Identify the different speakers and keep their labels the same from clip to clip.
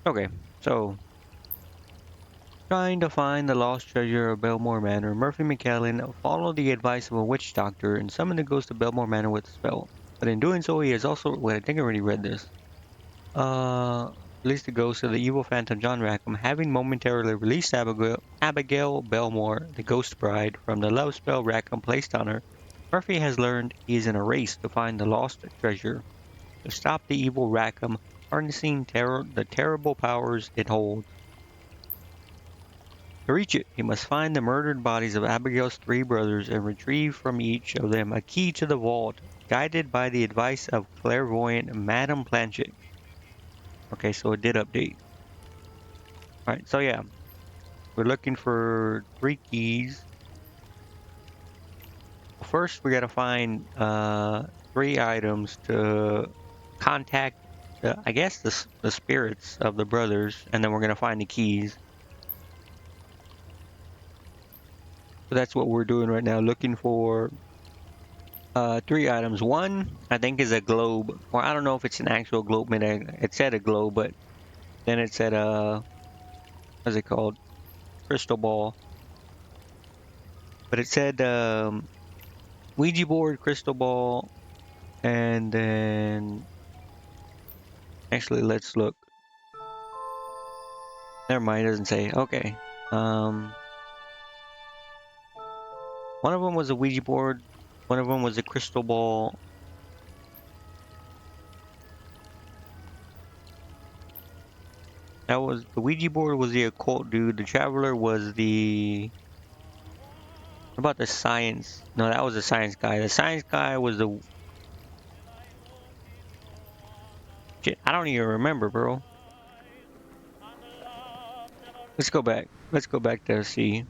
Speaker 1: Okay, so trying to find the lost treasure of Belmore Manor, Murphy McAllen followed the advice of a witch doctor and summoned the ghost of Belmore Manor with a spell. But in doing so, he has also, wait, I think I already read this. Uh, released the ghost of the evil phantom John Rackham, having momentarily released Abigail Belmore, the ghost bride, from the love spell Rackham placed on her. Murphy has learned he is in a race to find the lost treasure, to stop the evil Rackham, harnessing the terrible powers it holds. To reach it, he must find the murdered bodies of Abigail's three brothers and retrieve from each of them a key to the vault, guided by the advice of clairvoyant Madame Planchet. Okay, so it did update. Alright, so yeah, we're looking for three keys. First, we gotta find three items to contact, I guess, the spirits of the brothers, and then we're gonna find the keys. So that's what we're doing right now, looking for three items. One, I think, is a globe, or I don't know if it's an actual globe. I mean, it said a globe, but then it said what's it called? Crystal ball. But it said Ouija board, crystal ball, and then actually, let's look. Never mind, it doesn't say. Okay. Um, one of them was a Ouija board. One of them was a crystal ball. That was the Ouija board was the occult dude. The traveler was the what about the science? No, that was the science guy. The science guy was the shit. I don't even remember, bro. Let's go back. Let's go back there. See.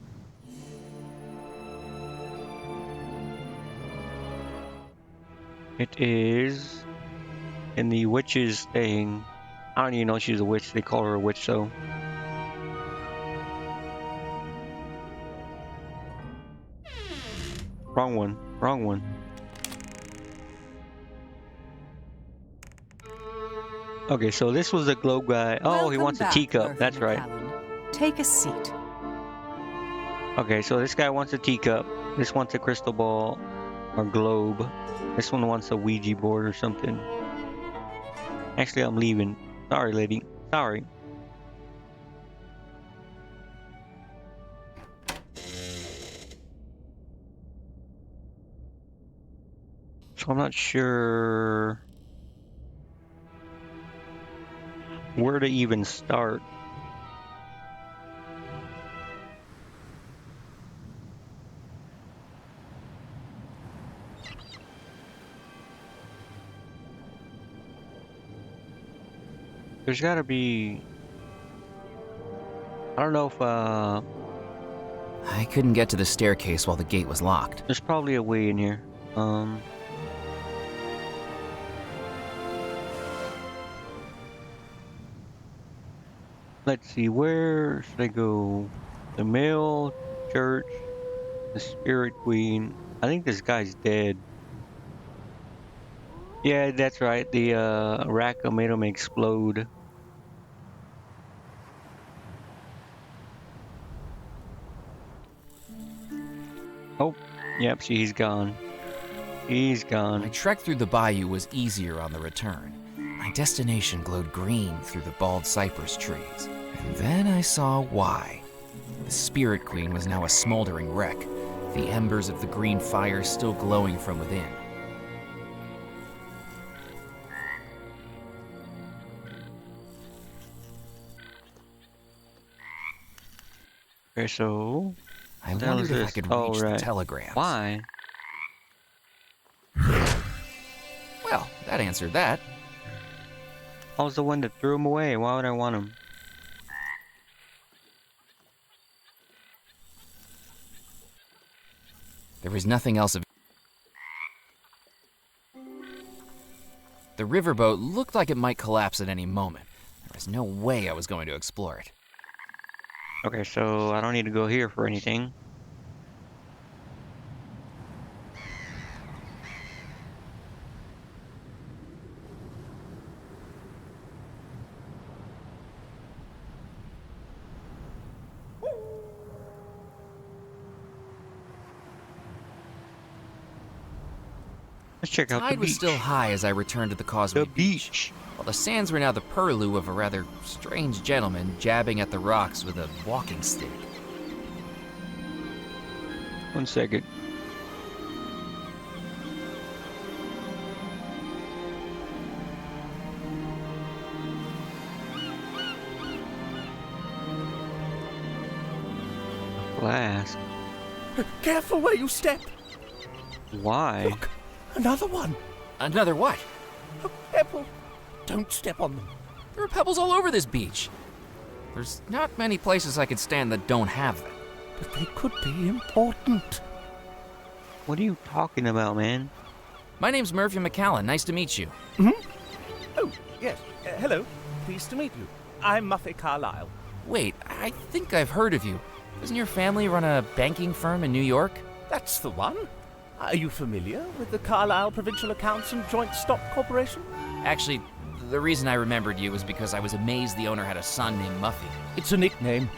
Speaker 1: It is in the witch's thing. I don't even know she's a witch. They call her a witch, so. Wrong one. Wrong one. Okay, so this was the globe guy. Oh, he
Speaker 2: Welcome
Speaker 1: wants a
Speaker 2: back,
Speaker 1: teacup.
Speaker 2: Murphy
Speaker 1: That's right.
Speaker 2: McAllen. Take a seat.
Speaker 1: Okay, so this guy wants a teacup. This wants a crystal ball or globe. This one wants a Ouija board or something. Actually, I'm leaving. Sorry, lady. Sorry. So I'm not sure where to even start. There's gotta be. I don't know if
Speaker 3: I couldn't get to the staircase while the gate was locked.
Speaker 1: there's probably a way in here. Let's see, where should I go? The mill, church, the spirit queen. I think this guy's dead. Yeah, that's right. The Rackham made him explode. Oh, yep, see, he's gone. He's
Speaker 3: My
Speaker 1: gone.
Speaker 3: trek through the bayou was easier on the return. My destination glowed green through the bald cypress trees. And then I saw why. The Spirit Queen was now a smoldering wreck, the embers of the green fire still glowing from within.
Speaker 1: Okay, so
Speaker 3: I
Speaker 1: what the hell is
Speaker 3: wondered if I
Speaker 1: this?
Speaker 3: could
Speaker 1: Oh,
Speaker 3: reach the
Speaker 1: right.
Speaker 3: telegrams.
Speaker 1: Why?
Speaker 3: Well, that answered that.
Speaker 1: I was the one that threw him away. Why would I want him?
Speaker 3: There was nothing else of. The riverboat looked like it might collapse at any moment. There was no way I was going to explore it.
Speaker 1: Okay, so I don't need to go here for anything. Let's check out the
Speaker 3: Tide was
Speaker 1: beach.
Speaker 3: still high as I returned to the Causeway
Speaker 1: The
Speaker 3: Beach,
Speaker 1: beach.
Speaker 3: while the sands were now the purlieu of a rather strange gentleman jabbing at the rocks with a walking stick.
Speaker 1: 1 second. Flask.
Speaker 2: Careful where you step.
Speaker 1: Why?
Speaker 2: Look, another one.
Speaker 3: Another what?
Speaker 2: A pebble. Don't step on them.
Speaker 3: There are pebbles all over this beach. There's not many places I could stand that don't have them.
Speaker 2: But they could be important.
Speaker 1: What are you talking about, man?
Speaker 3: My name's Murphy McCallan. Nice to meet you.
Speaker 2: Oh, yes. Hello. Pleased to meet you. I'm Muffy Carlyle.
Speaker 3: Wait, I think I've heard of you. Doesn't your family run a banking firm in New York?
Speaker 2: That's the one. Are you familiar with the Carlisle Provincial Accounts and Joint Stock Corporation?
Speaker 3: Actually, the reason I remembered you was because I was amazed the owner had a son named Muffy.
Speaker 2: It's a nickname.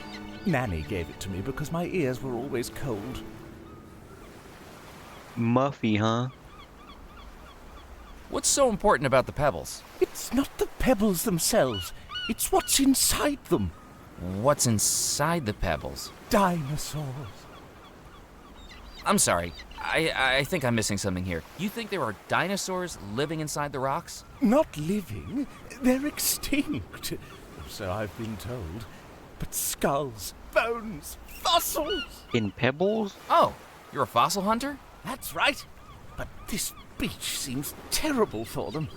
Speaker 2: Nanny gave it to me because my ears were always cold.
Speaker 1: Muffy, huh?
Speaker 3: What's so important about the pebbles?
Speaker 2: It's not the pebbles themselves. It's what's inside them.
Speaker 3: What's inside the pebbles?
Speaker 2: Dinosaurs.
Speaker 3: I'm sorry. I think I'm missing something here. You think there are dinosaurs living inside the rocks?
Speaker 2: Not living. They're extinct. So I've been told. But skulls, bones, fossils.
Speaker 1: In pebbles?
Speaker 3: Oh, you're a fossil hunter?
Speaker 2: That's right. But this beach seems terrible for them.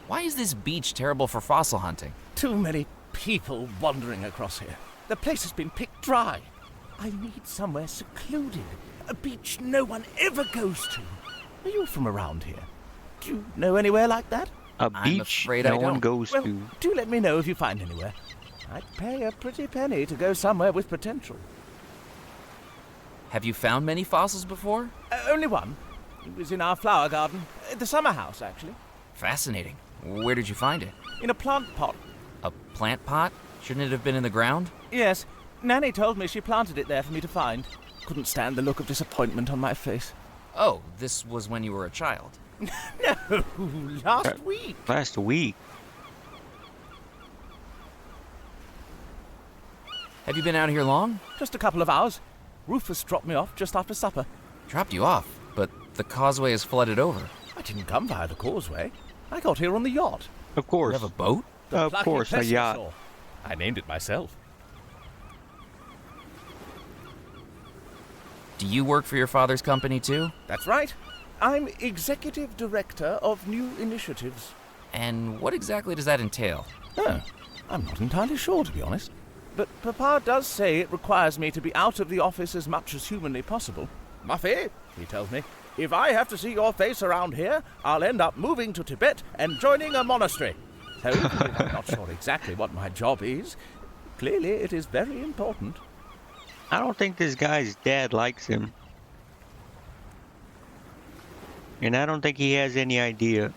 Speaker 3: Why is this beach terrible for fossil hunting?
Speaker 2: Too many people wandering across here. The place has been picked dry. I need somewhere secluded. A beach no one ever goes to. Are you from around here? Do you know anywhere like that?
Speaker 1: A
Speaker 3: I'm
Speaker 1: beach
Speaker 3: afraid I
Speaker 1: no one
Speaker 3: don't.
Speaker 1: goes
Speaker 2: Well,
Speaker 1: to.
Speaker 2: do let me know if you find anywhere. I'd pay a pretty penny to go somewhere with potential.
Speaker 3: Have you found many fossils before?
Speaker 2: Only one. It was in our flower garden. The summer house, actually.
Speaker 3: Fascinating. Where did you find it?
Speaker 2: In a plant pot.
Speaker 3: A plant pot? Shouldn't it have been in the ground?
Speaker 2: Yes. Nanny told me she planted it there for me to find. Couldn't stand the look of disappointment on my face.
Speaker 3: Oh, this was when you were a child.
Speaker 2: No, last week.
Speaker 1: Last week.
Speaker 3: Have you been out here long?
Speaker 2: Just a couple of hours. Rufus dropped me off just after supper.
Speaker 3: Dropped you off, but the causeway is flooded over.
Speaker 2: I didn't come via the causeway. I got here on the yacht.
Speaker 1: Of
Speaker 3: You
Speaker 1: course.
Speaker 3: have a boat?
Speaker 2: The
Speaker 1: Of
Speaker 2: plucky
Speaker 1: course, a yacht.
Speaker 2: plesiosaur. I named it myself.
Speaker 3: Do you work for your father's company too?
Speaker 2: That's right. I'm executive director of new initiatives.
Speaker 3: And what exactly does that entail?
Speaker 2: Oh, I'm not entirely sure, to be honest. But Papa does say it requires me to be out of the office as much as humanly possible. Muffy, he tells me, if I have to see your face around here, I'll end up moving to Tibet and joining a monastery. So, I'm not sure exactly what my job is. Clearly, it is very important.
Speaker 1: I don't think this guy's dad likes him. And I don't think he has any idea.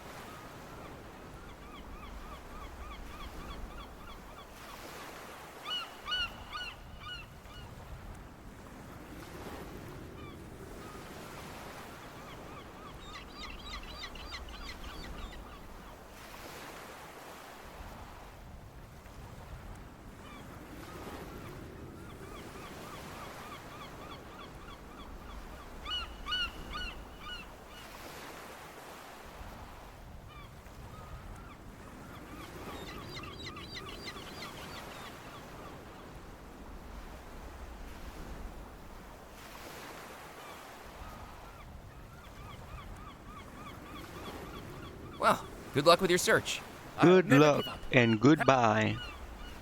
Speaker 3: Well, good luck with your search.
Speaker 1: Good
Speaker 2: never
Speaker 1: luck
Speaker 2: give up.
Speaker 1: and goodbye.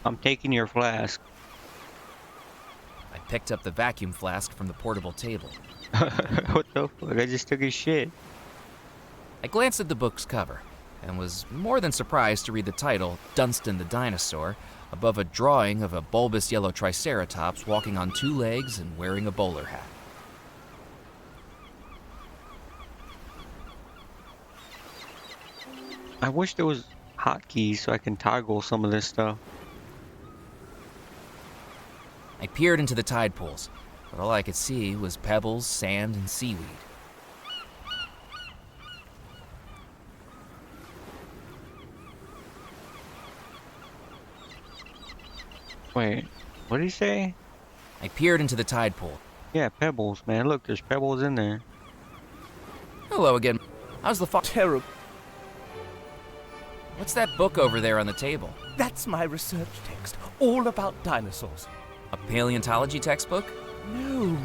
Speaker 1: I'm taking your flask.
Speaker 3: I picked up the vacuum flask from the portable table.
Speaker 1: What the fuck? I just took his shit.
Speaker 3: I glanced at the book's cover and was more than surprised to read the title, Dunstan the Dinosaur, above a drawing of a bulbous yellow triceratops walking on two legs and wearing a bowler hat.
Speaker 1: I wish there was hotkeys so I can toggle some of this stuff.
Speaker 3: I peered into the tide pools, but all I could see was pebbles, sand, and seaweed.
Speaker 1: Wait, what did he say?
Speaker 3: I peered into the tide pool.
Speaker 1: Yeah, pebbles, man. Look, there's pebbles in there.
Speaker 3: Hello again. How's the fog?
Speaker 2: Terrible.
Speaker 3: What's that book over there on the table?
Speaker 2: That's my research text, all about dinosaurs.
Speaker 3: A paleontology textbook?
Speaker 2: No,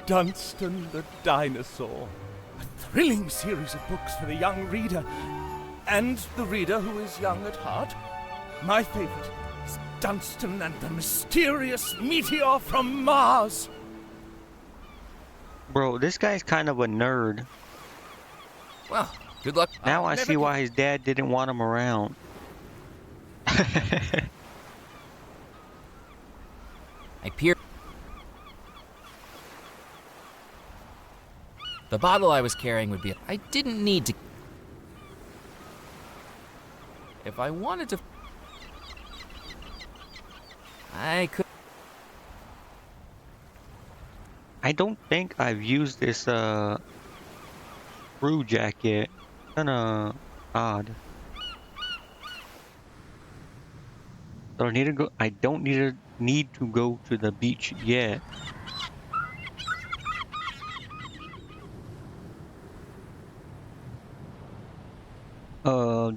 Speaker 2: Dunstan the Dinosaur. A thrilling series of books for the young reader, and the reader who is young at heart. My favorite is Dunstan and the Mysterious Meteor from Mars.
Speaker 1: Bro, this guy's kind of a nerd.
Speaker 3: Well, good luck.
Speaker 1: Now I see why his dad didn't want him around.
Speaker 3: I peered. The bottle I was carrying would be. I didn't need to. If I wanted to. I could.
Speaker 1: I don't think I've used this crew jacket. Kinda odd. So I don't need to go to the beach yet.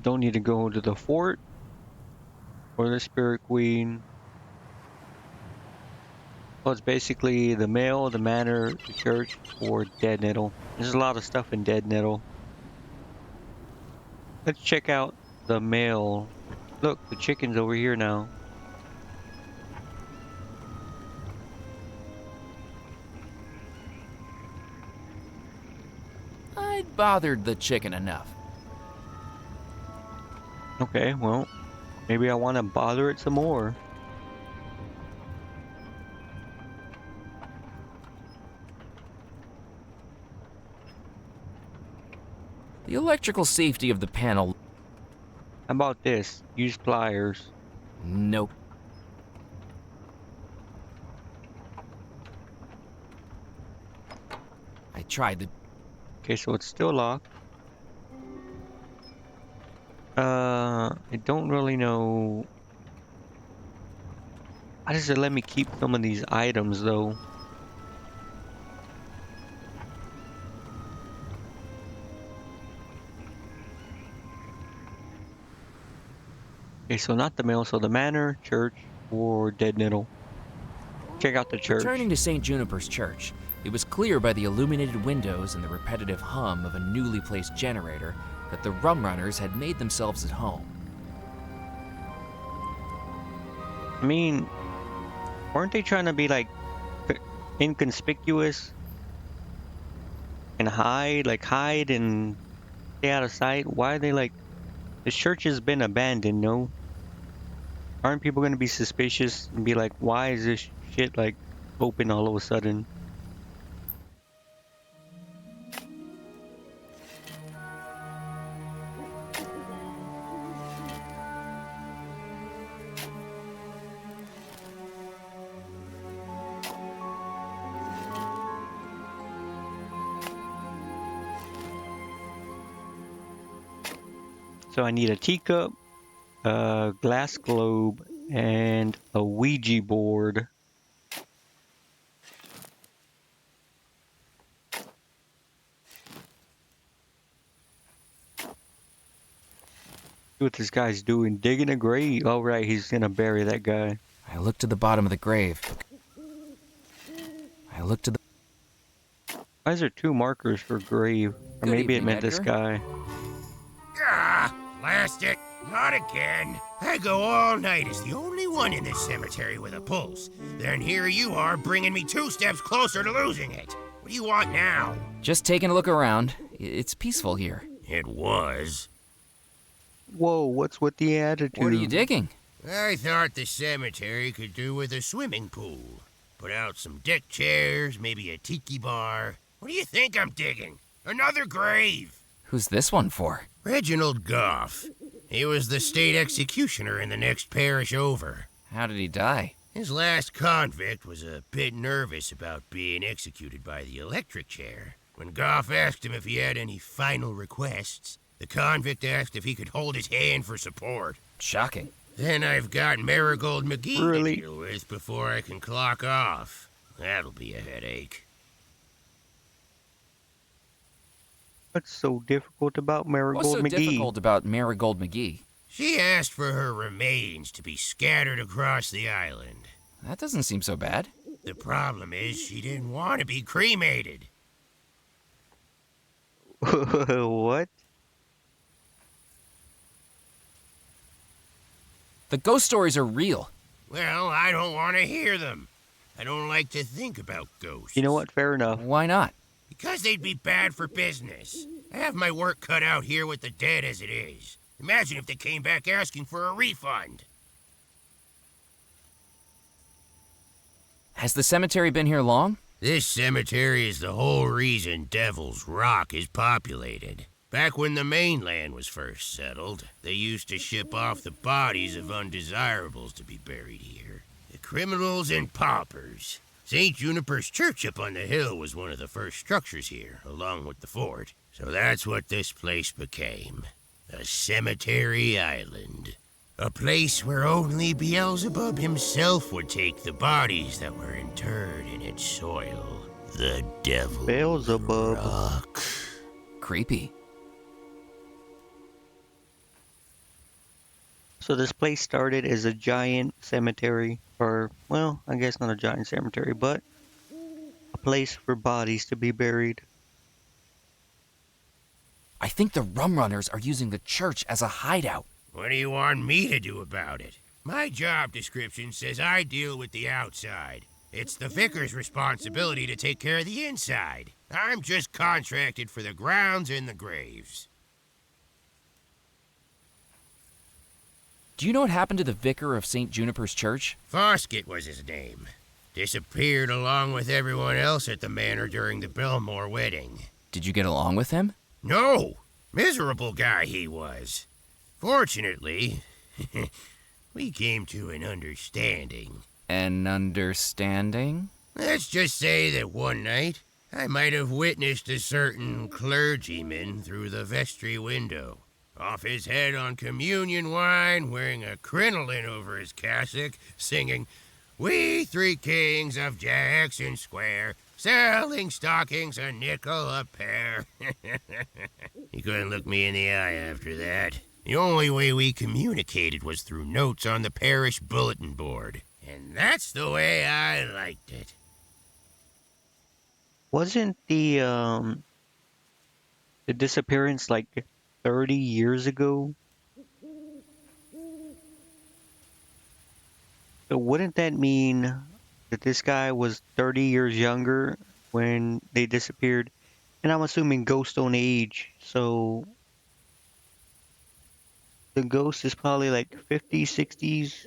Speaker 1: Don't need to go to the fort or the Spirit Queen. Well, it's basically the mill, the manor, the church, or Dead Nettle. There's a lot of stuff in Dead Nettle. Let's check out the mill. Look, the chicken's over here now.
Speaker 3: I'd bothered the chicken enough.
Speaker 1: Okay, well, maybe I want to bother it some more.
Speaker 3: The electrical safety of the panel.
Speaker 1: How about this? Use pliers.
Speaker 3: Nope. I tried the.
Speaker 1: Okay, so it's still locked. I don't really know. How does it let me keep some of these items though? Okay, so not the mill, so the manor, church, or Dead Nettle. Check out the church.
Speaker 3: Returning to St. Juniper's Church, it was clear by the illuminated windows and the repetitive hum of a newly placed generator that the rum runners had made themselves at home.
Speaker 1: I mean, weren't they trying to be like inconspicuous and hide and stay out of sight? Why are they like, the church has been abandoned, no? Aren't people gonna be suspicious and be like, why is this shit like open all of a sudden? So I need a teacup, a glass globe, and a Ouija board. See what this guy's doing, digging a grave. Oh right, he's gonna bury that guy.
Speaker 3: I looked to the bottom of the grave. I looked to the.
Speaker 1: Why is there two markers for grave? Or
Speaker 3: Good
Speaker 1: maybe it
Speaker 3: evening,
Speaker 1: meant this
Speaker 3: Edgar.
Speaker 1: guy.
Speaker 4: Ah, blast it. Not again. I go all night as the only one in this cemetery with a pulse. Then here you are bringing me 2 steps closer to losing it. What do you want now?
Speaker 3: Just taking a look around. It's peaceful here.
Speaker 4: It was.
Speaker 1: Whoa, what's with the attitude?
Speaker 3: What are you digging?
Speaker 4: I thought the cemetery could do with a swimming pool. Put out some deck chairs, maybe a tiki bar. What do you think I'm digging? Another grave.
Speaker 3: Who's this one for?
Speaker 4: Reginald Goff. He was the state executioner in the next parish over.
Speaker 3: How did he die?
Speaker 4: His last convict was a bit nervous about being executed by the electric chair. When Goff asked him if he had any final requests, the convict asked if he could hold his hand for support.
Speaker 3: Shocking.
Speaker 4: Then I've got Marigold McGee
Speaker 1: Really?
Speaker 4: to deal with before I can clock off. That'll be a headache.
Speaker 1: What's so difficult about
Speaker 3: What's
Speaker 1: Marigold
Speaker 3: so
Speaker 1: McGee?
Speaker 3: difficult about Marigold McGee?
Speaker 4: She asked for her remains to be scattered across the island.
Speaker 3: That doesn't seem so bad.
Speaker 4: The problem is she didn't want to be cremated.
Speaker 1: What?
Speaker 3: The ghost stories are real.
Speaker 4: Well, I don't want to hear them. I don't like to think about ghosts.
Speaker 1: You know what? Fair enough.
Speaker 3: Why not?
Speaker 4: Because they'd be bad for business. I have my work cut out here with the dead as it is. Imagine if they came back asking for a refund.
Speaker 3: Has the cemetery been here long?
Speaker 4: This cemetery is the whole reason Devil's Rock is populated. Back when the mainland was first settled, they used to ship off the bodies of undesirables to be buried here. The criminals and paupers. St. Juniper's Church up on the hill was one of the first structures here, along with the fort. So that's what this place became. A cemetery island. A place where only Beelzebub himself would take the bodies that were interred in its soil. The Devil's
Speaker 1: Beelzebub.
Speaker 4: Rock.
Speaker 3: Creepy.
Speaker 1: So this place started as a giant cemetery, or, well, I guess not a giant cemetery, but a place for bodies to be buried.
Speaker 3: I think the rum runners are using the church as a hideout.
Speaker 4: What do you want me to do about it? My job description says I deal with the outside. It's the vicar's responsibility to take care of the inside. I'm just contracted for the grounds and the graves.
Speaker 3: Do you know what happened to the vicar of St. Juniper's Church?
Speaker 4: Foskett was his name. Disappeared along with everyone else at the manor during the Belmore wedding.
Speaker 3: Did you get along with him?
Speaker 4: No! Miserable guy he was. Fortunately, we came to an understanding.
Speaker 3: An understanding?
Speaker 4: Let's just say that one night, I might have witnessed a certain clergyman through the vestry window. Off his head on communion wine, wearing a crinoline over his cassock, singing, "We three kings of Jackson Square, selling stockings a nickel a pair." He couldn't look me in the eye after that. The only way we communicated was through notes on the parish bulletin board. And that's the way I liked it.
Speaker 1: Wasn't the disappearance like 30 years ago? So wouldn't that mean that this guy was 30 years younger when they disappeared? And I'm assuming ghosts don't age, so the ghost is probably like 50s, 60s.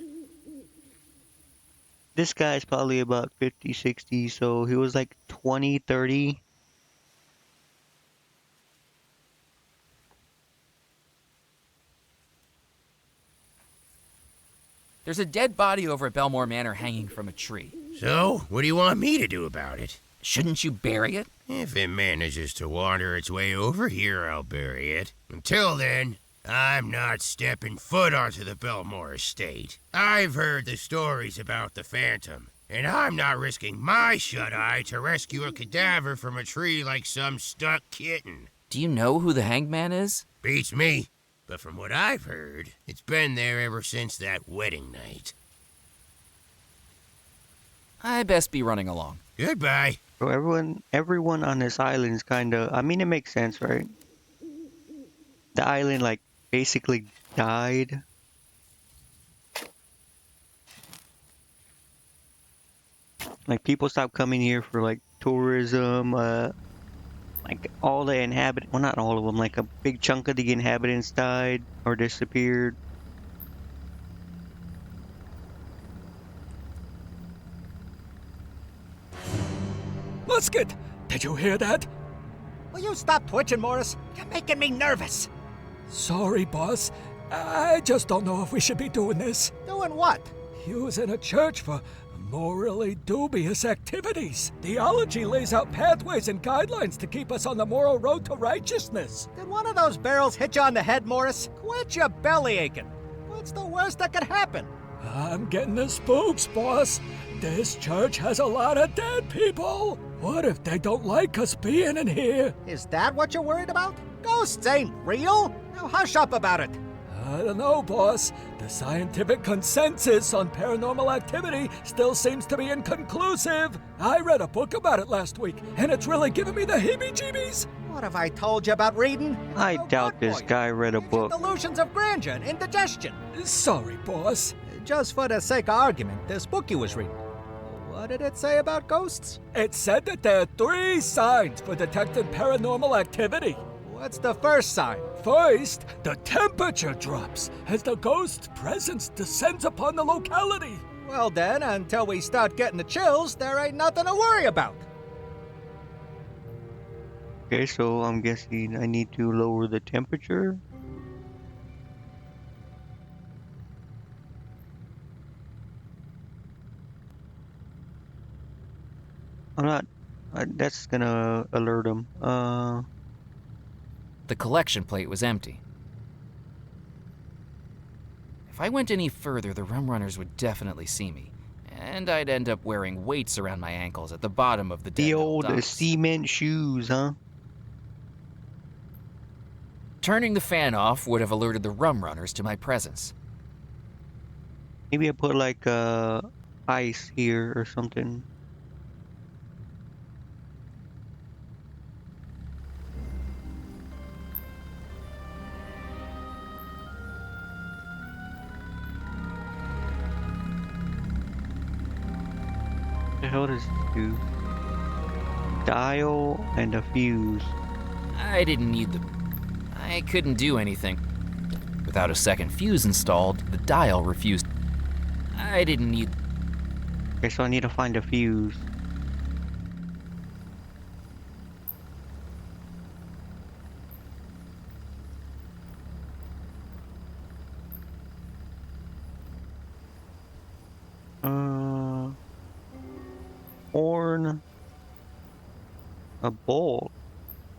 Speaker 1: This guy's probably about 50, 60, so he was like 20, 30.
Speaker 3: There's a dead body over at Belmore Manor hanging from a tree.
Speaker 4: So, what do you want me to do about it?
Speaker 3: Shouldn't you bury it?
Speaker 4: If it manages to wander its way over here, I'll bury it. Until then, I'm not stepping foot onto the Belmore estate. I've heard the stories about the Phantom, and I'm not risking my shut-eye to rescue a cadaver from a tree like some stuck kitten.
Speaker 3: Do you know who the hanged man is?
Speaker 4: Beats me. But from what I've heard, it's been there ever since that wedding night.
Speaker 3: I best be running along.
Speaker 4: Goodbye.
Speaker 1: So everyone on this island is kind of, I mean, it makes sense, right? The island, like, basically died. Like, people stopped coming here for, like, tourism, like, all the inhabitants, well, not all of them, like, a big chunk of the inhabitants died or disappeared.
Speaker 5: Musket! Did you hear that?
Speaker 6: Will you stop twitching, Morris? You're making me nervous.
Speaker 5: Sorry, boss. I just don't know if we should be doing this.
Speaker 6: Doing what?
Speaker 5: Using a church for morally dubious activities. Theology lays out pathways and guidelines to keep us on the moral road to righteousness.
Speaker 6: Did one of those barrels hit you on the head, Morris? Quit your belly aching. Will What's the worst that could happen?
Speaker 5: I'm getting the spooks, boss. This church has a lot of dead people. What if they don't like us being in here?
Speaker 6: Is that what you're worried about? Ghosts ain't real. Now hush up about it.
Speaker 5: I don't know, boss. The scientific consensus on paranormal activity still seems to be inconclusive. I read a book about it last week, and it's really giving me the heebie-jeebies.
Speaker 6: What have I told you about reading?
Speaker 1: I
Speaker 6: Oh,
Speaker 1: doubt
Speaker 6: good
Speaker 1: this
Speaker 6: boy.
Speaker 1: guy read a
Speaker 6: Gives you
Speaker 1: book.
Speaker 6: Delusions of grandeur and indigestion.
Speaker 5: Sorry, boss.
Speaker 6: Just for the sake of argument, this book you was reading. What did it say about ghosts?
Speaker 5: It said that there are 3 signs for detecting paranormal activity.
Speaker 6: What's the first sign?
Speaker 5: First, the temperature drops as the ghost's presence descends upon the locality.
Speaker 6: Well then, until we start getting the chills, there ain't nothing to worry about.
Speaker 1: Okay, so I'm guessing I need to lower the temperature. I'm not. That's gonna alert him.
Speaker 3: The collection plate was empty. If I went any further, the rum runners would definitely see me, and I'd end up wearing weights around my ankles at the bottom of the
Speaker 1: The
Speaker 3: dead
Speaker 1: old
Speaker 3: docks.
Speaker 1: cement shoes, huh?
Speaker 3: Turning the fan off would have alerted the rum runners to my presence.
Speaker 1: Maybe I put like ice here or something. The hell does this do? Dial and a fuse.
Speaker 3: I didn't need them. I couldn't do anything. Without a second fuse installed, the dial refused. I didn't need.
Speaker 1: Okay, so I need to find a fuse. Horn. A bolt.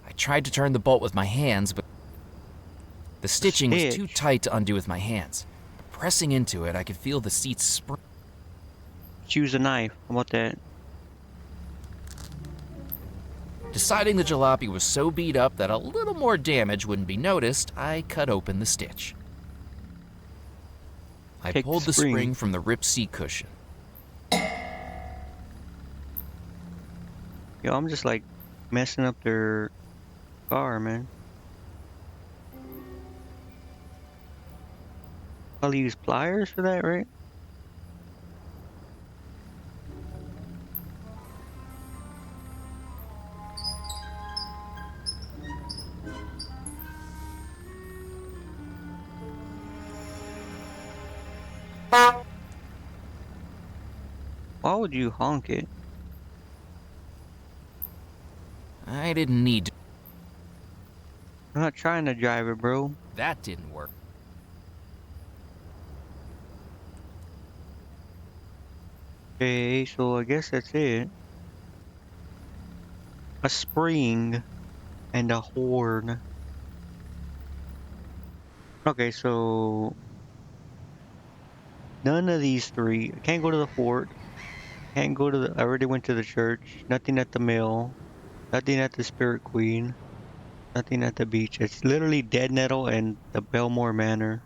Speaker 3: I tried to turn the bolt with my hands, but the stitching was too
Speaker 1: Stitch.
Speaker 3: tight to undo with my hands. Pressing into it, I could feel the seats spring.
Speaker 1: Choose a knife. How about that?
Speaker 3: Deciding the jalopy was so beat up that a little more damage wouldn't be noticed, I cut open the stitch. I
Speaker 1: Take the
Speaker 3: pulled the
Speaker 1: spring.
Speaker 3: spring from the ripped seat cushion.
Speaker 1: Yo, I'm just like messing up their car, man. I'll use pliers for that, right? Why would you honk it?
Speaker 3: I didn't need to.
Speaker 1: I'm not trying to drive it, bro.
Speaker 3: That didn't work.
Speaker 1: Okay, so I guess that's it. A spring and a horn. Okay, so none of these 3. I can't go to the fort. Can't go to the. I already went to the church. Nothing at the mill. Nothing at the Spirit Queen. Nothing at the beach. It's literally Dead Nettle and the Belmore Manor.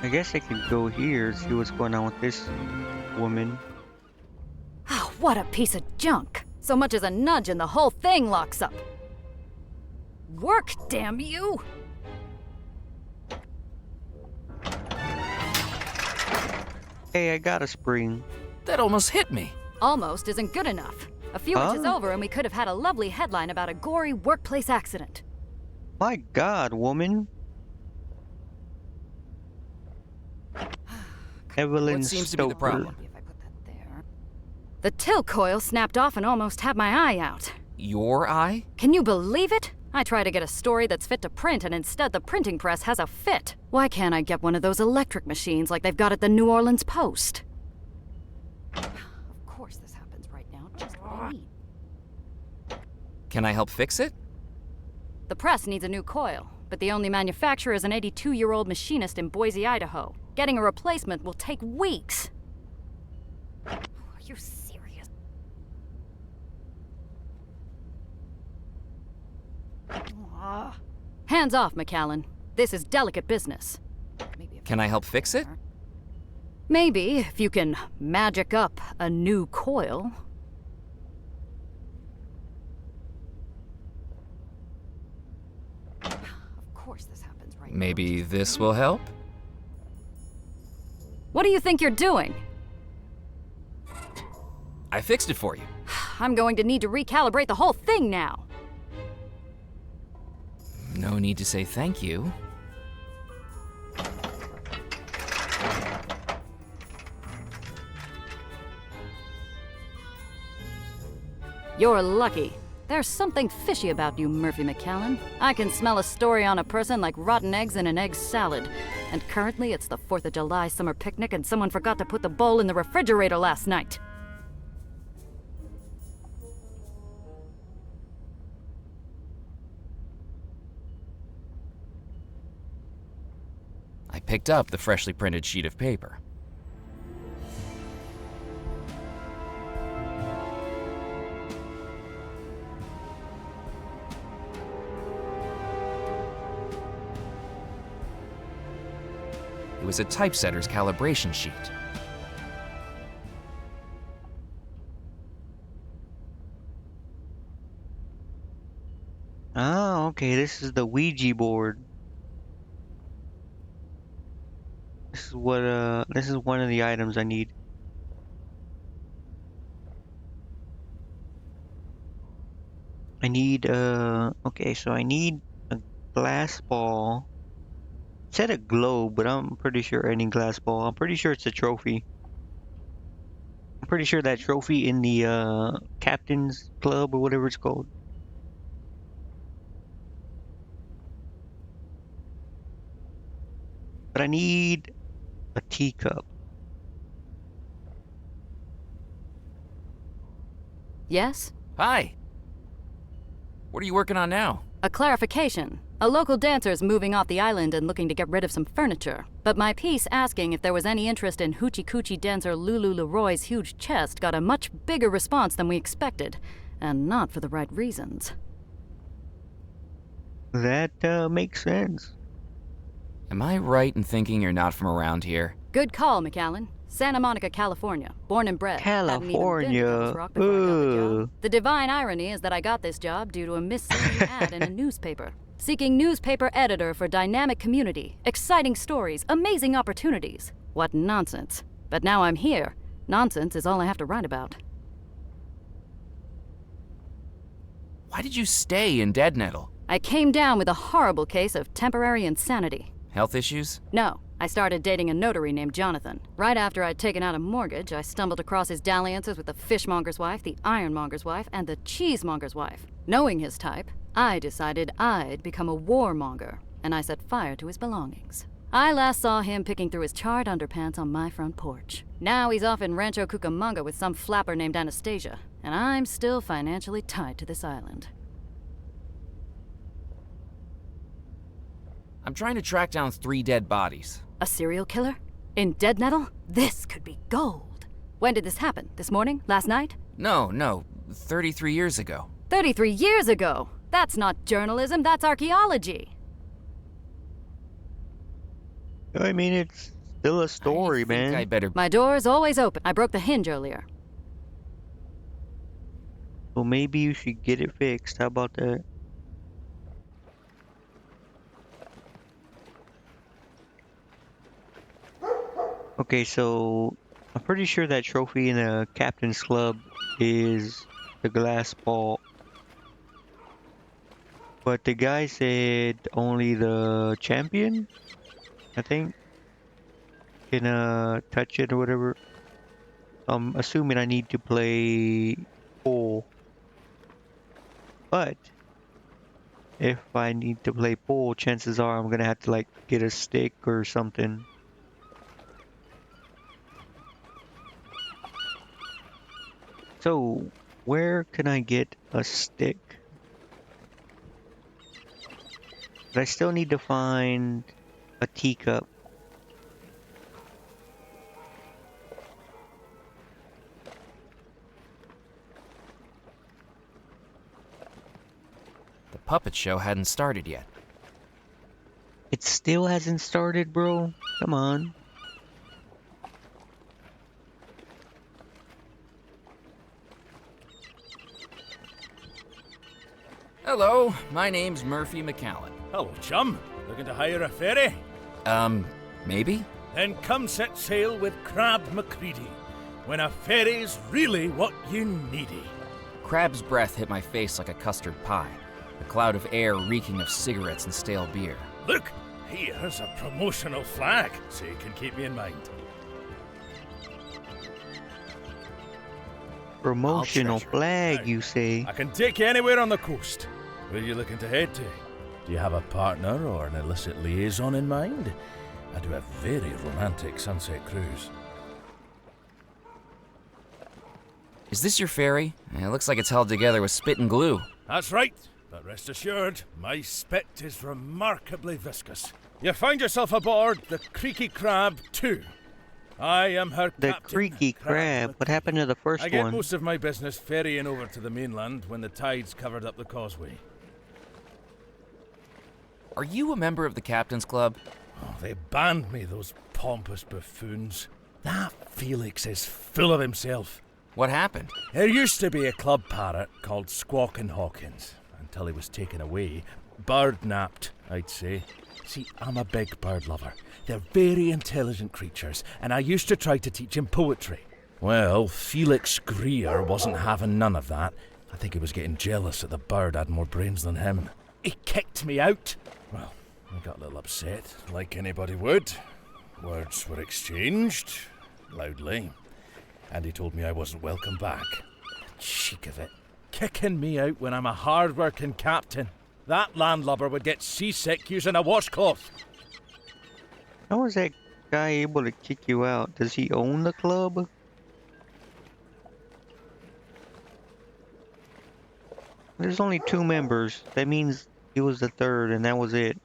Speaker 1: I guess I could go here and see what's going on with this woman.
Speaker 7: Oh, what a piece of junk. So much as a nudge and the whole thing locks up. Work, damn you!
Speaker 1: Hey, I got a spring.
Speaker 3: That almost hit me.
Speaker 7: Almost isn't good enough. A few inches over and we could have had a lovely headline about a gory workplace accident.
Speaker 1: My God, woman. Evelyn
Speaker 3: What seems to be the
Speaker 1: Stoker.
Speaker 3: problem?
Speaker 7: If I put that there. The till coil snapped off and almost had my eye out.
Speaker 3: Your eye?
Speaker 7: Can you believe it? I try to get a story that's fit to print and instead the printing press has a fit. Why can't I get one of those electric machines like they've got at the New Orleans Post? course this happens right now. Just what I need.
Speaker 3: Can I help fix it?
Speaker 7: The press needs a new coil, but the only manufacturer is an 82-year-old machinist in Boise, Idaho. Getting a replacement will take weeks. Are you serious? Hands off, McAllen. This is delicate business.
Speaker 3: Can I help fix it?
Speaker 7: Maybe if you can magic up a new coil. Of course this happens right now.
Speaker 3: Maybe this will help?
Speaker 7: What do you think you're doing?
Speaker 3: I fixed it for you.
Speaker 7: I'm going to need to recalibrate the whole thing now.
Speaker 3: No need to say thank you.
Speaker 7: You're lucky. There's something fishy about you, Murphy McAllen. I can smell a story on a person like rotten eggs in an egg salad. And currently it's the 4th of July summer picnic and someone forgot to put the bowl in the refrigerator last night.
Speaker 3: I picked up the freshly printed sheet of paper. It was a typesetter's calibration sheet.
Speaker 1: Ah, okay, this is the Ouija board. This is one of the items I need. Okay, so I need a glass ball. It said a globe, but I'm pretty sure any glass ball. I'm pretty sure it's a trophy. I'm pretty sure that trophy in the captain's club or whatever it's called. But I need a teacup.
Speaker 7: Yes?
Speaker 3: Hi. What are you working on now?
Speaker 7: A clarification. A local dancer's moving off the island and looking to get rid of some furniture. But my piece asking if there was any interest in Hoochie Coochie dancer Lulu Leroy's huge chest got a much bigger response than we expected. And not for the right reasons.
Speaker 1: That makes sense.
Speaker 3: Am I right in thinking you're not from around here?
Speaker 7: Good call, McAllen. Santa Monica, California. Born and bred. Hadn't even been to
Speaker 1: California.
Speaker 7: Devil's Rock before I got the job.
Speaker 1: Ugh.
Speaker 7: The divine irony is that I got this job due to a misleading ad in a newspaper. Seeking newspaper editor for dynamic community, exciting stories, amazing opportunities. What nonsense. But now I'm here. Nonsense is all I have to write about.
Speaker 3: Why did you stay in Dead Nettle?
Speaker 7: I came down with a horrible case of temporary insanity.
Speaker 3: Health issues?
Speaker 7: No, I started dating a notary named Jonathan. Right after I'd taken out a mortgage, I stumbled across his dalliances with the fishmonger's wife, the ironmonger's wife, and the cheesemonger's wife. Knowing his type, I decided I'd become a warmonger, and I set fire to his belongings. I last saw him picking through his charred underpants on my front porch. Now he's off in Rancho Cucamonga with some flapper named Anastasia, and I'm still financially tied to this island.
Speaker 3: I'm trying to track down 3 dead bodies.
Speaker 7: A serial killer? In Dead Nettle? This could be gold. When did this happen? This morning? Last night?
Speaker 3: No, 33 years ago.
Speaker 7: 33 years ago! That's not journalism, that's archaeology!
Speaker 1: I mean, it's still a story,
Speaker 3: I think
Speaker 1: man.
Speaker 3: I better...
Speaker 7: My door's always open. I broke the hinge earlier.
Speaker 1: Well, maybe you should get it fixed. How about that? Okay, so I'm pretty sure that trophy in the captain's club is the glass ball. But the guy said only the champion, I think, can touch it or whatever. I'm assuming I need to play pool. But if I need to play pool, chances are I'm gonna have to like get a stick or something. So, where can I get a stick? But I still need to find a teacup.
Speaker 3: The puppet show hadn't started yet.
Speaker 1: It still hasn't started, bro? Come on.
Speaker 3: Hello, my name's Murphy McCallan.
Speaker 2: Hello, chum. Looking to hire a ferry?
Speaker 3: Maybe?
Speaker 2: Then come set sail with Crab McCready, when a ferry's really what you needy.
Speaker 3: Crab's breath hit my face like a custard pie, a cloud of air reeking of cigarettes and stale beer.
Speaker 2: Look, here's a promotional flag, so you can keep me in mind.
Speaker 1: Promotional
Speaker 3: treasure it.
Speaker 1: flag, you say?
Speaker 2: I can take you anywhere on the coast. Where are you looking to head to? Do you have a partner or an illicit liaison in mind? I do a very romantic sunset cruise.
Speaker 3: Is this your ferry? It looks like it's held together with spit and glue.
Speaker 2: That's right, but rest assured, my spit is remarkably viscous. You find yourself aboard the Creaky Crab 2. I am her
Speaker 1: The
Speaker 2: captain.
Speaker 1: creaky crab. What happened to the first
Speaker 2: I get
Speaker 1: one?
Speaker 2: most of my business ferrying over to the mainland when the tides covered up the causeway.
Speaker 3: Are you a member of the Captain's Club?
Speaker 2: Oh, they banned me, those pompous buffoons. That Felix is full of himself.
Speaker 3: What happened?
Speaker 2: There used to be a club parrot called Squawkin' Hawkins, until he was taken away. Bird napped, I'd say. See, I'm a big bird lover. They're very intelligent creatures, and I used to try to teach him poetry. Well, Felix Greer wasn't having none of that. I think he was getting jealous that the bird had more brains than him. He kicked me out. Well, I got a little upset, like anybody would. Words were exchanged, loudly, and he told me I wasn't welcome back. The cheek of it. Kicking me out when I'm a hard-working captain. That landlubber would get seasick using a washcloth.
Speaker 1: How was that guy able to kick you out? Does he own the club? There's only 2 members. That means he was the third and that was it.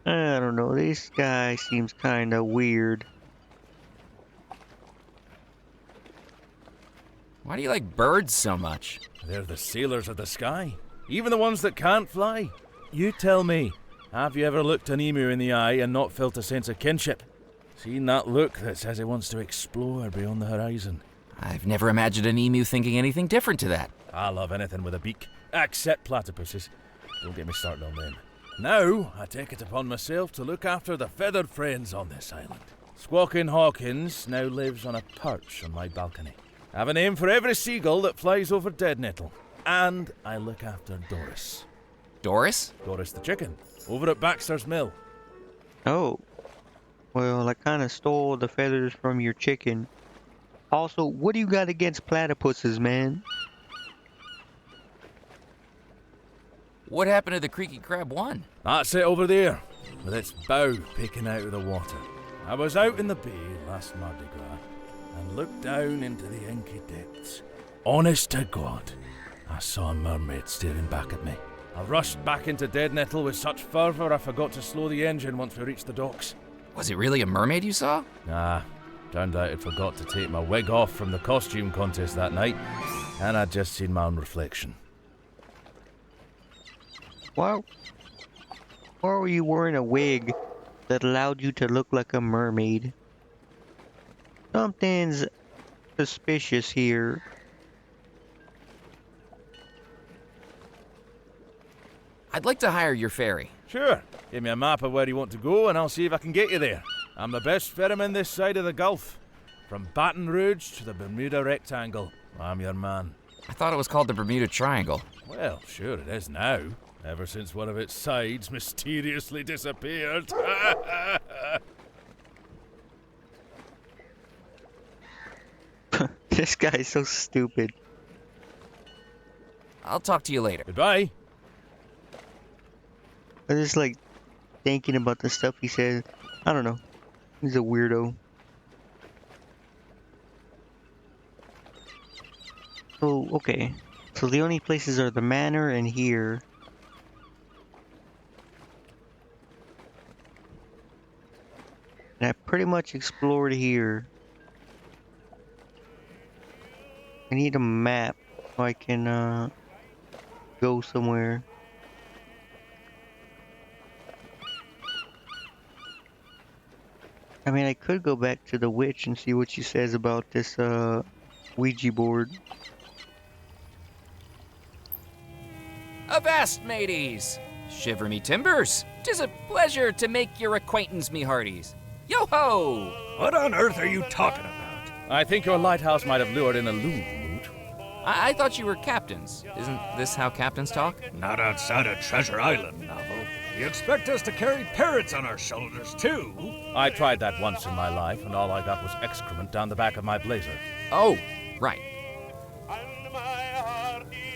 Speaker 1: I don't know. This guy seems kinda weird.
Speaker 3: Why do you like birds so much?
Speaker 2: They're the sailors of the sky, even the ones that can't fly. You tell me, have you ever looked an emu in the eye and not felt a sense of kinship? Seen that look that says it wants to explore beyond the horizon?
Speaker 3: I've never imagined an emu thinking anything different to that.
Speaker 2: I love anything with a beak, except platypuses. Don't get me started on them. Now, I take it upon myself to look after the feathered friends on this island. Squawkin' Hawkins now lives on a perch on my balcony. I have a name for every seagull that flies over Dead Nettle. And I look after Doris.
Speaker 3: Doris?
Speaker 2: Doris the chicken, over at Baxter's Mill.
Speaker 1: Oh. Well, I kinda stole the feathers from your chicken. Also, what do you got against platypuses, man?
Speaker 3: What happened to the Creaky Crab 1?
Speaker 2: That's it over there, with its bow peeking out of the water. I was out in the bay last Mardi Gras and looked down into the inky depths. Honest to God, I saw a mermaid staring back at me. I rushed back into Dead Nettle with such fervour I forgot to slow the engine once we reached the docks.
Speaker 3: Was it really a mermaid you saw?
Speaker 2: Nah, turned out I'd forgot to take my wig off from the costume contest that night, and I'd just seen my own reflection.
Speaker 1: Why were you wearing a wig that allowed you to look like a mermaid? Something's suspicious here.
Speaker 3: I'd like to hire your ferry.
Speaker 2: Sure, give me a map of where you want to go and I'll see if I can get you there. I'm the best ferryman this side of the Gulf. From Baton Rouge to the Bermuda Rectangle. I'm your man.
Speaker 3: I thought it was called the Bermuda Triangle.
Speaker 2: Well, sure it is now. Ever since one of its sides mysteriously disappeared.
Speaker 1: This guy's so stupid.
Speaker 3: I'll talk to you later.
Speaker 2: Goodbye.
Speaker 1: I just like thinking about the stuff he said. I don't know. He's a weirdo. So, okay. So the only places are the manor and here. And I pretty much explored here. I need a map so I can go somewhere. I mean, I could go back to the witch and see what she says about this Ouija board.
Speaker 3: Avast, mateys! Shiver me timbers! 'Tis a pleasure to make your acquaintance, me hearties. Yo-ho!
Speaker 5: What on earth are you talking about?
Speaker 2: I think your lighthouse might have lured in a loon, Moot.
Speaker 3: I thought you were captains. Isn't this how captains talk?
Speaker 5: Not outside of Treasure Island, novel. You expect us to carry parrots on our shoulders, too?
Speaker 2: I tried that once in my life, and all I got was excrement down the back of my blazer.
Speaker 3: Oh, right.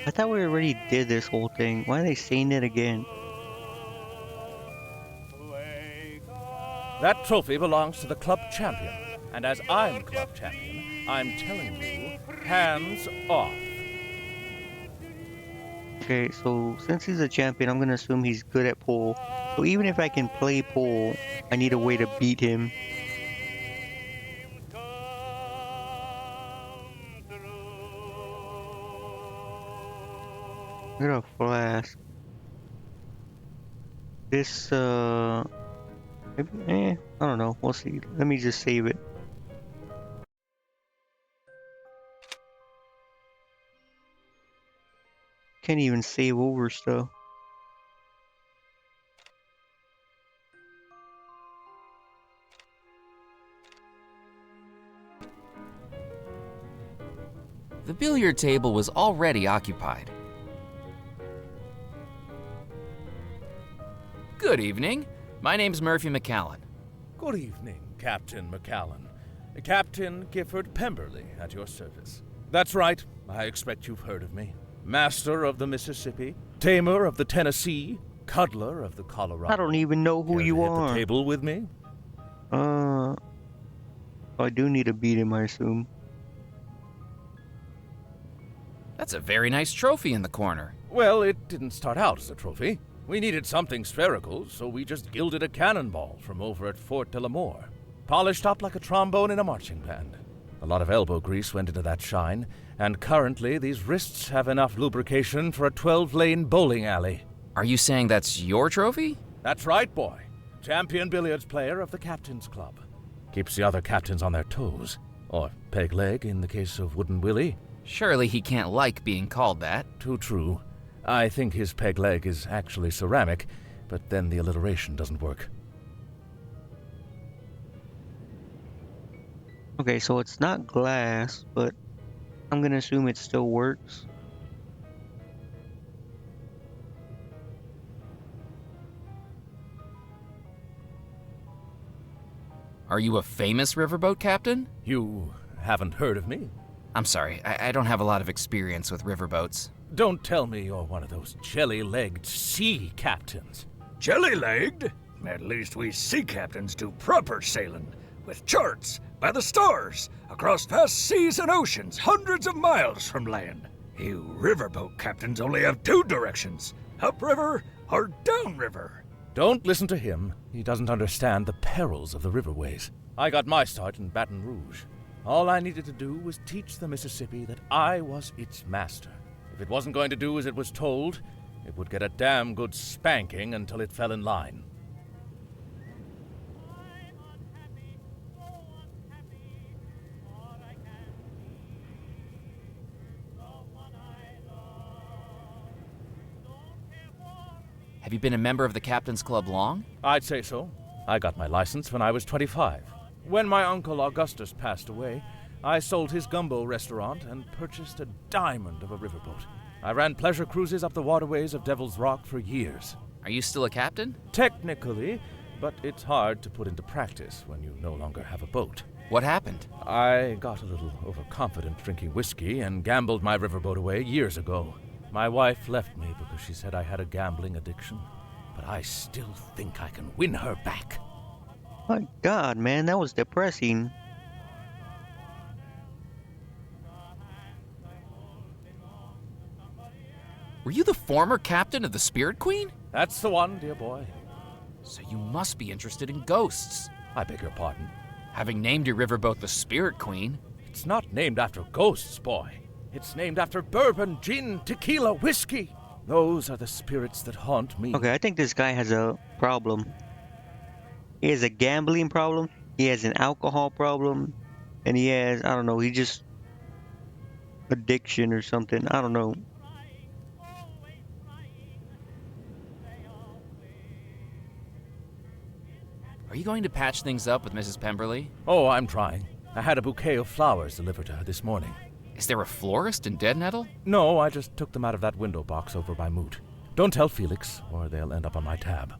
Speaker 1: I thought we already did this whole thing. Why are they saying it again?
Speaker 2: That trophy belongs to the club champion, and as I'm club champion, I'm telling you, hands off.
Speaker 1: Okay, so since he's a champion, I'm gonna assume he's good at pool. So even if I can play pool, I need a way to beat him. Get a flask. This, maybe, I don't know. We'll see. Let me just save it. Can't even save over stuff.
Speaker 3: The billiard table was already occupied. Good evening. My name's Murphy McCallan.
Speaker 2: Good evening, Captain McCallan. Captain Gifford Pemberley at your service. That's right, I expect you've heard of me. Master of the Mississippi, tamer of the Tennessee, cuddler of the Colorado.
Speaker 1: I don't even know who
Speaker 2: Care to
Speaker 1: you
Speaker 2: hit
Speaker 1: are.
Speaker 2: the table with me?
Speaker 1: I do need to beat him, I assume.
Speaker 3: That's a very nice trophy in the corner.
Speaker 2: Well, it didn't start out as a trophy. We needed something spherical, so we just gilded a cannonball from over at Fort Delamore. Polished up like a trombone in a marching band. A lot of elbow grease went into that shine, and currently these wrists have enough lubrication for a 12-lane bowling alley.
Speaker 3: Are you saying that's your trophy?
Speaker 2: That's right, boy. Champion billiards player of the Captain's Club. Keeps the other captains on their toes. Or peg leg in the case of Wooden Willie.
Speaker 3: Surely he can't like being called that.
Speaker 2: Too true. I think his peg leg is actually ceramic, but then the alliteration doesn't work.
Speaker 1: Okay, so it's not glass, but I'm gonna assume it still works.
Speaker 3: Are you a famous riverboat captain?
Speaker 2: You haven't heard of me?
Speaker 3: I'm sorry, I don't have a lot of experience with riverboats.
Speaker 2: Don't tell me you're one of those jelly-legged sea captains.
Speaker 5: Jelly-legged? At least we sea captains do proper sailing, with charts, by the stars, across vast seas and oceans, hundreds of miles from land. You riverboat captains only have two directions, upriver or downriver.
Speaker 2: Don't listen to him. He doesn't understand the perils of the riverways. I got my start in Baton Rouge. All I needed to do was teach the Mississippi that I was its master. If it wasn't going to do as it was told, it would get a damn good spanking until it fell in line.
Speaker 3: Have you been a member of the Captain's Club long?
Speaker 2: I'd say so. I got my license when I was 25. When my uncle Augustus passed away, I sold his gumbo restaurant and purchased a diamond of a riverboat. I ran pleasure cruises up the waterways of Devil's Rock for years.
Speaker 3: Are you still a captain?
Speaker 2: Technically, but it's hard to put into practice when you no longer have a boat.
Speaker 3: What happened?
Speaker 2: I got a little overconfident drinking whiskey and gambled my riverboat away years ago. My wife left me because she said I had a gambling addiction, but I still think I can win her back.
Speaker 1: My God, man, that was depressing.
Speaker 3: Were you the former captain of the Spirit Queen?
Speaker 2: That's the one, dear boy.
Speaker 3: So you must be interested in ghosts.
Speaker 2: I beg your pardon.
Speaker 3: Having named your riverboat the Spirit Queen.
Speaker 2: It's not named after ghosts, boy. It's named after bourbon, gin, tequila, whiskey. Those are the spirits that haunt me.
Speaker 1: Okay, I think this guy has a problem. He has a gambling problem, he has an alcohol problem, and he has, I don't know, he just addiction or something. I don't know.
Speaker 3: Are you going to patch things up with Mrs. Pemberley?
Speaker 2: Oh, I'm trying. I had a bouquet of flowers delivered to her this morning.
Speaker 3: Is there a florist in Dead Nettle?
Speaker 2: No, I just took them out of that window box over by Moot. Don't tell Felix, or they'll end up on my tab.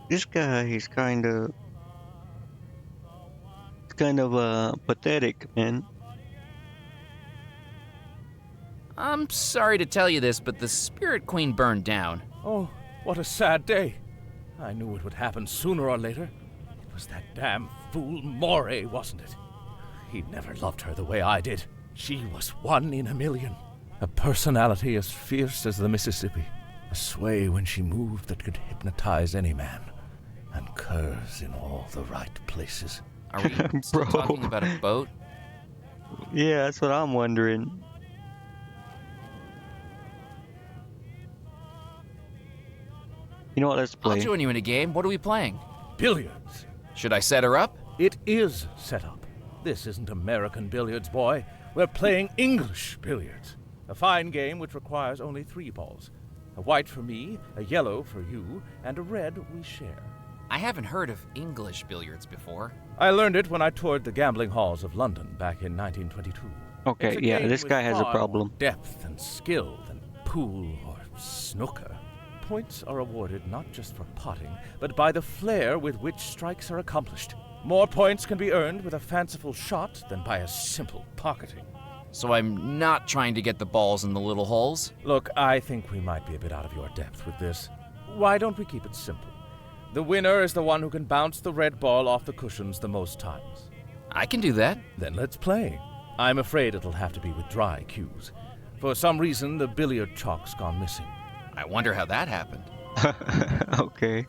Speaker 1: This guy is kind of pathetic, man.
Speaker 3: I'm sorry to tell you this, but the Spirit Queen burned down.
Speaker 2: Oh, what a sad day. I knew it would happen sooner or later. It was that damn fool Moray, wasn't it? He never loved her the way I did. She was one in a million. A personality as fierce as the Mississippi. A sway when she moved that could hypnotize any man. And curves in all the right places.
Speaker 3: Are we still
Speaker 1: Bro.
Speaker 3: talking about a boat?
Speaker 1: Yeah, that's what I'm wondering. You know what? Let's
Speaker 3: I'll
Speaker 1: play.
Speaker 3: join you in a game. What are we playing?
Speaker 2: Billiards.
Speaker 3: Should I set her up?
Speaker 2: It is set up. This isn't American billiards, boy. We're playing English billiards. A fine game which requires only 3 balls. A white for me, a yellow for you, and a red we share.
Speaker 3: I haven't heard of English billiards before.
Speaker 2: I learned it when I toured the gambling halls of London back in 1922.
Speaker 1: Okay,
Speaker 2: It's a
Speaker 1: yeah,
Speaker 2: game
Speaker 1: this
Speaker 2: with
Speaker 1: guy has a
Speaker 2: far more
Speaker 1: problem.
Speaker 2: Depth and skill than pool or snooker. Points are awarded not just for potting, but by the flair with which strikes are accomplished. More points can be earned with a fanciful shot than by a simple pocketing.
Speaker 3: So I'm not trying to get the balls in the little holes.
Speaker 2: Look, I think we might be a bit out of your depth with this. Why don't we keep it simple? The winner is the one who can bounce the red ball off the cushions the most times.
Speaker 3: I can do that.
Speaker 2: Then let's play. I'm afraid it'll have to be with dry cues. For some reason, the billiard chalk's gone missing.
Speaker 3: I wonder how that happened.
Speaker 1: Okay.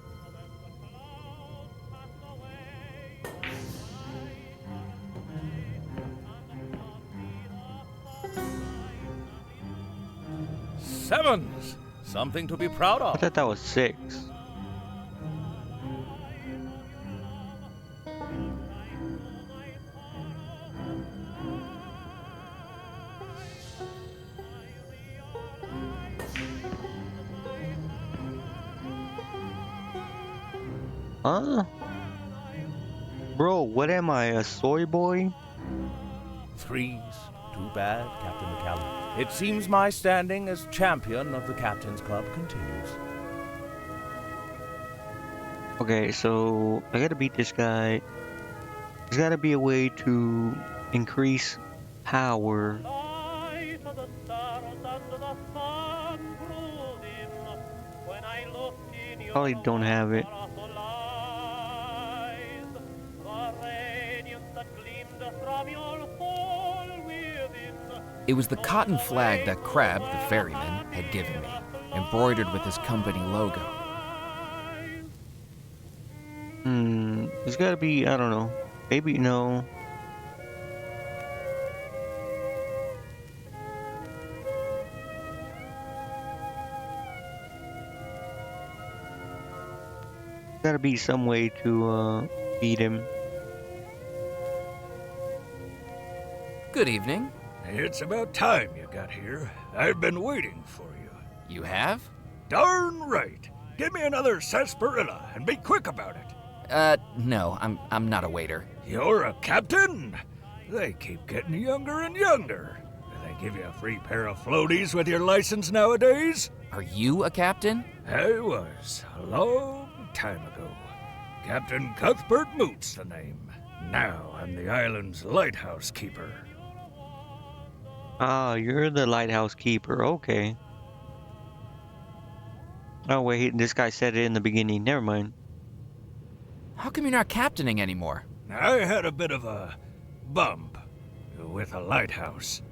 Speaker 2: Sevens! Something to be proud
Speaker 1: I
Speaker 2: of.
Speaker 1: thought that was 6. Huh? Bro, what am I, a soy boy?
Speaker 2: Threes. Too bad, Captain McCallum. It seems my standing as champion of the Captain's Club continues.
Speaker 1: Okay, so I gotta beat this guy. There's gotta be a way to increase power. Probably don't have it.
Speaker 3: It was the cotton flag that Crab, the ferryman, had given me, embroidered with his company logo.
Speaker 1: There's gotta be, I don't know. Maybe, no. Gotta be some way to, beat him.
Speaker 3: Good evening.
Speaker 5: It's about time you got here. I've been waiting for you.
Speaker 3: You have?
Speaker 5: Darn right. Give me another sarsaparilla and be quick about it.
Speaker 3: No, I'm not a waiter.
Speaker 5: You're a captain? They keep getting younger and younger. Do they give you a free pair of floaties with your license nowadays?
Speaker 3: Are you a captain?
Speaker 5: I was, a long time ago. Captain Cuthbert Moot's the name. Now I'm the island's lighthouse keeper.
Speaker 1: Ah, you're the lighthouse keeper. Okay. Oh, wait, this guy said it in the beginning. Never mind.
Speaker 3: How come you're not captaining anymore?
Speaker 5: I had a bit of a bump with a lighthouse.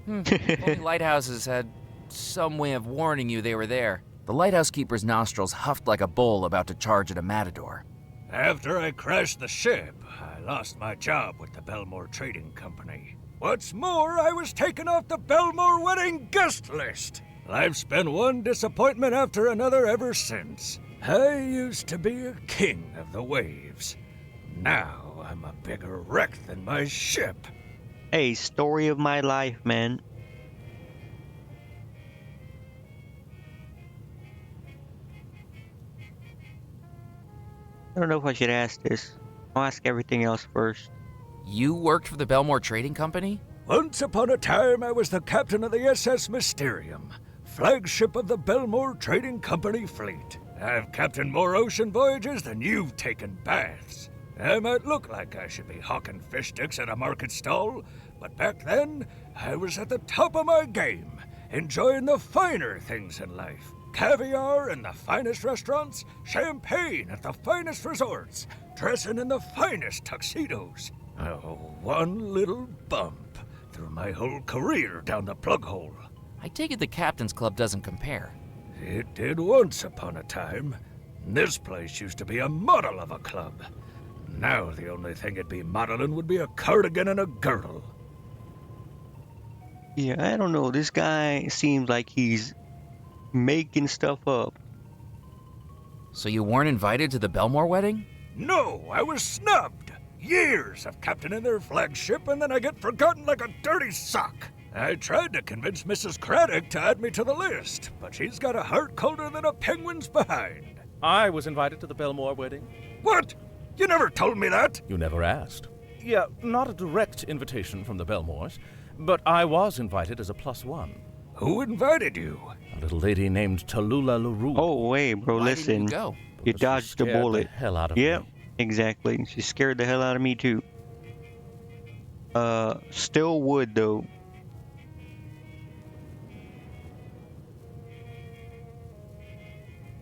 Speaker 3: If only lighthouses had some way of warning you they were there. The lighthouse keeper's nostrils huffed like a bull about to charge at a matador.
Speaker 5: After I crashed the ship, I lost my job with the Belmore Trading Company. What's more, I was taken off the Belmore wedding guest list. I've spent one disappointment after another ever since. I used to be a king of the waves. Now I'm a bigger wreck than my ship.
Speaker 1: Hey, story of my life, man. I don't know if I should ask this. I'll ask everything else first.
Speaker 3: You worked for the Belmore Trading Company?
Speaker 5: Once upon a time, I was the captain of the SS Mysterium, flagship of the Belmore Trading Company fleet. I've captained more ocean voyages than you've taken baths. I might look like I should be hawking fish sticks at a market stall, but back then, I was at the top of my game, enjoying the finer things in life. Caviar in the finest restaurants, champagne at the finest resorts, dressing in the finest tuxedos. Oh, one little bump threw my whole career down the plug hole.
Speaker 3: I take it the Captain's Club doesn't compare.
Speaker 5: It did once upon a time. This place used to be a model of a club. Now the only thing it'd be modeling would be a cardigan and a girdle.
Speaker 1: Yeah, I don't know. This guy seems like he's making stuff up.
Speaker 3: So you weren't invited to the Belmore wedding?
Speaker 5: No, I was snubbed. Years of captaining their flagship, and then I get forgotten like a dirty sock. I tried to convince Mrs. Craddock to add me to the list, but she's got a heart colder than a penguin's behind.
Speaker 2: I was invited to the Belmore wedding.
Speaker 5: What? You never told me that.
Speaker 2: You never asked. Yeah, not a direct invitation from the Belmores, but I was invited as a +1.
Speaker 5: Who invited you?
Speaker 2: A little lady named Tallulah LaRue.
Speaker 1: Oh, wait, bro,
Speaker 3: Why
Speaker 1: listen.
Speaker 3: didn't you go?
Speaker 1: You
Speaker 2: She
Speaker 1: dodged the
Speaker 2: scared
Speaker 1: bullet.
Speaker 2: The hell out of
Speaker 1: Yep,
Speaker 2: me.
Speaker 1: exactly. She scared the hell out of me, too. Still would, though.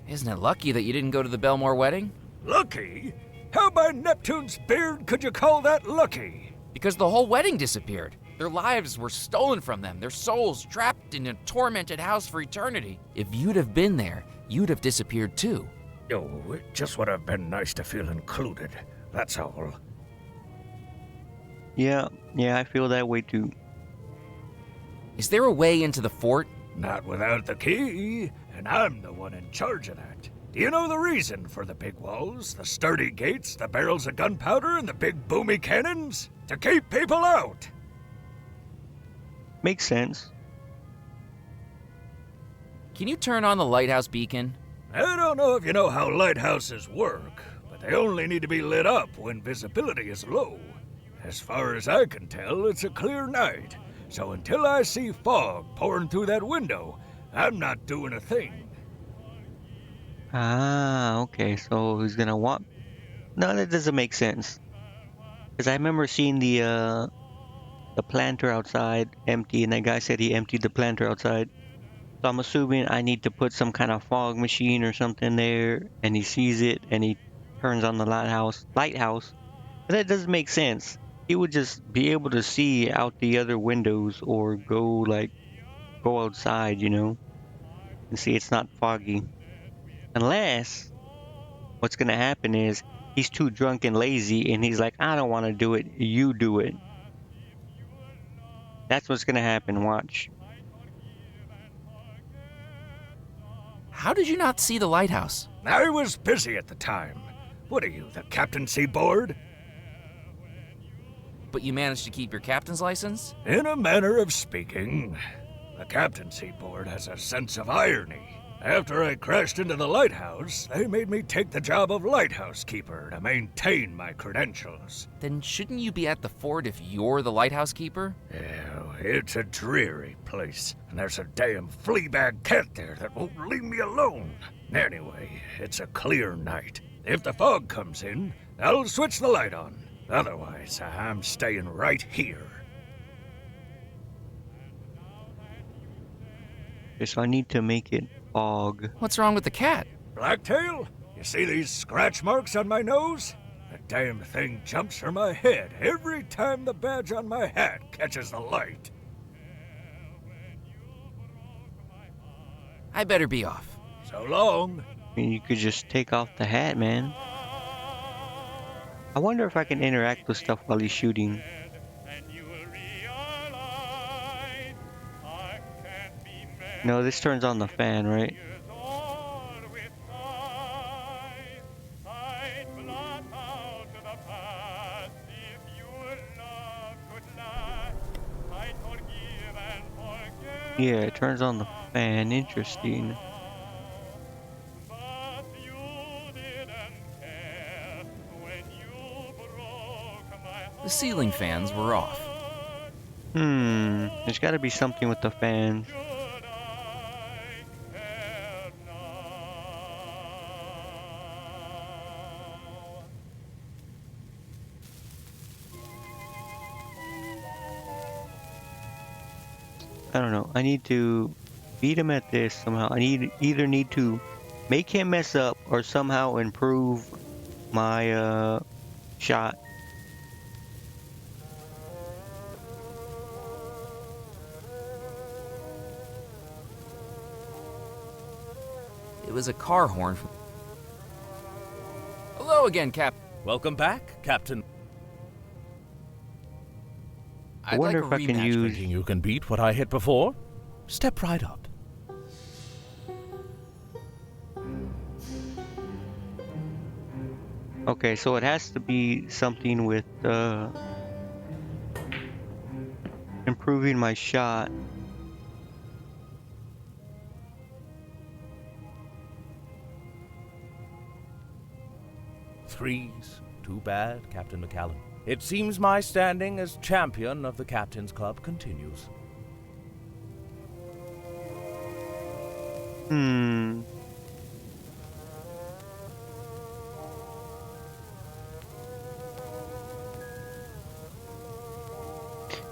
Speaker 3: Isn't it lucky that you didn't go to the Belmore wedding?
Speaker 5: Lucky? How by Neptune's beard could you call that lucky?
Speaker 3: Because the whole wedding disappeared. Their lives were stolen from them, their souls trapped in a tormented house for eternity. If you'd have been there, you'd have disappeared too.
Speaker 5: Oh, it just would have been nice to feel included. That's all.
Speaker 1: Yeah, I feel that way, too.
Speaker 3: Is there a way into the fort?
Speaker 5: Not without the key, and I'm the one in charge of that. Do you know the reason for the big walls, the sturdy gates, the barrels of gunpowder, and the big boomy cannons? To keep people out!
Speaker 1: Makes sense.
Speaker 3: Can you turn on the lighthouse beacon?
Speaker 5: I don't know if you know how lighthouses work, but they only need to be lit up when visibility is low. As far as I can tell, it's a clear night, so until I see fog pouring through that window, I'm not doing a thing.
Speaker 1: Ah, okay, so he's gonna want... No, that doesn't make sense. Because I remember seeing the planter outside empty, and that guy said he emptied the planter outside. So I'm assuming I need to put some kind of fog machine or something there, and he sees it, and he turns on the lighthouse. But that doesn't make sense. He would just be able to see out the other windows or go outside, you know, and see it's not foggy. Unless what's gonna happen is he's too drunk and lazy, and he's like, I don't want to do it, you do it. That's what's gonna happen, watch.
Speaker 3: How did you not see the lighthouse?
Speaker 5: I was busy at the time. What are you, the captaincy board?
Speaker 3: But you managed to keep your captain's license?
Speaker 5: In a manner of speaking, the captaincy board has a sense of irony. After I crashed into the lighthouse, they made me take the job of lighthouse keeper to maintain my credentials.
Speaker 3: Then shouldn't you be at the fort if you're the lighthouse keeper?
Speaker 5: Yeah, it's a dreary place, and there's a damn fleabag cat there that won't leave me alone. Anyway, it's a clear night. If the fog comes in, I'll switch the light on. Otherwise, I'm staying right here.
Speaker 1: Okay, so I need to make it fog.
Speaker 3: What's wrong with the cat?
Speaker 5: Blacktail? You see these scratch marks on my nose? The damn thing jumps for my head every time the badge on my hat catches the light.
Speaker 3: I better be off.
Speaker 5: So long.
Speaker 1: I mean, you could just take off the hat, man. I wonder if I can interact with stuff while he's shooting. No, this turns on the fan, right? Yeah, it turns on the fan. Interesting.
Speaker 3: The ceiling fans were off.
Speaker 1: There's gotta be something with the fans. I don't know. I need to beat him at this somehow. I either need to make him mess up or somehow improve my shot.
Speaker 3: It was a car horn from... Hello again, Cap.
Speaker 2: Welcome back, Captain.
Speaker 3: I'd
Speaker 1: wonder
Speaker 3: like a
Speaker 1: if I can
Speaker 3: rematch.
Speaker 1: use-
Speaker 2: Thinking you can beat what I hit before? Step right up.
Speaker 1: Okay, so it has to be something with improving my shot.
Speaker 2: Threes. Too bad, Captain McCallum. It seems my standing as champion of the Captain's Club continues.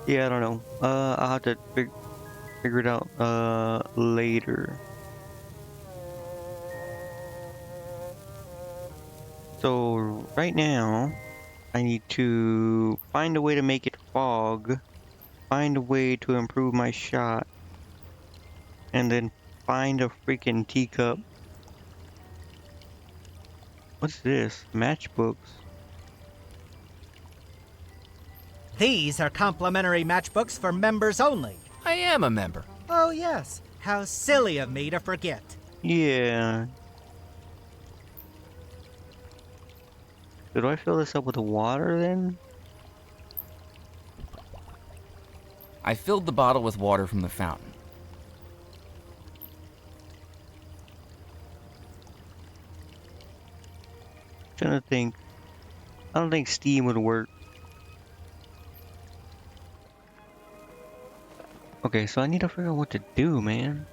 Speaker 1: Yeah, I don't know. I'll have to figure it out later. So right now, I need to find a way to make it fog, find a way to improve my shot, and then find a freaking teacup. What's this? Matchbooks.
Speaker 6: These are complimentary matchbooks for members only.
Speaker 3: I am a member.
Speaker 6: Oh, yes. How silly of me to forget.
Speaker 1: Yeah. Do I fill this up with water then?
Speaker 3: I filled the bottle with water from the fountain.
Speaker 1: Trying to think. I don't think steam would work. Okay, so I need to figure out what to do, man.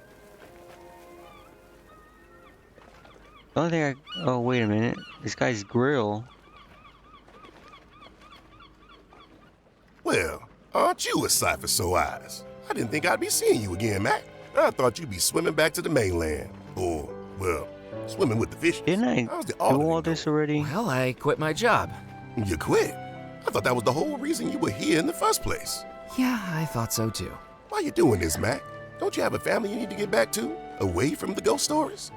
Speaker 1: The only thing oh, wait a minute. This guy's grill.
Speaker 8: Well, aren't you a sight for sore eyes? I didn't think I'd be seeing you again, Mac. I thought you'd be swimming back to the mainland. Or, well, swimming with the fish.
Speaker 1: Didn't I
Speaker 8: How's the
Speaker 1: do all
Speaker 8: auditing
Speaker 1: this already?
Speaker 3: Well, I quit my job.
Speaker 8: going? You quit? I thought that was the whole reason you were here in the first place.
Speaker 3: Yeah, I thought so too.
Speaker 8: Why you doing this, Mac? Don't you have a family you need to get back to? Away from the ghost stories?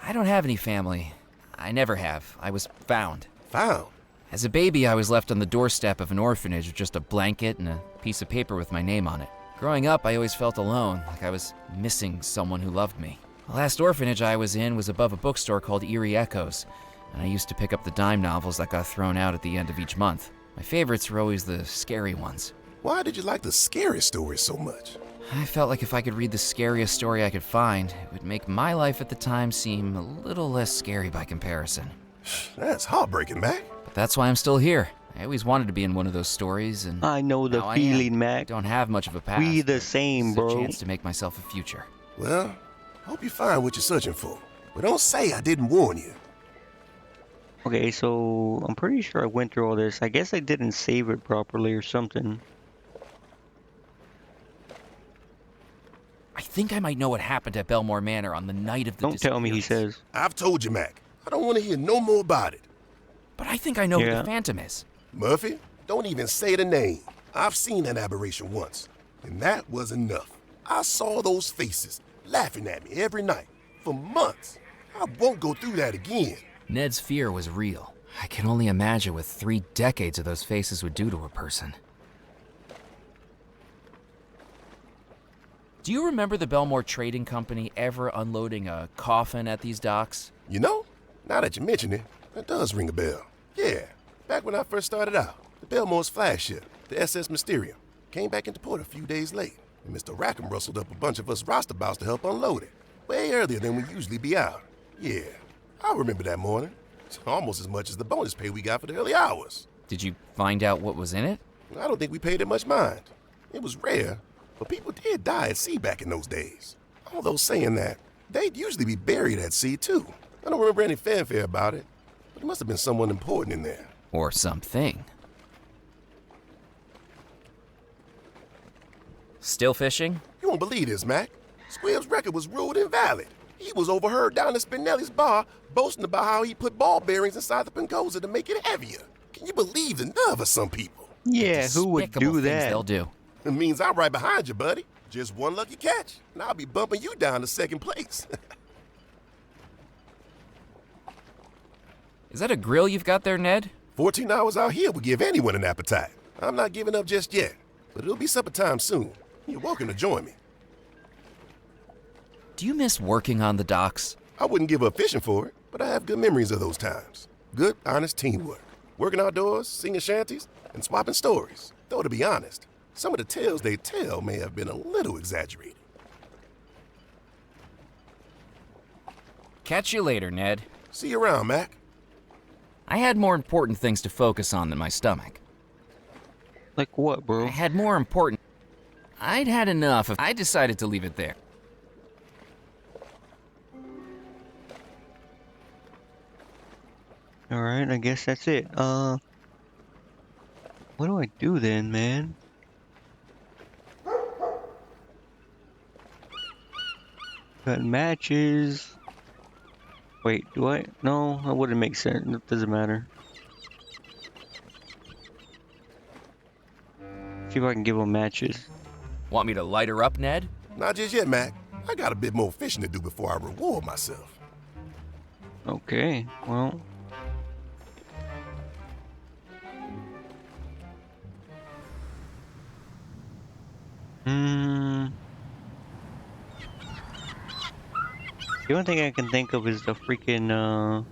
Speaker 3: I don't have any family. I never have. I was found.
Speaker 8: Found.
Speaker 3: As a baby, I was left on the doorstep of an orphanage with just a blanket and a piece of paper with my name on it. Growing up, I always felt alone, like I was missing someone who loved me. The last orphanage I was in was above a bookstore called Eerie Echoes, and I used to pick up the dime novels that got thrown out at the end of each month. My favorites were always the scary ones.
Speaker 8: Why did you like the scary stories so much?
Speaker 3: I felt like if I could read the scariest story I could find, it would make my life at the time seem a little less scary by comparison.
Speaker 8: That's heartbreaking, Mac.
Speaker 3: But that's why I'm still here. I always wanted to be in one of those stories, and
Speaker 1: I know the
Speaker 3: now I am.
Speaker 1: feeling,
Speaker 3: I
Speaker 1: Mac.
Speaker 3: don't have much of a past.
Speaker 1: We the
Speaker 3: but
Speaker 1: same,
Speaker 3: it's a
Speaker 1: bro.
Speaker 3: chance to make myself a future.
Speaker 8: Well, hope you find what you're searching for. But don't say I didn't warn you.
Speaker 1: Okay, so I'm pretty sure I went through all this. I guess I didn't save it properly or something.
Speaker 3: I think I might know what happened at Belmore Manor on the night of the
Speaker 1: Don't tell me, he
Speaker 3: disappearance.
Speaker 1: says.
Speaker 8: I've told you, Mac. I don't want to hear no more about it.
Speaker 3: But I think I know who
Speaker 1: Yeah.
Speaker 3: the Phantom is.
Speaker 8: Murphy, don't even say the name. I've seen that aberration once, and that was enough. I saw those faces laughing at me every night for months. I won't go through that again.
Speaker 3: Ned's fear was real. I can only imagine what 3 decades of those faces would do to a person. Do you remember the Belmore Trading Company ever unloading a coffin at these docks?
Speaker 8: You know, now that you mention it, that does ring a bell. Yeah, back when I first started out, the Belmore's flagship, the SS Mysterium, came back into port a few days late, and Mr. Rackham rustled up a bunch of us roustabouts to help unload it, way earlier than we usually be out. Yeah, I remember that morning. It's almost as much as the bonus pay we got for the early hours.
Speaker 3: Did you find out what was in it?
Speaker 8: I don't think we paid it much mind. It was rare, but people did die at sea back in those days. Although saying that, they'd usually be buried at sea too. I don't remember any fanfare about it, but there must have been someone important in there.
Speaker 3: Or something. Still fishing?
Speaker 8: You won't believe this, Mac. Squibb's record was ruled invalid. He was overheard down at Spinelli's bar boasting about how he put ball bearings inside the Pengoza to make it heavier. Can you believe the nerve of some people?
Speaker 1: Yeah, who would
Speaker 3: Despicable
Speaker 1: do
Speaker 3: things
Speaker 1: that?
Speaker 3: they'll do.
Speaker 8: It means I'm right behind you, buddy. Just one lucky catch, and I'll be bumping you down to second place.
Speaker 3: Is that a grill you've got there, Ned?
Speaker 8: 14 hours out here will give anyone an appetite. I'm not giving up just yet, but it'll be supper time soon. You're welcome to join me.
Speaker 3: Do you miss working on the docks?
Speaker 8: I wouldn't give up fishing for it, but I have good memories of those times. Good, honest teamwork. Working outdoors, singing shanties, and swapping stories. Though to be honest, some of the tales they tell may have been a little exaggerated.
Speaker 3: Catch you later, Ned.
Speaker 8: See you around, Mac.
Speaker 3: I had more important things to focus on than my stomach.
Speaker 1: Like what,
Speaker 3: I
Speaker 1: bro?
Speaker 3: had more important... I'd had enough if I decided to leave it there.
Speaker 1: Alright, I guess that's it. What do I do then, man? Got matches. Wait, do I? No, that wouldn't make sense. It doesn't matter. See if I can give them matches.
Speaker 3: Want me to light her up, Ned?
Speaker 8: Not just yet, Mac. I got a bit more fishing to do before I reward myself.
Speaker 1: Okay, well. The only thing I can think of is the freaking,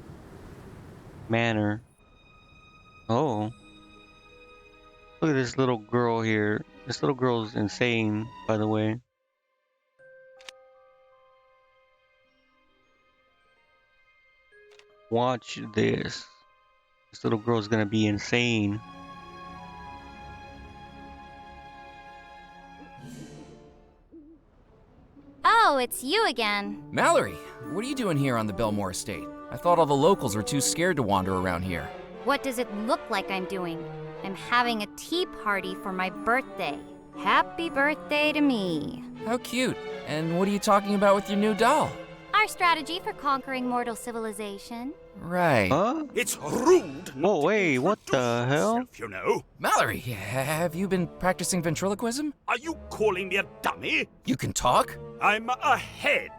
Speaker 1: manor. Oh. Look at this little girl here. This little girl's insane, by the way. Watch this. This little girl's gonna be insane.
Speaker 9: Oh, it's you again.
Speaker 3: Mallory, what are you doing here on the Belmore estate? I thought all the locals were too scared to wander around here.
Speaker 9: What does it look like I'm doing? I'm having a tea party for my birthday. Happy birthday to me.
Speaker 3: How cute. And what are you talking about with your new doll?
Speaker 9: Our strategy for conquering mortal civilization.
Speaker 3: Right.
Speaker 1: Huh?
Speaker 10: It's rude.
Speaker 1: Oh, wait, what the hell?
Speaker 10: You know.
Speaker 3: Mallory, have you been practicing ventriloquism?
Speaker 10: Are you calling me a dummy?
Speaker 3: You can talk?
Speaker 10: I'm a head.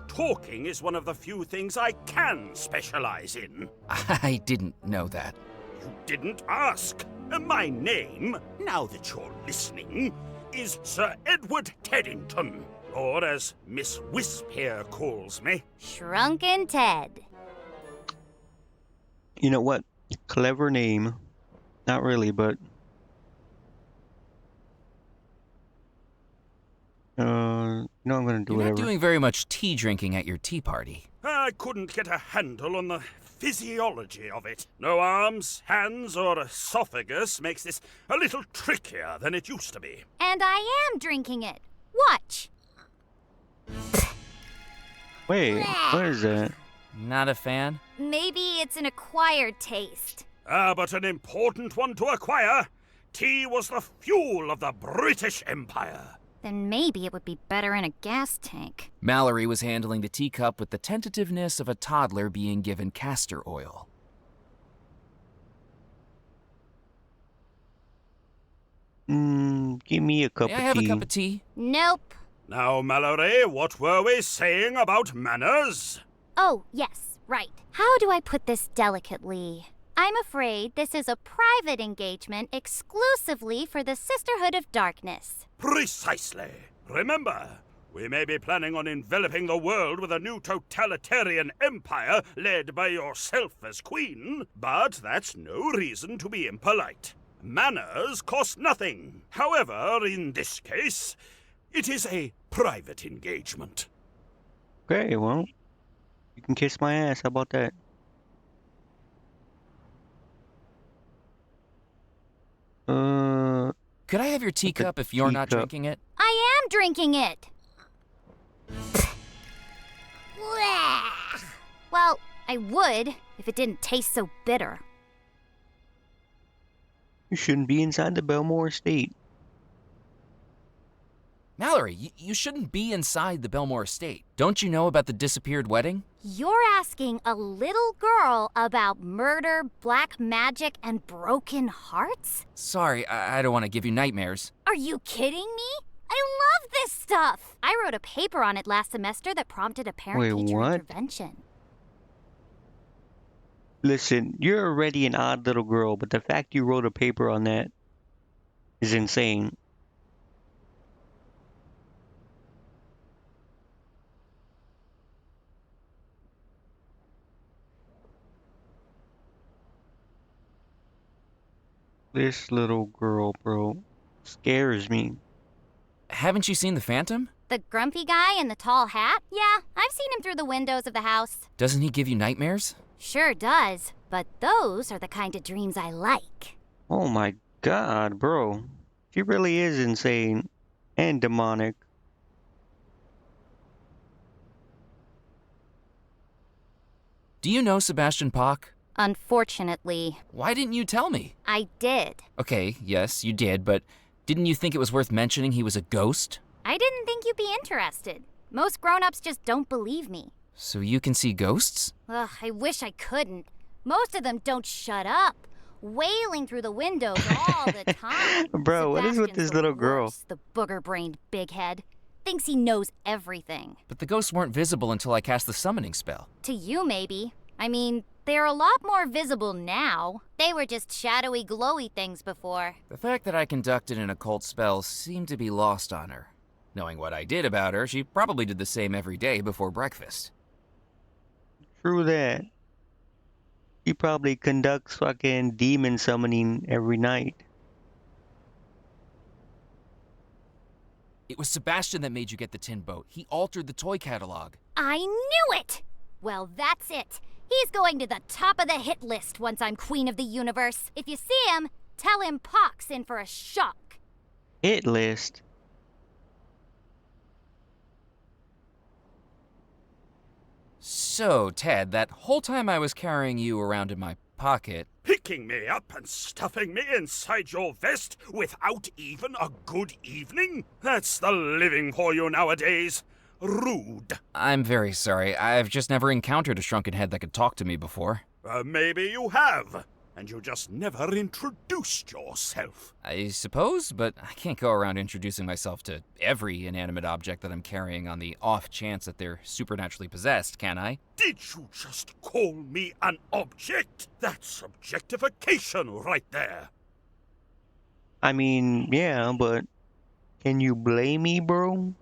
Speaker 10: Talking is one of the few things I can specialize in.
Speaker 3: I didn't know that.
Speaker 10: You didn't ask. My name, now that you're listening, is Sir Edward Teddington. Or as Miss Wisp here calls me.
Speaker 9: Shrunken Ted.
Speaker 1: You know what? Clever name. Not really, but... I'm gonna do
Speaker 3: You're
Speaker 1: whatever.
Speaker 3: not doing very much tea drinking at your tea party.
Speaker 10: I couldn't get a handle on the physiology of it. No arms, hands, or esophagus makes this a little trickier than it used to be.
Speaker 9: And I am drinking it. Watch.
Speaker 1: Wait, what is that?
Speaker 3: Not a fan?
Speaker 9: Maybe it's an acquired taste.
Speaker 10: But an important one to acquire. Tea was the fuel of the British Empire.
Speaker 9: then maybe it would be better in a gas tank.
Speaker 3: Mallory was handling the teacup with the tentativeness of a toddler being given castor oil.
Speaker 1: Give me a cup
Speaker 3: May
Speaker 1: of
Speaker 3: I have
Speaker 1: tea.
Speaker 3: a cup of tea?
Speaker 9: Nope.
Speaker 10: Now, Mallory, what were we saying about manners?
Speaker 9: Oh, yes, right. How do I put this delicately? I'm afraid this is a private engagement exclusively for the Sisterhood of Darkness.
Speaker 10: Precisely. Remember, we may be planning on enveloping the world with a new totalitarian empire led by yourself as queen, but that's no reason to be impolite. Manners cost nothing. However, in this case, it is a private engagement.
Speaker 1: Okay, well, you can kiss my ass. How about that?
Speaker 3: Could I have your teacup if you're not
Speaker 1: teacup.
Speaker 3: drinking it?
Speaker 9: I am drinking it! Well, I would if it didn't taste so bitter.
Speaker 1: You shouldn't be inside the Belmore estate.
Speaker 3: Mallory, you shouldn't be inside the Belmore estate. Don't you know about the disappeared wedding?
Speaker 9: You're asking a little girl about murder, black magic, and broken hearts?
Speaker 3: Sorry, I don't want to give you nightmares.
Speaker 9: Are you kidding me? I love this stuff! I wrote a paper on it last semester that prompted a parent-teacher
Speaker 1: what?
Speaker 9: intervention.
Speaker 1: Listen, you're already an odd little girl, but the fact you wrote a paper on that is insane. This little girl, bro, scares me.
Speaker 3: Haven't you seen the Phantom?
Speaker 9: The grumpy guy in the tall hat? Yeah, I've seen him through the windows of the house.
Speaker 3: Doesn't he give you nightmares?
Speaker 9: Sure does, but those are the kind of dreams I like.
Speaker 1: Oh my god, bro. She really is insane and demonic.
Speaker 3: Do you know Sebastian Bach?
Speaker 9: Unfortunately,
Speaker 3: Why didn't you tell me?
Speaker 9: I did.
Speaker 3: Okay, yes, you did, but didn't you think it was worth mentioning he was a ghost?
Speaker 9: I didn't think you'd be interested. Most grown-ups just don't believe me.
Speaker 3: So you can see ghosts?
Speaker 9: Ugh, I wish I couldn't. Most of them don't shut up, wailing through the windows all the time.
Speaker 1: Bro, what is with
Speaker 9: Sebastian's
Speaker 1: this
Speaker 9: the
Speaker 1: little girl?
Speaker 9: worst, the booger-brained big head. Thinks he knows everything.
Speaker 3: But the ghosts weren't visible until I cast the summoning spell.
Speaker 9: To you, maybe. I mean, they're a lot more visible now. They were just shadowy, glowy things before.
Speaker 3: The fact that I conducted an occult spell seemed to be lost on her. Knowing what I did about her, she probably did the same every day before breakfast.
Speaker 1: True that. He probably conducts fucking demon summoning every night.
Speaker 3: It was Sebastian that made you get the tin boat. He altered the toy catalog.
Speaker 9: I knew it! Well, that's it. He's going to the top of the hit list once I'm Queen of the Universe. If you see him, tell him Poc's in for a shock.
Speaker 1: Hit list.
Speaker 3: So, Ted, that whole time I was carrying you around in my pocket,
Speaker 10: Picking me up and stuffing me inside your vest without even a good evening? That's the living for you nowadays. Rude.
Speaker 3: I'm very sorry. I've just never encountered a shrunken head that could talk to me before.
Speaker 10: Maybe you have, and you just never introduced yourself.
Speaker 3: I suppose, but I can't go around introducing myself to every inanimate object that I'm carrying on the off chance that they're supernaturally possessed, can I?
Speaker 10: Did you just call me an object? That's objectification right there.
Speaker 1: I mean, yeah, but can you blame me, bro?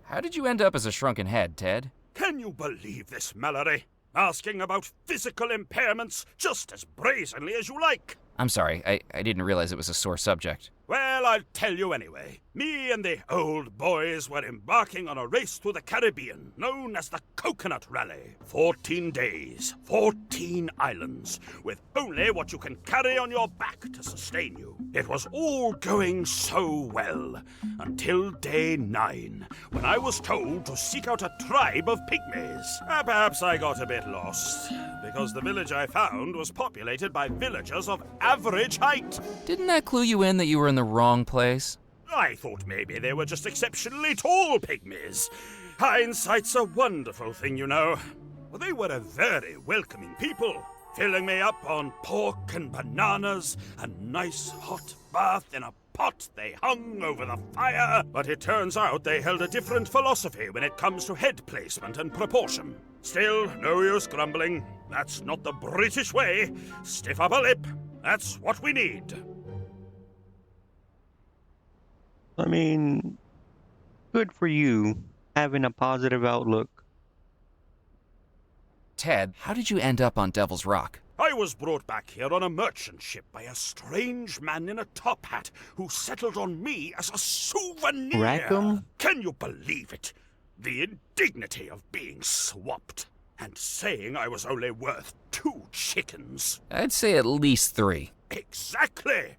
Speaker 3: How did you end up as a shrunken head, Ted?
Speaker 10: Can you believe this, Mallory? Asking about physical impairments just as brazenly as you like.
Speaker 3: I'm sorry, I didn't realize it was a sore subject.
Speaker 10: Well, I'll tell you anyway. Me and the old boys were embarking on a race to the Caribbean, known as the Coconut Rally. 14 days, 14 islands, with only what you can carry on your back to sustain you. It was all going so well, until day 9, when I was told to seek out a tribe of pygmies. Perhaps I got a bit lost, because the village I found was populated by villagers of average height.
Speaker 3: Didn't that clue you in that you were in the wrong place?
Speaker 10: I thought maybe they were just exceptionally tall pygmies. Hindsight's a wonderful thing, you know. They were a very welcoming people, filling me up on pork and bananas, a nice hot bath in a pot they hung over the fire. But it turns out they held a different philosophy when it comes to head placement and proportion. Still, no use grumbling. That's not the British way. Stiff upper lip. That's what we need.
Speaker 1: I mean, good for you, having a positive outlook.
Speaker 3: Ted, how did you end up on Devil's Rock?
Speaker 10: I was brought back here on a merchant ship by a strange man in a top hat who settled on me as a souvenir.
Speaker 1: Rackham?
Speaker 10: Can you believe it? The indignity of being swapped and saying I was only worth 2 chickens.
Speaker 3: I'd say at least 3.
Speaker 10: Exactly.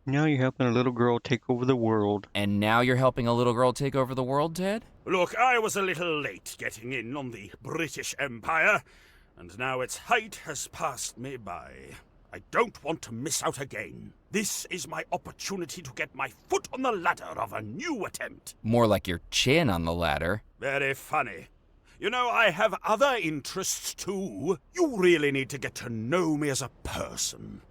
Speaker 1: Now you're helping a little girl take over the world.
Speaker 3: And now you're helping a little girl take over the world, Ted?
Speaker 10: Look, I was a little late getting in on the British Empire, and now its height has passed me by. I don't want to miss out again. This is my opportunity to get my foot on the ladder of a new attempt.
Speaker 3: More like your chin on the ladder.
Speaker 10: Very funny. You know, I have other interests too. You really need to get to know me as a person.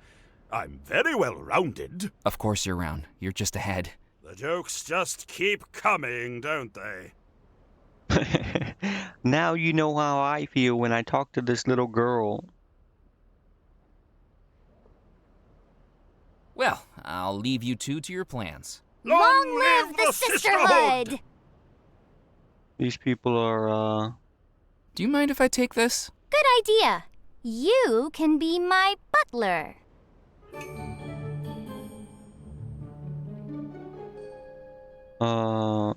Speaker 10: I'm very well-rounded.
Speaker 3: Of course you're round. You're just ahead.
Speaker 10: The jokes just keep coming, don't they?
Speaker 1: Now you know how I feel when I talk to this little girl.
Speaker 3: Well, I'll leave you two to your plans.
Speaker 9: Long live the sisterhood!
Speaker 1: These people are,
Speaker 3: Do you mind if I take this?
Speaker 9: Good idea. You can be my butler.
Speaker 1: I'm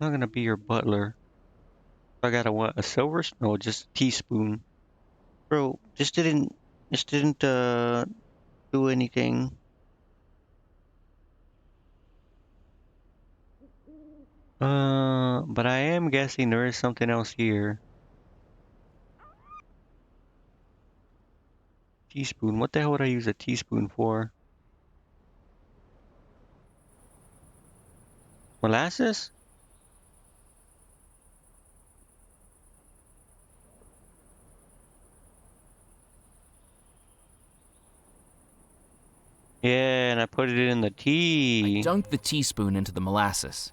Speaker 1: not gonna be your butler. I got a what? A silver? No, just a teaspoon. Bro, just didn't do anything. But I am guessing there is something else here. Teaspoon. What the hell would I use a teaspoon for? Molasses? Yeah, and I put it in the tea.
Speaker 3: I dunked the teaspoon into the molasses.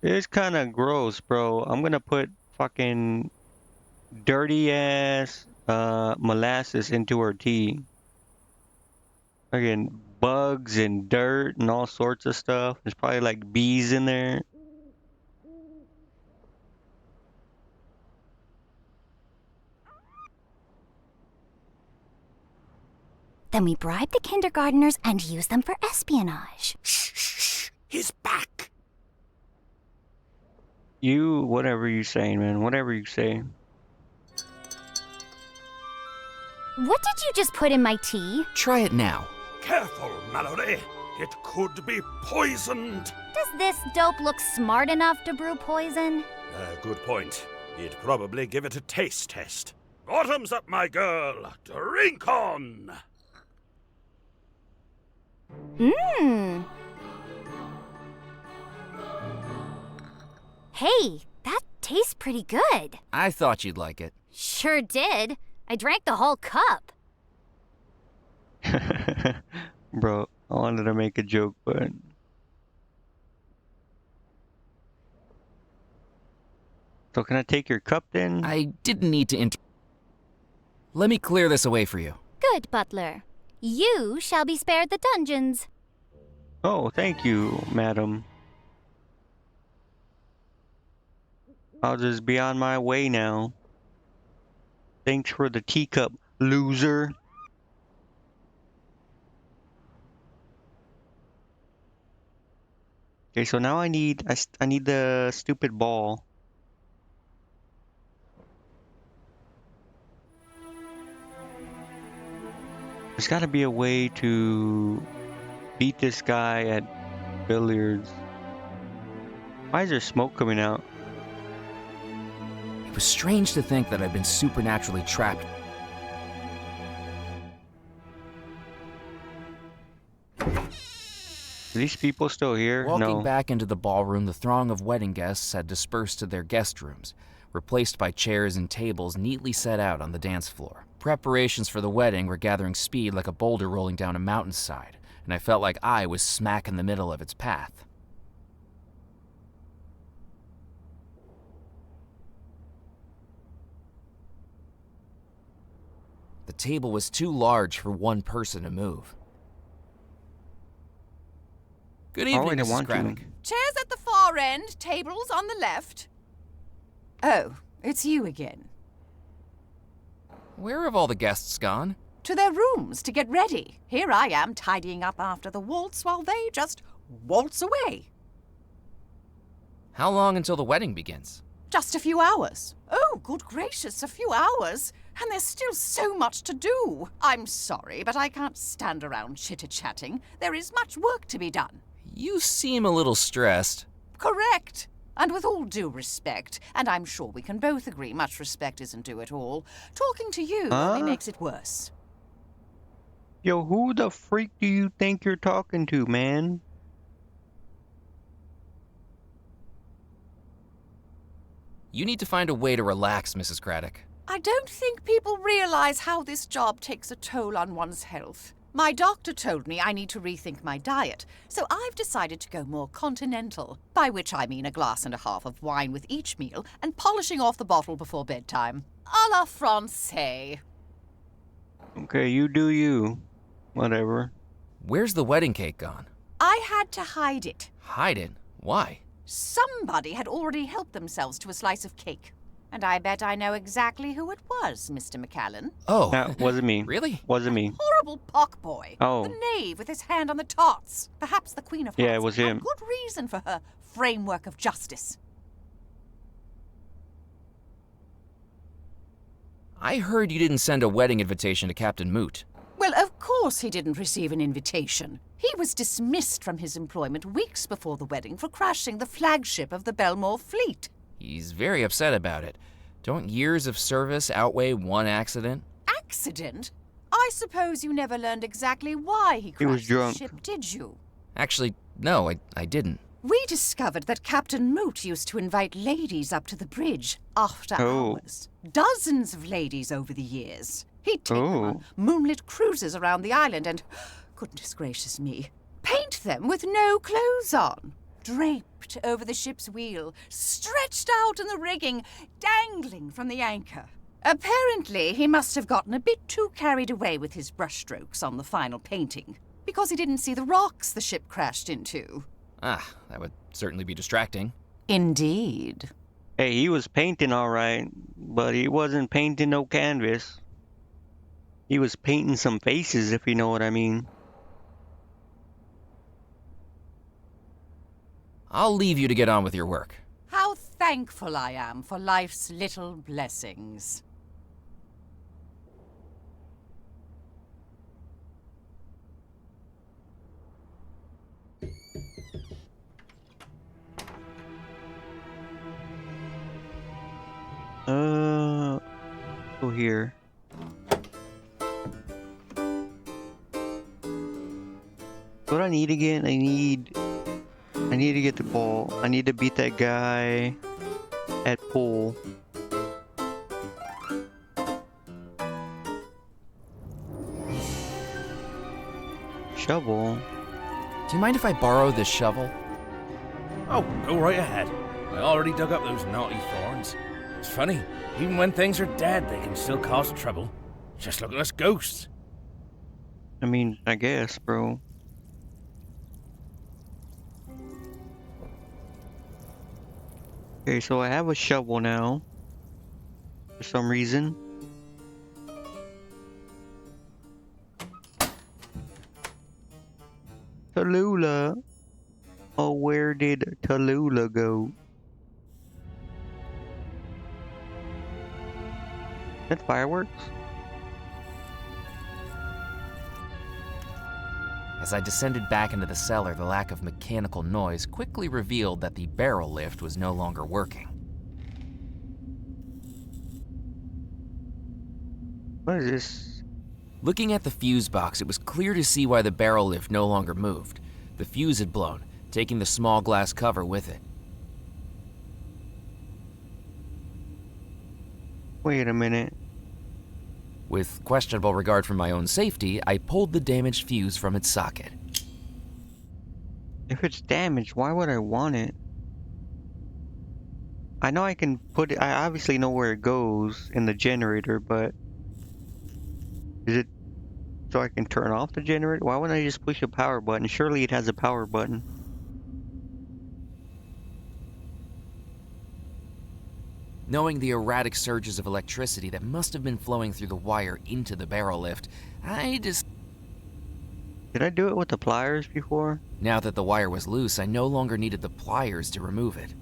Speaker 1: It's kind of gross, bro. I'm gonna put fucking dirty ass molasses into her tea. Again, bugs and dirt and all sorts of stuff. There's probably like bees in there.
Speaker 9: Then we bribe the kindergarteners and use them for espionage.
Speaker 10: Shh, shh, shh. He's back.
Speaker 1: You, whatever you saying, man. Whatever you say.
Speaker 9: What did you just put in my tea?
Speaker 3: Try it now.
Speaker 10: Careful, Mallory. It could be poisoned.
Speaker 9: Does this dope look smart enough to brew poison?
Speaker 10: Good point. You'd probably give it a taste test. Bottoms up, my girl. Drink on.
Speaker 9: Mmm. Hey, that tastes pretty good.
Speaker 3: I thought you'd like it.
Speaker 9: Sure did. I drank the whole cup.
Speaker 1: Bro, I wanted to make a joke, but... So can I take your cup then?
Speaker 3: I didn't need to Let me clear this away for you.
Speaker 9: Good, butler. You shall be spared the dungeons.
Speaker 1: Oh, thank you, madam. I'll just be on my way now. Thanks for the teacup, loser. Okay, so now I need the stupid ball. There's got to be a way to beat this guy at billiards. Why is there smoke coming out?
Speaker 3: It was strange to think that I'd been supernaturally trapped.
Speaker 1: these people still here?
Speaker 3: Walking
Speaker 1: No.
Speaker 3: back into the ballroom, the throng of wedding guests had dispersed to their guest rooms, replaced by chairs and tables neatly set out on the dance floor. Preparations for the wedding were gathering speed like a boulder rolling down a mountainside, and I felt like I was smack in the middle of its path. The table was too large for one person to move. Good
Speaker 1: Oh, I
Speaker 3: evening,
Speaker 1: didn't
Speaker 3: Mrs.
Speaker 1: want to.
Speaker 3: Craddock.
Speaker 11: Chairs at the far end, tables on the left. Oh, it's you again.
Speaker 3: Where have all the guests gone?
Speaker 11: To their rooms to get ready. Here I am tidying up after the waltz while they just waltz away.
Speaker 3: How long until the wedding begins?
Speaker 11: Just a few hours. Oh, good gracious, a few hours. And there's still so much to do. I'm sorry, but I can't stand around chitter-chatting. There is much work to be done.
Speaker 3: You seem a little stressed.
Speaker 11: Correct. And with all due respect, and I'm sure we can both agree much respect isn't due at all, talking to you only makes it worse.
Speaker 1: Yo, who the freak do you think you're talking to, man?
Speaker 3: You need to find a way to relax, Mrs. Craddock.
Speaker 11: I don't think people realize how this job takes a toll on one's health. My doctor told me I need to rethink my diet, so I've decided to go more continental, by which I mean a glass and a half of wine with each meal and polishing off the bottle before bedtime. A la Francais.
Speaker 1: Okay, you do you. Whatever.
Speaker 3: Where's the wedding cake gone?
Speaker 11: I had to hide it.
Speaker 3: Hide it? Why?
Speaker 11: Somebody had already helped themselves to a slice of cake. And I bet I know exactly who it was, Mr. McCallan.
Speaker 3: Oh.
Speaker 1: That wasn't me.
Speaker 3: Really?
Speaker 1: Wasn't me.
Speaker 11: Horrible pockboy.
Speaker 1: Oh.
Speaker 11: The knave with his hand on the tarts. Perhaps the Queen of Hearts.
Speaker 1: Yeah, it was
Speaker 11: had
Speaker 1: him.
Speaker 11: Good reason for her framework of justice.
Speaker 3: I heard you didn't send a wedding invitation to Captain Moot.
Speaker 11: Well, of course he didn't receive an invitation. He was dismissed from his employment weeks before the wedding for crashing the flagship of the Belmore fleet.
Speaker 3: He's very upset about it. Don't years of service outweigh one accident?
Speaker 11: Accident? I suppose you never learned exactly why he crashed
Speaker 1: was drunk.
Speaker 11: the ship, did you?
Speaker 3: Actually, no, I didn't.
Speaker 11: We discovered that Captain Moot used to invite ladies up to the bridge after
Speaker 1: Oh.
Speaker 11: hours. Dozens of ladies over the years. He'd take them
Speaker 1: Oh.
Speaker 11: on moonlit cruises around the island and, goodness gracious me, paint them with no clothes on. Draped over the ship's wheel, stretched out in the rigging, dangling from the anchor. Apparently, he must have gotten a bit too carried away with his brushstrokes on the final painting, because he didn't see the rocks the ship crashed into.
Speaker 3: Ah, that would certainly be distracting.
Speaker 11: Indeed.
Speaker 1: Hey, he was painting all right, but he wasn't painting no canvas. He was painting some faces, if you know what I mean.
Speaker 3: I'll leave you to get on with your work.
Speaker 11: How thankful I am for life's little blessings.
Speaker 1: Go here. What I need again? I need to get the ball. I need to beat that guy at pool. Shovel?
Speaker 3: Do you mind if I borrow this shovel?
Speaker 2: Oh, go right ahead. I already dug up those naughty thorns. It's funny, even when things are dead, they can still cause trouble. Just look at us ghosts.
Speaker 1: I mean, I guess, bro. Okay, so I have a shovel now. For some reason. Tallulah. Oh, where did Tallulah go? That fireworks?
Speaker 3: As I descended back into the cellar, the lack of mechanical noise quickly revealed that the barrel lift was no longer working.
Speaker 1: What is this?
Speaker 3: Looking at the fuse box, it was clear to see why the barrel lift no longer moved. The fuse had blown, taking the small glass cover with it.
Speaker 1: Wait a minute.
Speaker 3: With questionable regard for my own safety, I pulled the damaged fuse from its socket.
Speaker 1: If it's damaged, why would I want it? I know I can put it, I obviously know where it goes in the generator, but is it so I can turn off the generator? Why wouldn't I just push a power button? Surely it has a power button.
Speaker 3: Knowing the erratic surges of electricity that must have been flowing through the wire into the barrel lift,
Speaker 1: Did I do it with the pliers before?
Speaker 3: Now that the wire was loose, I no longer needed the pliers to remove it.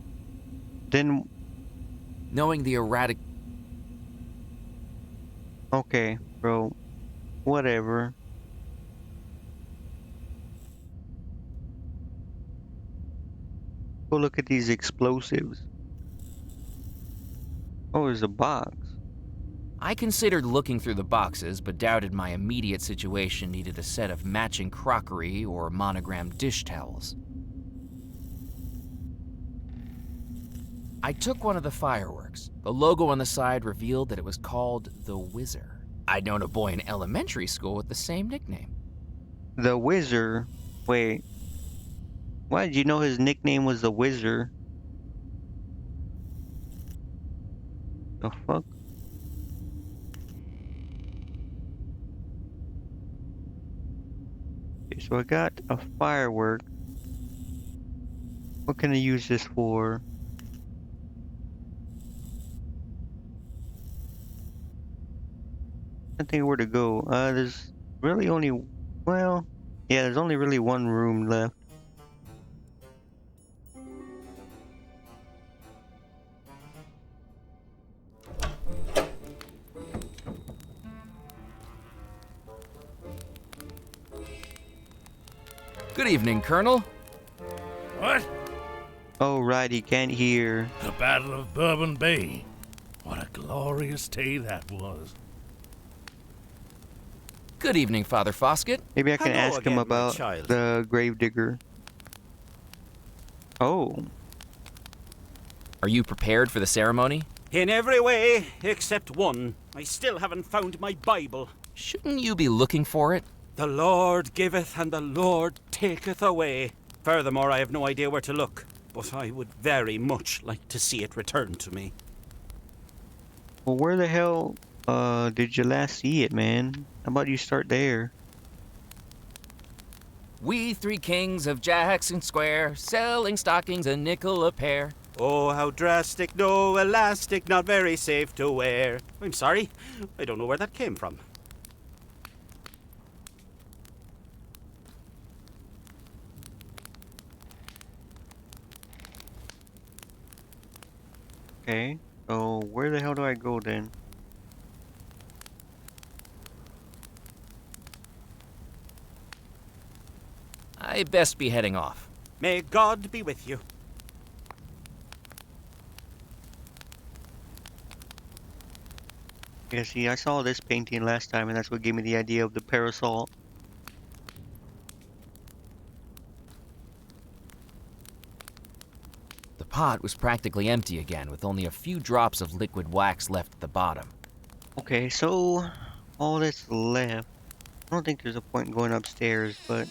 Speaker 1: Then...
Speaker 3: Knowing the erratic...
Speaker 1: Okay, bro. Whatever. Go look at these explosives. Oh, there's a box.
Speaker 3: I considered looking through the boxes, but doubted my immediate situation needed a set of matching crockery or monogrammed dish towels. I took one of the fireworks. The logo on the side revealed that it was called the Whizzer. I'd known a boy in elementary school with the same nickname.
Speaker 1: The Whizzer? Wait. Why did you know his nickname was the Whizzer? The fuck? Okay, so I got a firework. What can I use this for? I think where to go. There's really only, well, yeah, there's only really one room left.
Speaker 3: Good evening, Colonel.
Speaker 4: What?
Speaker 1: Oh, right, he can't hear.
Speaker 12: The Battle of Bourbon Bay. What a glorious day that was.
Speaker 3: Good evening, Father Foskett.
Speaker 1: Maybe I can
Speaker 10: Hello
Speaker 1: ask him
Speaker 10: again, my
Speaker 1: about
Speaker 10: child.
Speaker 1: the gravedigger. Oh.
Speaker 3: Are you prepared for the ceremony?
Speaker 10: In every way, except one. I still haven't found my Bible.
Speaker 3: Shouldn't you be looking for it?
Speaker 10: The Lord giveth and the Lord taketh away. Furthermore, I have no idea where to look, but I would very much like to see it returned to me.
Speaker 1: Well, where the hell did you last see it, man? How about you start there?
Speaker 3: We three kings of Jackson Square, selling stockings a nickel a pair.
Speaker 10: Oh, how drastic, no elastic, not very safe to wear. I'm sorry, I don't know where that came from.
Speaker 1: Okay, so where the hell do I go then?
Speaker 3: I best be heading off.
Speaker 10: May God be with you.
Speaker 1: Yeah, see, I saw this painting last time, and that's what gave me the idea of the parasol.
Speaker 3: The pot was practically empty again, with only a few drops of liquid wax left at the bottom.
Speaker 1: Okay, so all that's left. I don't think there's a point in going upstairs, but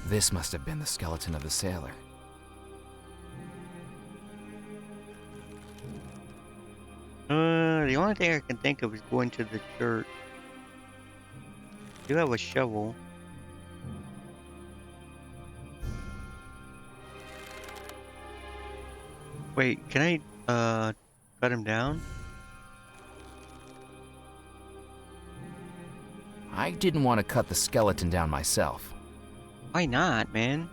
Speaker 3: This must have been the skeleton of the sailor.
Speaker 1: the only thing I can think of is going to the church. You have a shovel. Wait, can I cut him down?
Speaker 3: I didn't want to cut the skeleton down myself.
Speaker 1: Why not, man?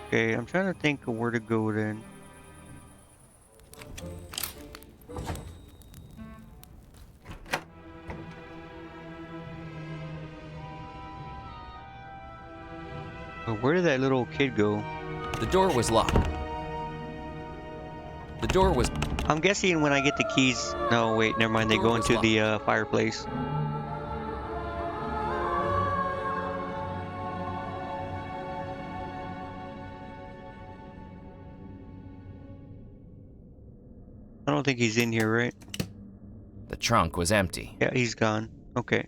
Speaker 1: Okay, I'm trying to think of where to go then. Where did that little kid go?
Speaker 3: The door was locked. The door was...
Speaker 1: I'm guessing when I get the keys... No, wait, never mind. They go into the fireplace. I don't think he's in here, right?
Speaker 3: The trunk was empty.
Speaker 1: Yeah, he's gone. Okay.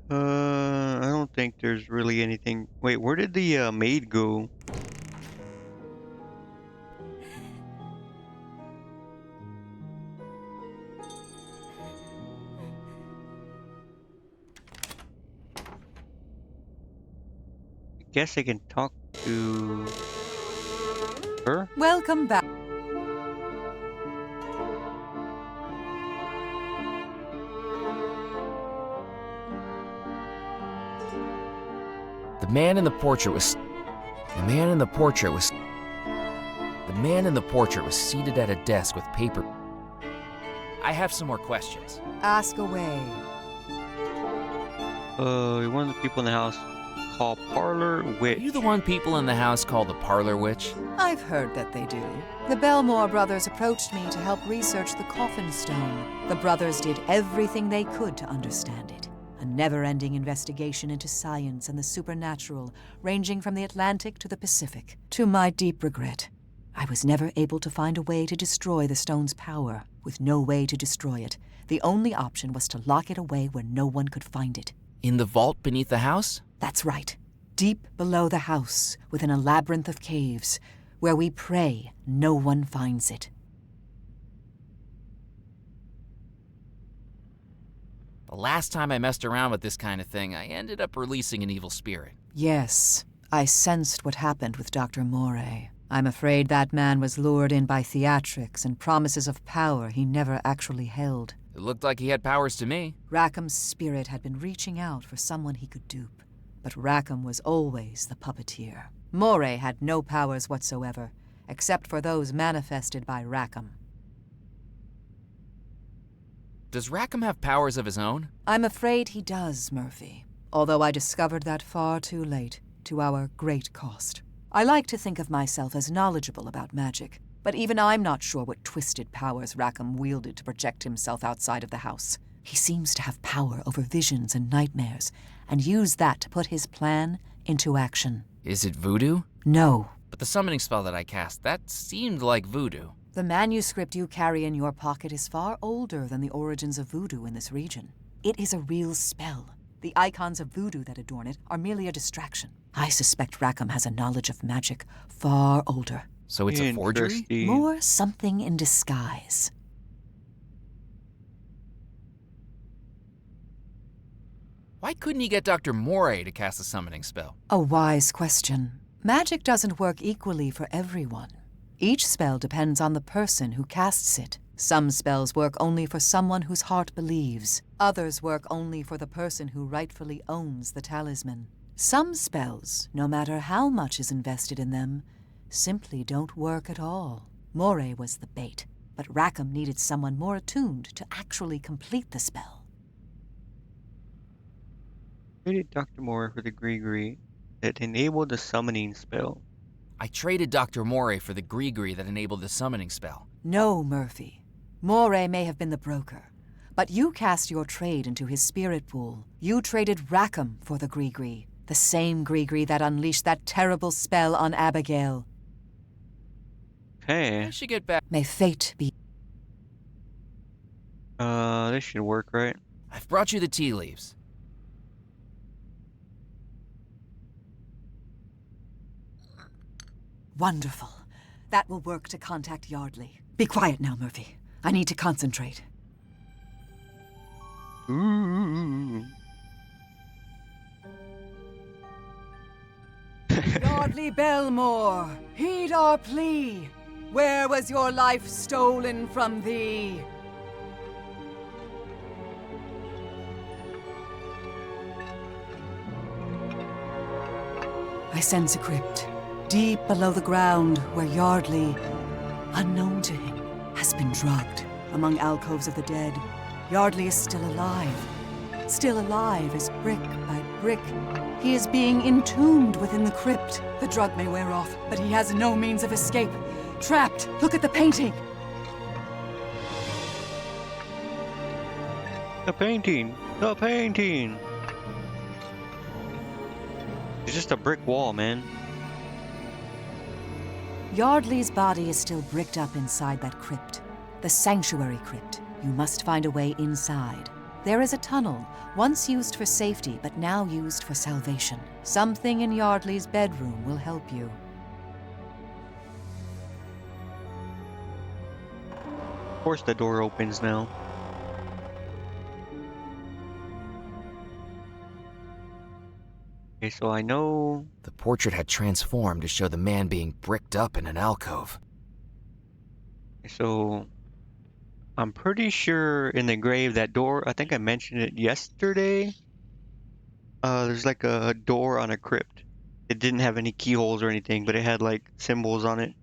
Speaker 1: I don't think there's really anything. Wait, where did the maid go? I guess I can talk to her.
Speaker 11: Welcome back.
Speaker 3: The man in the portrait was seated at a desk with paper. I have some more questions.
Speaker 11: Ask away.
Speaker 1: One of the people in the house called Parlor Witch.
Speaker 3: Are you the one people in the house call the Parlor Witch?
Speaker 11: I've heard that they do. The Belmore brothers approached me to help research the coffin stone. The brothers did everything they could to understand it. A never-ending investigation into science and the supernatural, ranging from the Atlantic to the Pacific. To my deep regret, I was never able to find a way to destroy the stone's power. With no way to destroy it, the only option was to lock it away where no one could find it.
Speaker 3: In the vault beneath the house?
Speaker 11: That's right. Deep below the house, within a labyrinth of caves, where we pray no one finds it.
Speaker 3: The last time I messed around with this kind of thing, I ended up releasing an evil spirit.
Speaker 11: Yes, I sensed what happened with Dr. Moray. I'm afraid that man was lured in by theatrics and promises of power he never actually held.
Speaker 3: It looked like he had powers to me.
Speaker 11: Rackham's spirit had been reaching out for someone he could dupe, but Rackham was always the puppeteer. Moray had no powers whatsoever, except for those manifested by Rackham.
Speaker 3: Does Rackham have powers of his own?
Speaker 11: I'm afraid he does, Murphy, although I discovered that far too late, to our great cost. I like to think of myself as knowledgeable about magic, but even I'm not sure what twisted powers Rackham wielded to project himself outside of the house. He seems to have power over visions and nightmares, and used that to put his plan into action.
Speaker 3: Is it voodoo?
Speaker 11: No.
Speaker 3: But the summoning spell that I cast, that seemed like voodoo.
Speaker 11: The manuscript you carry in your pocket is far older than the origins of voodoo in this region. It is a real spell. The icons of voodoo that adorn it are merely a distraction. I suspect Rackham has a knowledge of magic far older.
Speaker 3: So it's a forgery?
Speaker 11: More something in disguise.
Speaker 3: Why couldn't he get Dr. Moray to cast a summoning spell?
Speaker 11: A wise question. Magic doesn't work equally for everyone. Each spell depends on the person who casts it. Some spells work only for someone whose heart believes. Others work only for the person who rightfully owns the talisman. Some spells, no matter how much is invested in them, simply don't work at all. Moray was the bait, but Rackham needed someone more attuned to actually complete the spell.
Speaker 1: Traded Dr. Moore for the Gree that enabled the summoning spell.
Speaker 3: I traded Dr. Moray for the Gree that enabled the summoning spell.
Speaker 11: No, Murphy. Moray may have been the broker, but you cast your trade into his spirit pool. You traded Rackham for the Gree, the same Gree that unleashed that terrible spell on Abigail.
Speaker 1: Hey.
Speaker 3: I should get back.
Speaker 11: May fate be...
Speaker 1: This should work, right?
Speaker 3: I've brought you the tea leaves.
Speaker 11: Wonderful. That will work to contact Yardley. Be quiet now, Murphy. I need to concentrate.
Speaker 1: Ooh.
Speaker 11: Yardley Belmore, heed our plea. Where was your life stolen from thee? I sense a crypt, deep below the ground where Yardley, unknown to him, has been drugged among alcoves of the dead. Yardley is still alive. Still alive as brick by brick. He is being entombed within the crypt. The drug may wear off, but he has no means of escape. Trapped. Look at the painting.
Speaker 1: The painting! The painting! It's just a brick wall, man.
Speaker 11: Yardley's body is still bricked up inside that crypt. The sanctuary crypt. You must find a way inside. There is a tunnel, once used for safety, but now used for salvation. Something in Yardley's bedroom will help you.
Speaker 1: Of course the door opens now. Okay, so I know...
Speaker 3: The portrait had transformed to show the man being bricked up in an alcove.
Speaker 1: So... I'm pretty sure in the grave, that door, I think I mentioned it yesterday. There's like a door on a crypt. It didn't have any keyholes or anything, but it had like symbols on it.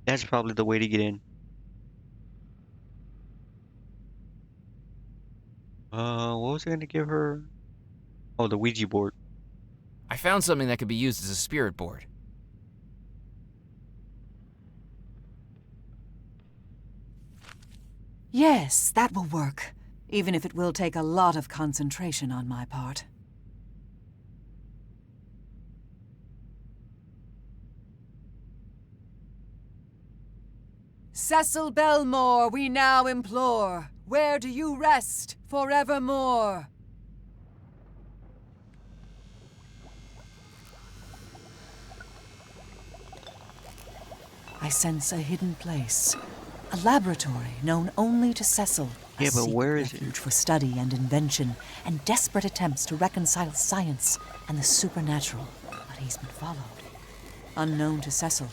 Speaker 1: That's probably the way to get in. What was I gonna give her? Oh, the Ouija board.
Speaker 3: I found something that could be used as a spirit board.
Speaker 11: Yes, that will work. Even if it will take a lot of concentration on my part. Cecil Belmore, we now implore. Where do you rest forevermore? I sense a hidden place. A laboratory known only to Cecil.
Speaker 1: Yeah, but where is it?
Speaker 11: Refuge for study and invention, and desperate attempts to reconcile science and the supernatural. But he's been followed. Unknown to Cecil,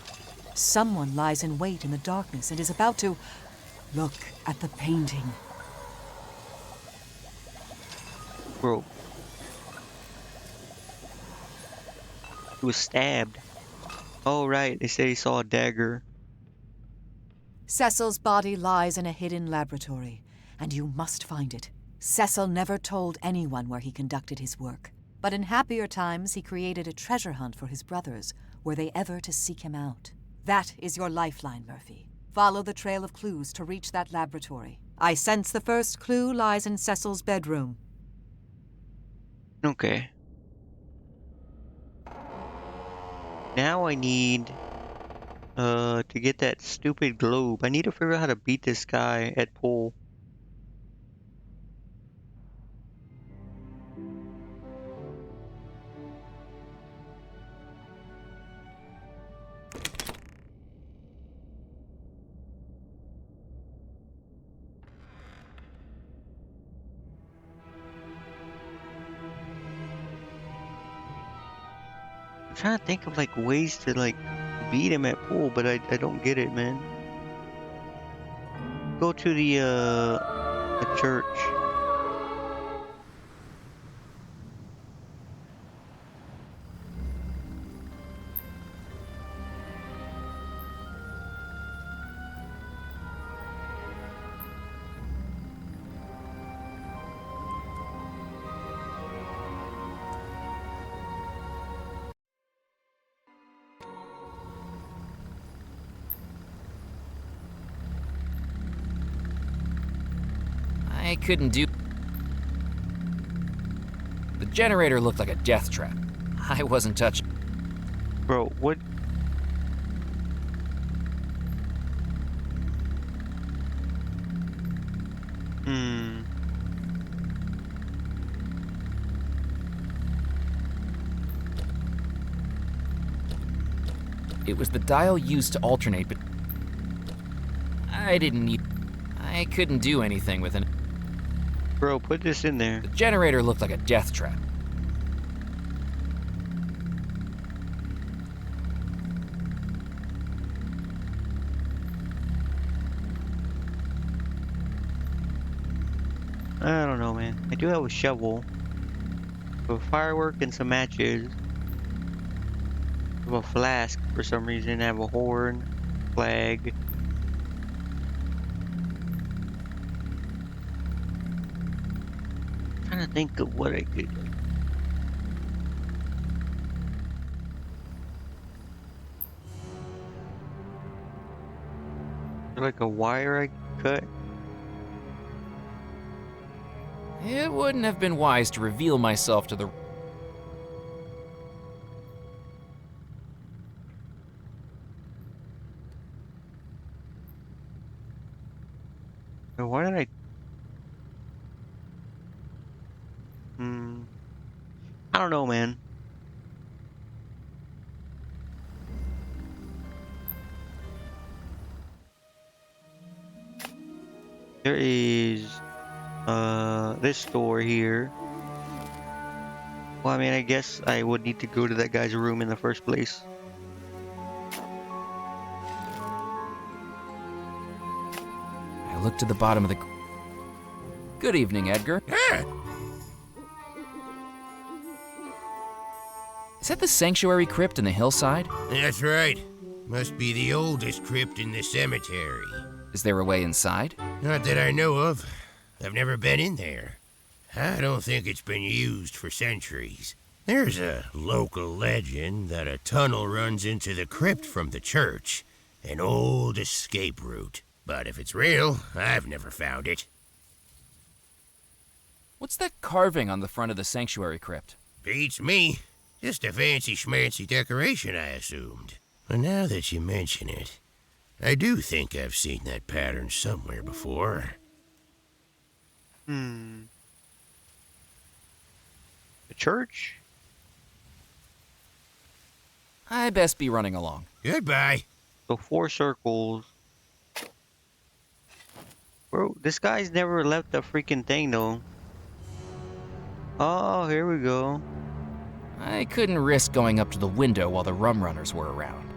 Speaker 11: someone lies in wait in the darkness and is about to look at the painting.
Speaker 1: Bro. He was stabbed. Oh, right. They say he saw a dagger.
Speaker 11: Cecil's body lies in a hidden laboratory, and you must find it. Cecil never told anyone where he conducted his work, but in happier times he created a treasure hunt for his brothers, were they ever to seek him out. That is your lifeline, Murphy. Follow the trail of clues to reach that laboratory. I sense the first clue lies in Cecil's bedroom.
Speaker 1: Okay. Now I need... to get that stupid globe. I need to figure out how to beat this guy at pool. I'm trying to think of like ways to like beat him at pool, but I don't get it, man. Go to the church.
Speaker 3: I couldn't do... The generator looked like a death trap. I wasn't touching...
Speaker 1: Bro, what?
Speaker 3: It was the dial used to alternate, but... I didn't need... I couldn't do anything with it.
Speaker 1: Bro, put this in there.
Speaker 3: The generator looked like a death trap.
Speaker 1: I don't know, man. I do have a shovel. A firework and some matches. I have a flask for some reason. I have a horn. flag. Trying to think of what I could. Like a wire I could cut.
Speaker 3: It wouldn't have been wise to reveal myself to the...
Speaker 1: Why did I? I don't know, man. There is this store here. Well, I mean, I guess I would need to go to that guy's room in the first place.
Speaker 3: I looked to the bottom of the... Good evening, Edgar. Is that the sanctuary crypt in the hillside?
Speaker 4: That's right. Must be the oldest crypt in the cemetery.
Speaker 3: Is there a way inside?
Speaker 4: Not that I know of. I've never been in there. I don't think it's been used for centuries. There's a local legend that a tunnel runs into the crypt from the church. An old escape route. But if it's real, I've never found it.
Speaker 3: What's that carving on the front of the sanctuary crypt?
Speaker 4: Beats me. Just a fancy schmancy decoration, I assumed. But now that you mention it, I do think I've seen that pattern somewhere before.
Speaker 1: The church?
Speaker 3: I best be running along.
Speaker 4: Goodbye.
Speaker 1: So 4 circles. Bro, this guy's never left the freaking thing though. Oh, here we go.
Speaker 3: I couldn't risk going up to the window while the rum runners were around.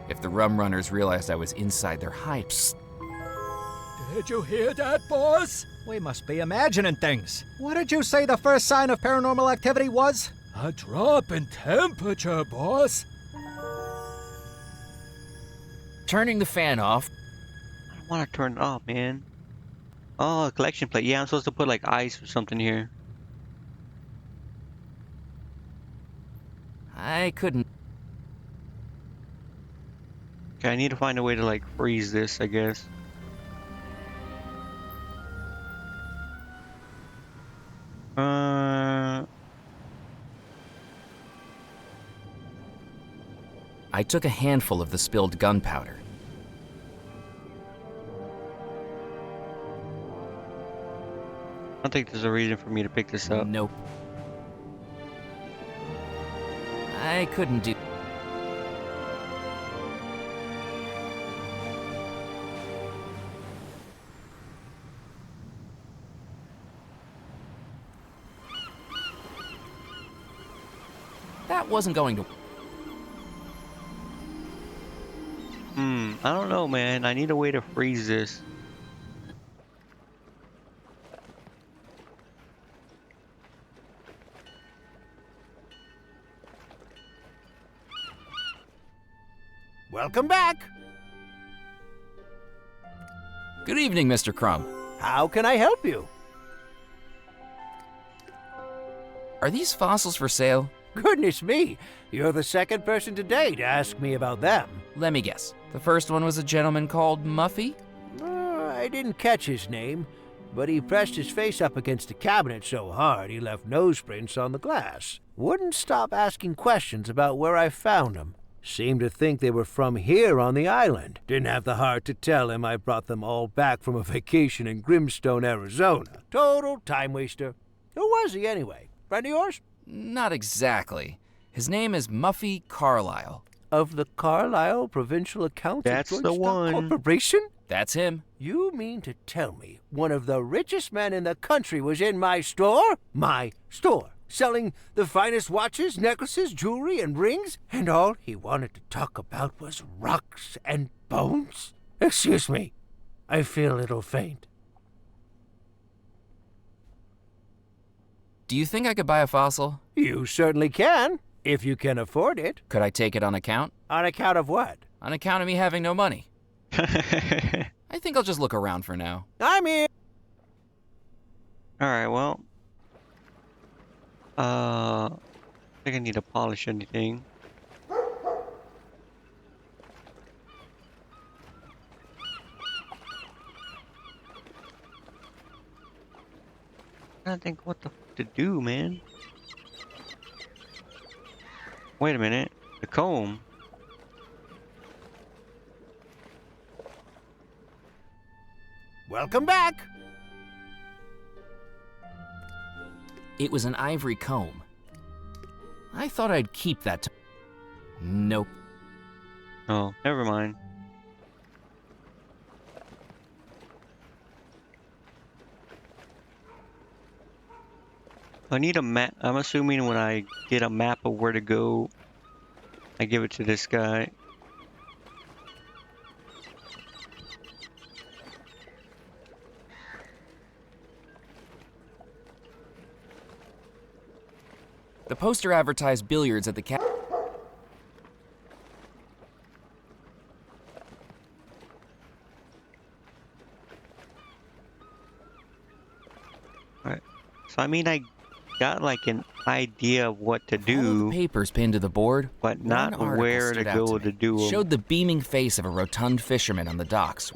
Speaker 3: If the rum runners realized I was inside their hives...
Speaker 6: Did you hear that, boss? We must be imagining things. What did you say the first sign of paranormal activity was?
Speaker 5: A drop in temperature, boss.
Speaker 3: Turning the fan off.
Speaker 1: I don't want to turn it off, man. Oh, a collection plate. Yeah, I'm supposed to put like ice or something here.
Speaker 3: I couldn't...
Speaker 1: Okay, I need to find a way to like freeze this, I guess.
Speaker 3: I took a handful of the spilled gunpowder.
Speaker 1: I don't think there's a reason for me to pick this up.
Speaker 3: Nope. I couldn't do... That wasn't going to...
Speaker 1: I don't know, man. I need a way to freeze this.
Speaker 13: Welcome back.
Speaker 3: Good evening, Mr. Crumb.
Speaker 13: How can I help you?
Speaker 3: Are these fossils for sale?
Speaker 13: Goodness me, you're the second person today to ask me about them.
Speaker 3: Let me guess. The first one was a gentleman called Muffy?
Speaker 13: I didn't catch his name, but he pressed his face up against the cabinet so hard he left nose prints on the glass. Wouldn't stop asking questions about where I found them. Seemed to think they were from here on the island. Didn't have the heart to tell him I brought them all back from a vacation in Grimstone, Arizona. Total time waster. Who was he anyway? Friend of yours?
Speaker 3: Not exactly. His name is Muffy Carlyle.
Speaker 13: Of the Carlisle Provincial Accounts
Speaker 1: That's
Speaker 13: of
Speaker 1: the
Speaker 13: Joint
Speaker 1: one.
Speaker 13: Stock Corporation?
Speaker 3: That's him.
Speaker 13: You mean to tell me one of the richest men in the country was in my store? My store. Selling the finest watches, necklaces, jewelry, and rings? And all he wanted to talk about was rocks and bones? Excuse me. I feel a little faint.
Speaker 3: Do you think I could buy a fossil?
Speaker 13: You certainly can, if you can afford it.
Speaker 3: Could I take it on account?
Speaker 13: On account of what?
Speaker 3: On account of me having no money.
Speaker 1: Alright,
Speaker 3: I think I'll just look around for now.
Speaker 13: I'm in.
Speaker 1: well. I think I need to polish anything. I think what the fuck to do, man. Wait a minute. The comb.
Speaker 13: Welcome back.
Speaker 3: It was an ivory comb. I thought I'd keep that to... Nope.
Speaker 1: Oh, never mind. I need a map. I'm assuming when I get a map of where to go, I give it to this guy.
Speaker 3: The poster advertised billiards at the
Speaker 1: Alright. So I mean I got like an idea of what to
Speaker 3: All of
Speaker 1: do,
Speaker 3: the papers pinned to the board,
Speaker 1: but
Speaker 3: one
Speaker 1: not
Speaker 3: article
Speaker 1: where to
Speaker 3: stood out
Speaker 1: go
Speaker 3: me.
Speaker 1: to do them.
Speaker 3: Showed the beaming face of a rotund fisherman on the docks.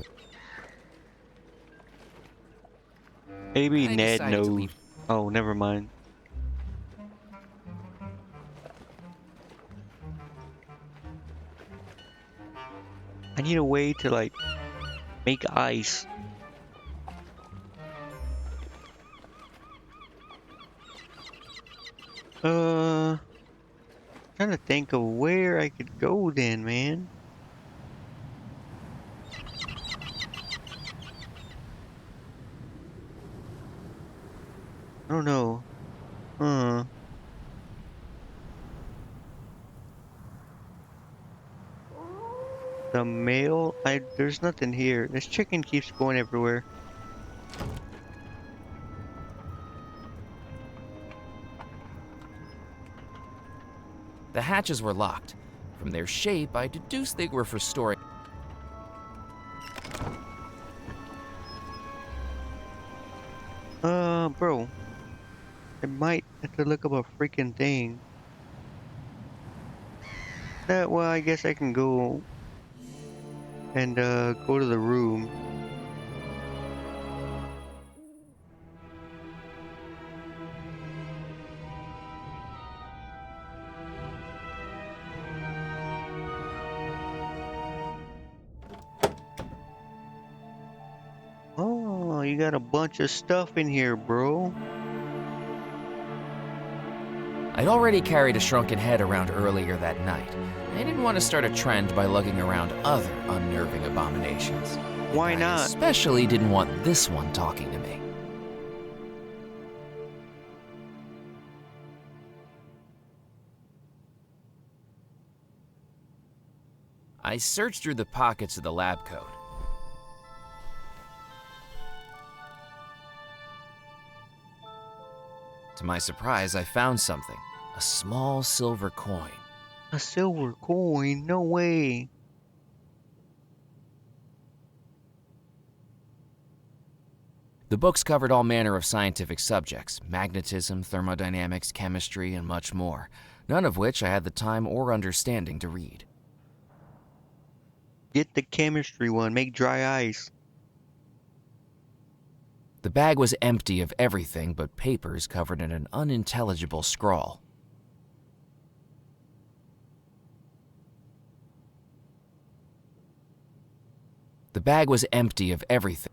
Speaker 1: Maybe
Speaker 3: I
Speaker 1: Ned
Speaker 3: decided to
Speaker 1: knows.
Speaker 3: leave.
Speaker 1: Oh, never mind. I need a way to like make ice. Trying to think of where I could go then, man. I don't know. The mail? There's nothing here. This chicken keeps going everywhere.
Speaker 3: The hatches were locked. From their shape, I deduced they were for storing.
Speaker 1: Bro. I might have to look up a freaking thing. Well, I guess I can go and go to the room. Oh, you got a bunch of stuff in here, bro.
Speaker 3: I'd already carried a shrunken head around earlier that night. I didn't want to start a trend by lugging around other unnerving abominations.
Speaker 1: Why
Speaker 3: I
Speaker 1: not?
Speaker 3: especially didn't want this one talking to me. I searched through the pockets of the lab coat. To my surprise, I found something. A small silver coin.
Speaker 1: A silver coin? No way.
Speaker 3: The books covered all manner of scientific subjects, magnetism, thermodynamics, chemistry, and much more, none of which I had the time or understanding to read.
Speaker 1: Get the chemistry one. Make dry ice.
Speaker 3: The bag was empty of everything but papers covered in an unintelligible scrawl. The bag was empty of everything.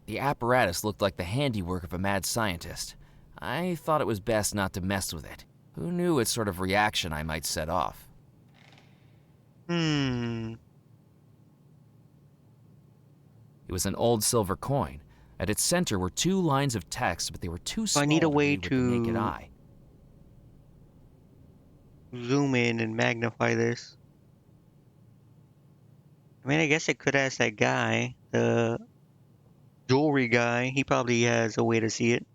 Speaker 3: The apparatus looked like the handiwork of a mad scientist. I thought it was best not to mess with it. Who knew what sort of reaction I might set off? It was an old silver coin. At its center were two lines of text, but they were too small
Speaker 1: I need a way
Speaker 3: read with the naked
Speaker 1: to
Speaker 3: eye.
Speaker 1: zoom in and magnify this. I mean, I guess I could ask that guy, the jewelry guy. He probably has a way to see it.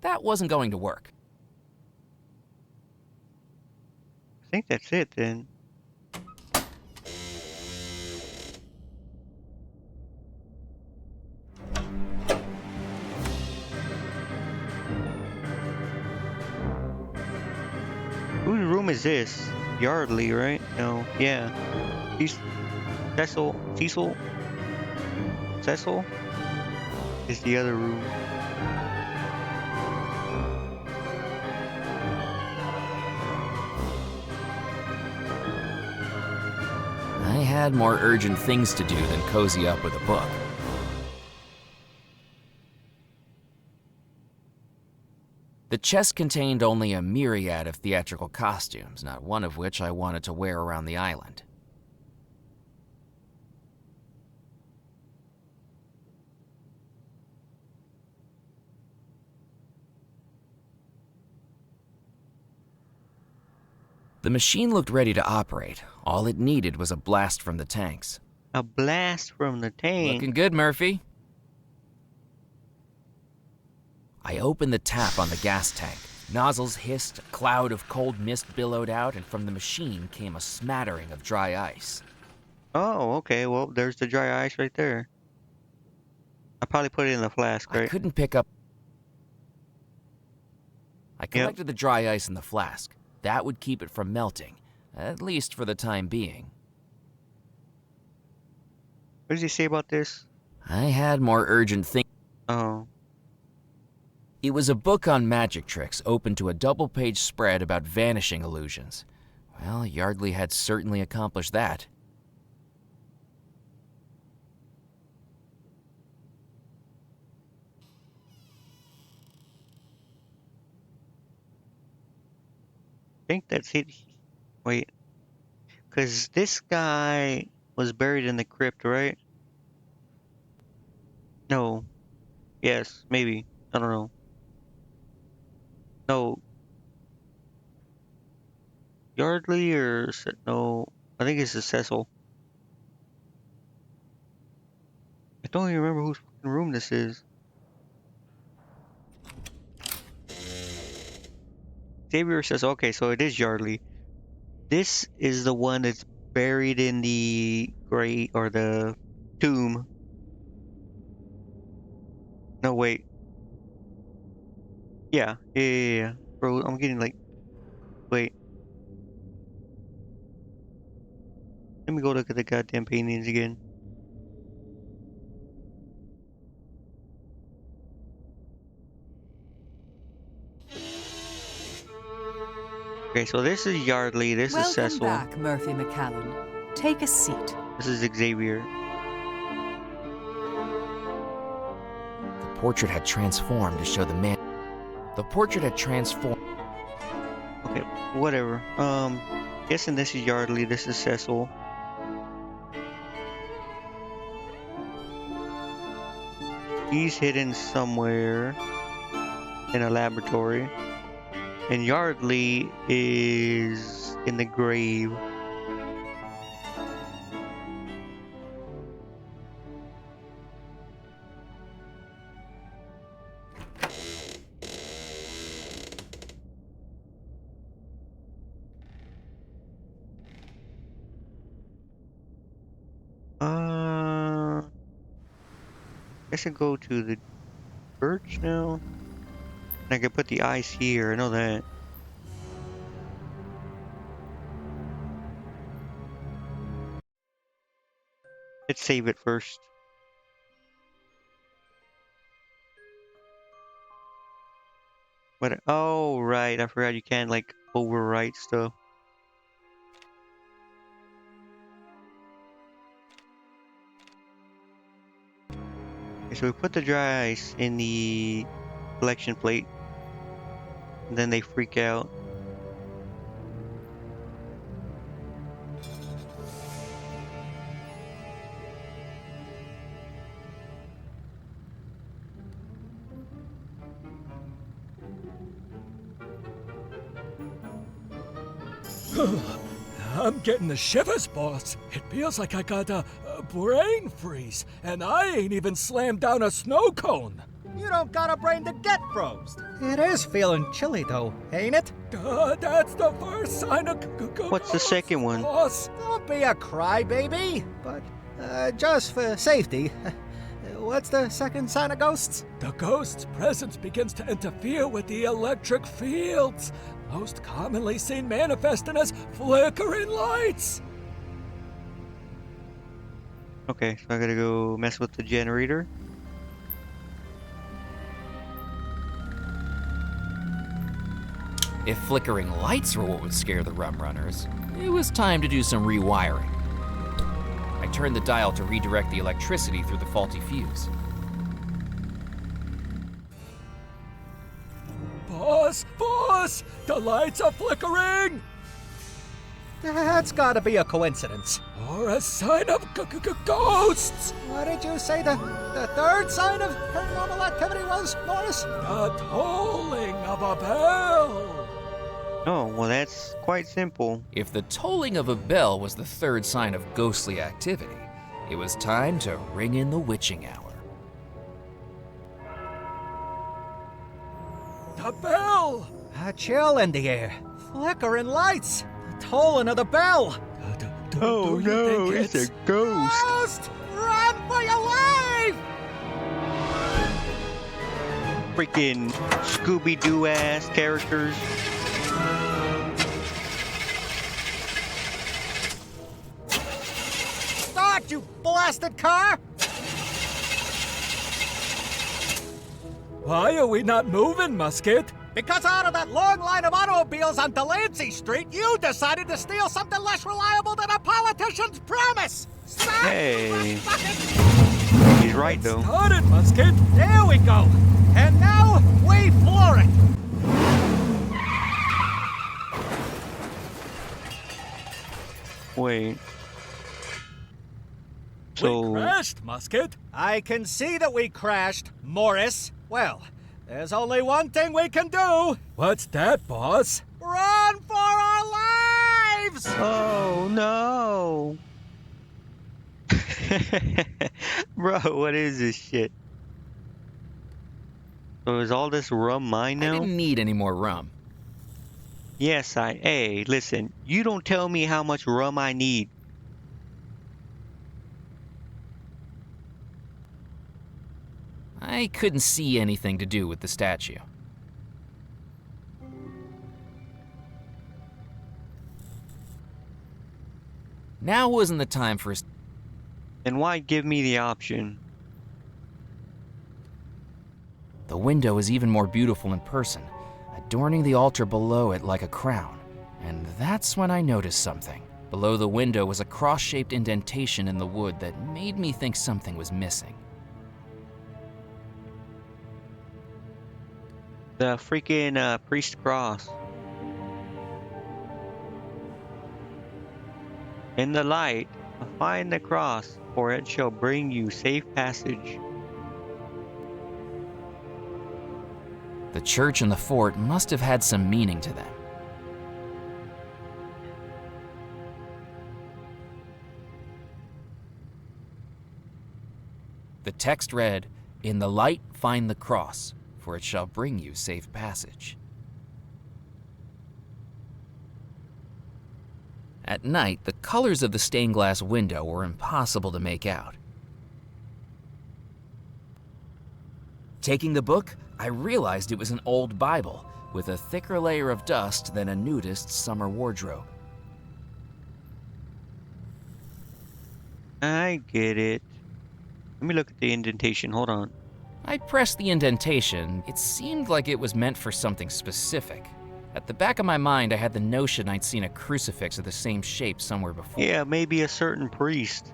Speaker 3: that wasn't going to work.
Speaker 1: I think that's it then. Whose room is this? Yardley, right? No, yeah. He's Cecil is the other room.
Speaker 3: I had more urgent things to do than cozy up with a book. The chest contained only a myriad of theatrical costumes, not one of which I wanted to wear around the island. The machine looked ready to operate. All it needed was a blast from the tanks.
Speaker 1: A blast from the tank?
Speaker 3: Looking good, Murphy. I opened the tap on the gas tank. Nozzles hissed, a cloud of cold mist billowed out, and from the machine came a smattering of dry ice.
Speaker 1: Oh, okay. Well, there's the dry ice right there. I probably put it in the flask, right?
Speaker 3: I couldn't pick up... I collected the dry ice in the flask. That would keep it from melting, at least for the time being.
Speaker 1: What does he say about this?
Speaker 3: I had more urgent things.
Speaker 1: Oh.
Speaker 3: It was a book on magic tricks, open to a double-page spread about vanishing illusions. Well, Yardley had certainly accomplished that.
Speaker 1: I think that's it. Wait. Because this guy was buried in the crypt, right? No. Yes, maybe. I don't know. No. Yardley or... No. I think it's a Cecil. I don't even remember whose fucking room this is. Xavier says, okay, so it is Yardley. This is the one that's buried in the grave or the tomb. No, wait. Yeah. Bro, I'm getting like... Wait. Let me go look at the goddamn paintings again. Okay, so this is Yardley, this is Cecil.
Speaker 11: Welcome back, Murphy McCallan. Take a seat.
Speaker 1: This is Xavier.
Speaker 3: The portrait had transformed to show the man. The portrait had transformed.
Speaker 1: Okay, whatever. Guessing this is Yardley, this is Cecil. He's hidden somewhere in a laboratory. And Yardley is in the grave. Guess I go to the church now. I can put the ice here, I know that. Let's save it first. But, oh, right, I forgot you can't, like, overwrite stuff. Okay, so we put the dry ice in the collection plate. And then they freak out.
Speaker 6: I'm getting the shivers, boss. It feels like I got a brain freeze, and I ain't even slammed down a snow cone.
Speaker 14: You don't got a brain to get froze.
Speaker 6: It is feeling chilly, though, ain't it?
Speaker 5: That's the first sign of
Speaker 1: What's the second one?
Speaker 5: boss.
Speaker 6: Don't be a crybaby. But, just for safety, what's the second sign of ghosts?
Speaker 5: The ghost's presence begins to interfere with the electric fields, most commonly seen manifesting as flickering lights.
Speaker 1: Okay, so I gotta go mess with the generator.
Speaker 3: If flickering lights were what would scare the rum runners, it was time to do some rewiring. I turned the dial to redirect the electricity through the faulty fuse.
Speaker 5: Boss, the lights are flickering!
Speaker 6: That's gotta be a coincidence.
Speaker 5: Or a sign of ghosts!
Speaker 6: What did you say the third sign of paranormal activity was, Morris?
Speaker 5: The tolling of a bell!
Speaker 1: Oh, well, that's quite simple.
Speaker 3: If the tolling of a bell was the third sign of ghostly activity, it was time to ring in the witching hour.
Speaker 5: The bell!
Speaker 6: A chill in the air. Flickering lights. The tolling of the bell.
Speaker 1: Oh no, it's a ghost.
Speaker 6: Ghost! Run for your life!
Speaker 1: Freaking Scooby-Doo ass characters.
Speaker 6: Start, you blasted car!
Speaker 5: Why are we not moving, Musket?
Speaker 6: Because out of that long line of automobiles on Delancey Street, you decided to steal something less reliable than a politician's promise! Stop!
Speaker 1: Hey. He's right, though.
Speaker 5: Started, Musket!
Speaker 6: There we go! And now, we floor it!
Speaker 1: Wait.
Speaker 5: We
Speaker 1: So,
Speaker 5: crashed, Musket!
Speaker 6: I can see that we crashed, Morris. Well, there's only one thing we can do.
Speaker 5: What's that, boss?
Speaker 6: Run for our lives!
Speaker 1: oh no. Bro, what is this shit? So is all this rum mine
Speaker 3: I
Speaker 1: now?
Speaker 3: didn't need any more rum.
Speaker 1: Yes, hey, listen, you don't tell me how much rum I need.
Speaker 3: I couldn't see anything to do with the statue. Now wasn't the time for us.
Speaker 1: Then why give me the option?
Speaker 3: The window is even more beautiful in person, adorning the altar below it like a crown. And that's when I noticed something. Below the window was a cross-shaped indentation in the wood that made me think something was missing.
Speaker 1: The freaking priest cross. In the light, find the cross, for it shall bring you safe passage.
Speaker 3: The church and the fort must have had some meaning to them. The text read, "In the light find the cross, for it shall bring you safe passage." At night, the colors of the stained glass window were impossible to make out. Taking the book, I realized it was an old Bible with a thicker layer of dust than a nudist's summer wardrobe.
Speaker 1: I get it. Let me look at the indentation, hold on.
Speaker 3: I pressed the indentation. It seemed like it was meant for something specific. At the back of my mind, I had the notion I'd seen a crucifix of the same shape somewhere before.
Speaker 1: Yeah, maybe a certain priest.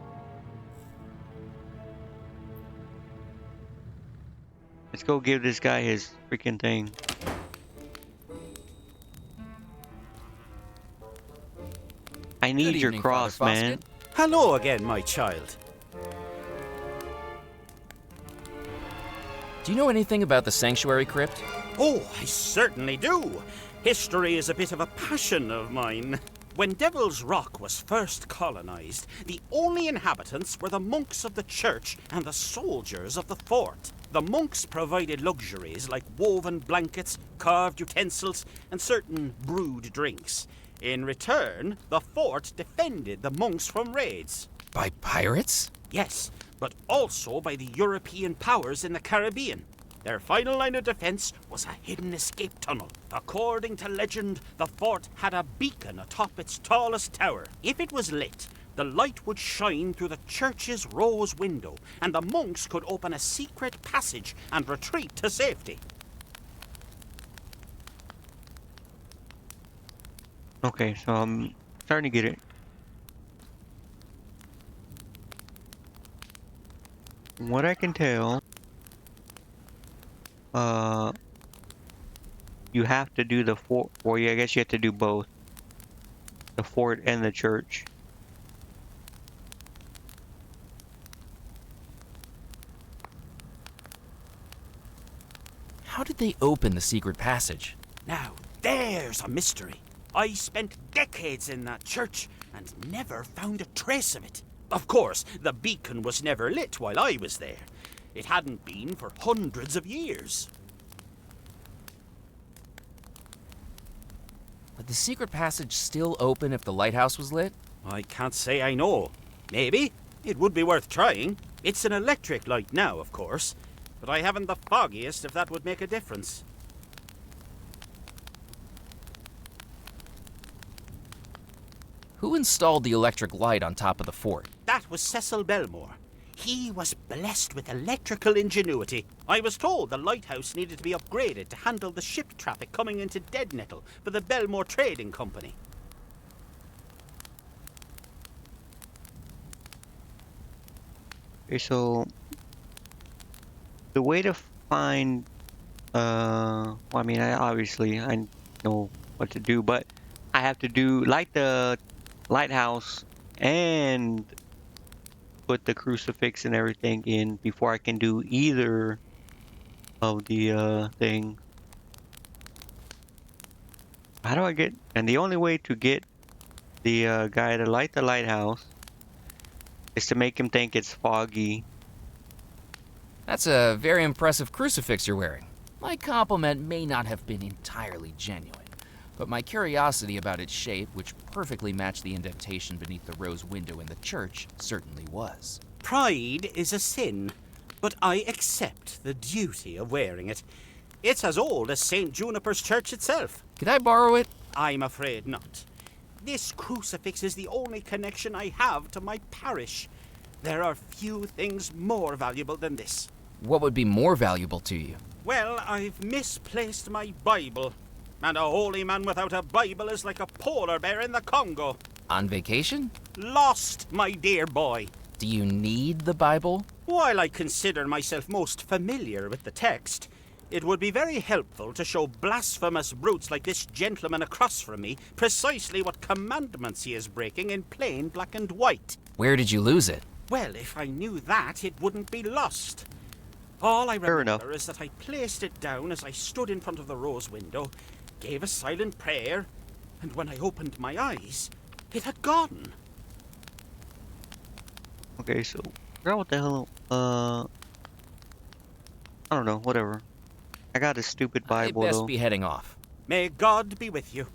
Speaker 1: Let's go give this guy his freaking thing. I need
Speaker 3: Good
Speaker 1: your
Speaker 3: evening,
Speaker 1: cross,
Speaker 3: Father
Speaker 1: man.
Speaker 3: Foskett.
Speaker 14: Hello again, my child.
Speaker 3: Do you know anything about the sanctuary crypt?
Speaker 14: Oh, I certainly do. History is a bit of a passion of mine. When Devil's Rock was first colonized, the only inhabitants were the monks of the church and the soldiers of the fort. The monks provided luxuries like woven blankets, carved utensils, and certain brewed drinks. In return, the fort defended the monks from raids.
Speaker 3: By pirates?
Speaker 14: Yes, but also by the European powers in the Caribbean. Their final line of defense was a hidden escape tunnel. According to legend, the fort had a beacon atop its tallest tower. If it was lit, the light would shine through the church's rose window, and the monks could open a secret passage and retreat to safety.
Speaker 1: Okay, so I'm starting to get it. From what I can tell, you have to do the fort, or yeah, I guess you have to do both. The fort and the church.
Speaker 3: How did they open the secret passage?
Speaker 14: Now, there's a mystery. I spent decades in that church and never found a trace of it. Of course, the beacon was never lit while I was there. It hadn't been for hundreds of years.
Speaker 3: Would the secret passage still open if the lighthouse was lit?
Speaker 14: I can't say I know. Maybe. It would be worth trying. It's an electric light now, of course, but I haven't the foggiest if that would make a difference.
Speaker 3: Who installed the electric light on top of the fort?
Speaker 14: That was Cecil Belmore. He was blessed with electrical ingenuity. I was told the lighthouse needed to be upgraded to handle the ship traffic coming into Deadnettle for the Belmore Trading Company.
Speaker 1: Okay, so the way to find, well, I mean, I know what to do, but I have to light the lighthouse and put the crucifix and everything in before I can do either of the thing. How do I get? And the only way to get the guy to light the lighthouse is to make him think it's foggy.
Speaker 3: That's a very impressive crucifix you're wearing. My compliment may not have been entirely genuine, but my curiosity about its shape, which perfectly matched the indentation beneath the rose window in the church, certainly was.
Speaker 14: Pride is a sin, but I accept the duty of wearing it. It's as old as St. Juniper's Church itself.
Speaker 3: Could I borrow it?
Speaker 14: I'm afraid not. This crucifix is the only connection I have to my parish. There are few things more valuable than this.
Speaker 3: What would be more valuable to you?
Speaker 14: Well, I've misplaced my Bible. And a holy man without a Bible is like a polar bear in the Congo.
Speaker 3: On vacation?
Speaker 14: Lost, my dear boy.
Speaker 3: Do you need the Bible?
Speaker 14: While I consider myself most familiar with the text, it would be very helpful to show blasphemous brutes like this gentleman across from me precisely what commandments he is breaking in plain black and white.
Speaker 3: Where did you lose it?
Speaker 14: Well, if I knew that, it wouldn't be lost. All I remember is that I placed it down as I stood in front of the rose window, gave a silent prayer, and when I opened my eyes, it had gone.
Speaker 1: Okay, so forgot what the hell. I don't know. Whatever. I got a stupid Bible.
Speaker 3: I'd best
Speaker 1: though.
Speaker 3: be heading off.
Speaker 14: May God be with you.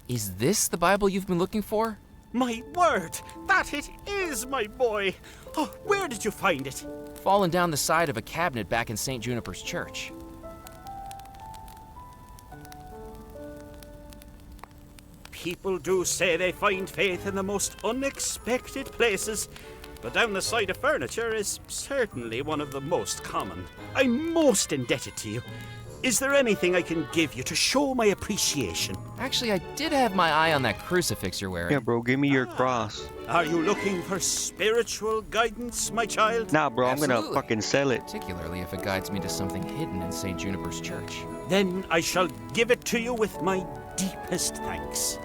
Speaker 3: Is this the Bible you've been looking for?
Speaker 14: My word, that it is, my boy. Oh, where did you find it?
Speaker 3: Fallen down the side of a cabinet back in St. Juniper's Church.
Speaker 14: People do say they find faith in the most unexpected places, but down the side of furniture is certainly one of the most common. I'm most indebted to you. Is there anything I can give you to show my appreciation?
Speaker 3: Actually, I did have my eye on that crucifix you're wearing.
Speaker 1: Yeah, bro, give me your cross.
Speaker 14: Are you looking for spiritual guidance, my child?
Speaker 1: Nah, bro,
Speaker 3: Absolutely.
Speaker 1: I'm gonna fucking sell it.
Speaker 3: Particularly if it guides me to something hidden in St. Juniper's Church.
Speaker 14: Then I shall give it to you with my deepest thanks.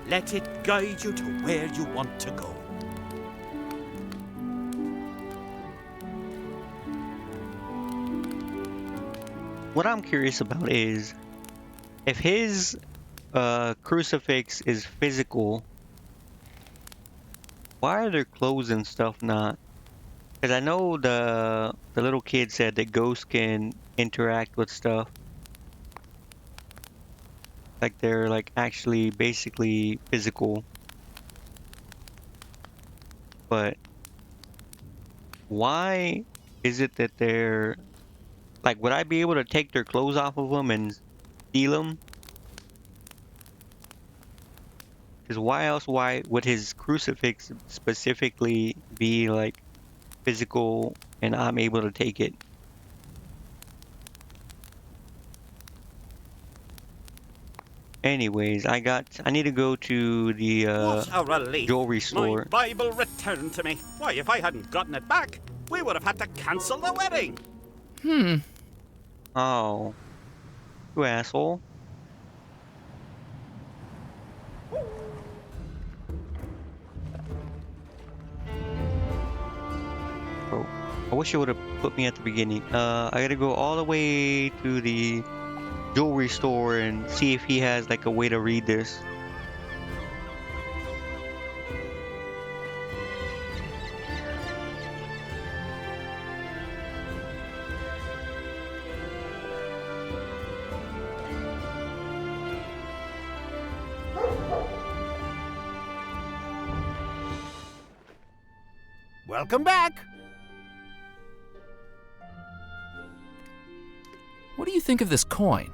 Speaker 14: Let it guide you to where you want to go.
Speaker 1: What I'm curious about is if his crucifix is physical, why are their clothes and stuff not? Because I know the little kid said that ghosts can interact with stuff. Like they're like actually basically physical. But why is it that they're like, would I be able to take their clothes off of them and steal them? Because why would his crucifix specifically be like physical and I'm able to take it? Anyways, I need to go to the
Speaker 14: What a relief.
Speaker 1: jewelry store.
Speaker 14: My Bible returned to me. Why, if I hadn't gotten it back, we would have had to cancel the wedding.
Speaker 1: Oh, you asshole. Oh, I wish you would have put me at the beginning. I gotta go all the way to the jewelry store and see if he has like a way to read this.
Speaker 13: Welcome back.
Speaker 3: What do you think of this coin?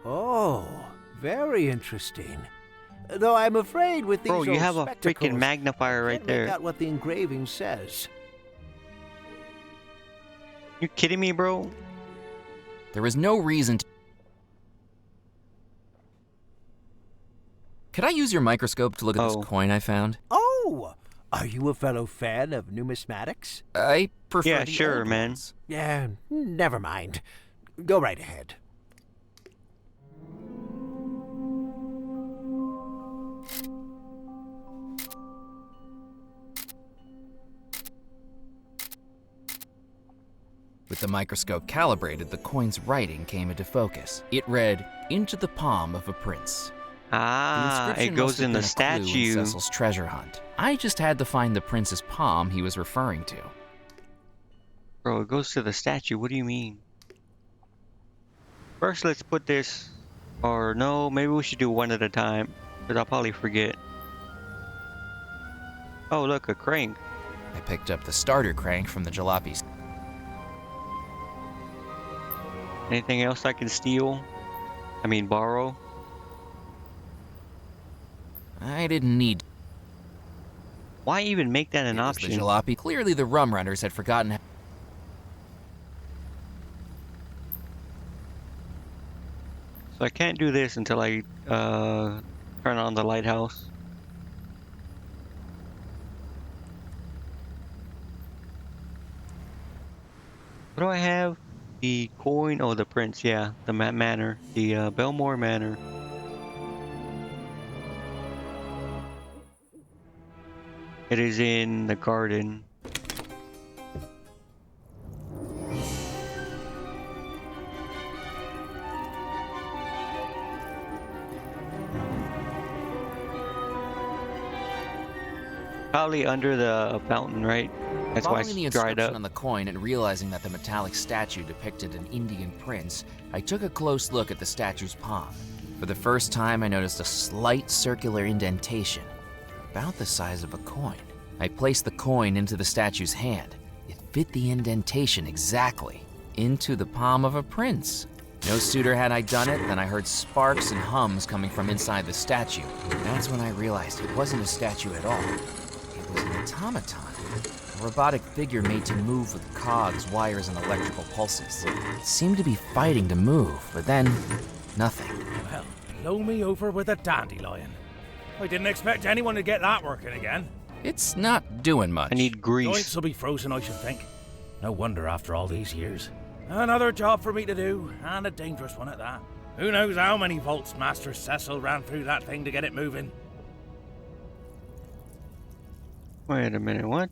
Speaker 13: Oh, very interesting. Though I'm afraid with these
Speaker 1: Bro, you
Speaker 13: old
Speaker 1: have a
Speaker 13: spectacles,
Speaker 1: freaking magnifier
Speaker 13: I
Speaker 1: right
Speaker 13: can't make
Speaker 1: there.
Speaker 13: out what the engraving says.
Speaker 1: You kidding me, bro?
Speaker 3: There is no reason to... Could I use your microscope to look at this coin I found?
Speaker 13: Oh, are you a fellow fan of numismatics?
Speaker 3: I prefer
Speaker 1: Yeah,
Speaker 3: the
Speaker 1: sure,
Speaker 3: old
Speaker 1: man.
Speaker 3: ones.
Speaker 13: Yeah, never mind. Go right ahead.
Speaker 3: With the microscope calibrated, the coin's writing came into focus. It read, "Into the palm of a prince."
Speaker 1: Ah, it goes in the statue.
Speaker 3: Cecil's treasure hunt. I just had to find the prince's palm he was referring to.
Speaker 1: Bro, it goes to the statue. What do you mean? First, let's put this... Or no, maybe we should do one at a time. Because I'll probably forget. Oh, look, a crank.
Speaker 3: I picked up the starter crank from the jalopies.
Speaker 1: Anything else I can steal? I mean, borrow?
Speaker 3: I didn't need...
Speaker 1: Why even make that an option?
Speaker 3: The jalopy. Clearly the rum runners had forgotten...
Speaker 1: So I can't do this until I turn on the lighthouse. What do I have? The coin, oh, the prince, yeah, the manor, the Belmore Manor. It is in the garden. Probably under the fountain, right? That's why
Speaker 3: Following the
Speaker 1: it's dried
Speaker 3: inscription
Speaker 1: up.
Speaker 3: on the coin and realizing that the metallic statue depicted an Indian prince, I took a close look at the statue's palm. For the first time, I noticed a slight circular indentation, about the size of a coin. I placed the coin into the statue's hand. It fit the indentation exactly, into the palm of a prince. No sooner had I done it than I heard sparks and hums coming from inside the statue. That's when I realized it wasn't a statue at all. It was an automaton. A robotic figure made to move with cogs, wires, and electrical pulses. It seemed to be fighting to move, but then, nothing.
Speaker 5: Well, blow me over with a dandelion. I didn't expect anyone to get that working again.
Speaker 3: It's not doing much.
Speaker 1: I need grease.
Speaker 5: Joints will be frozen, I should think. No wonder after all these years. Another job for me to do, and a dangerous one at that. Who knows how many volts Master Cecil ran through that thing to get it moving?
Speaker 1: Wait a minute, what?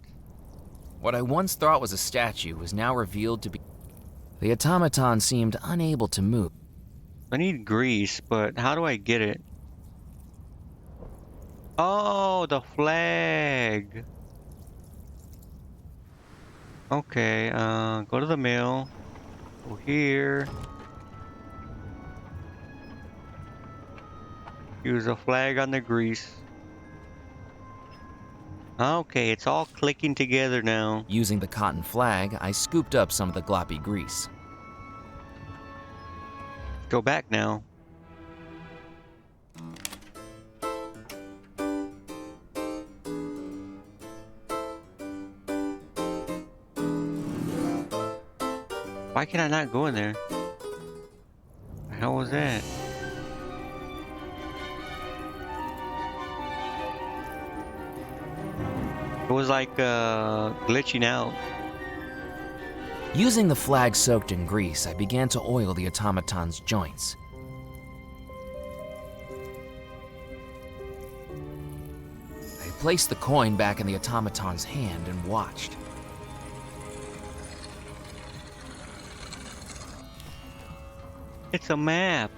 Speaker 3: What I once thought was a statue was now revealed to be... The automaton seemed unable to move.
Speaker 1: I need grease, but how do I get it? Oh, the flag. Okay, go to the mill. Go here. Use a flag on the grease. Okay, it's all clicking together now.
Speaker 3: Using the cotton flag, I scooped up some of the gloppy grease.
Speaker 1: Go back now. Why can I not go in there? The hell was that? It was like glitching out.
Speaker 3: Using the flag soaked in grease, I began to oil the automaton's joints. I placed the coin back in the automaton's hand and watched.
Speaker 1: It's a map.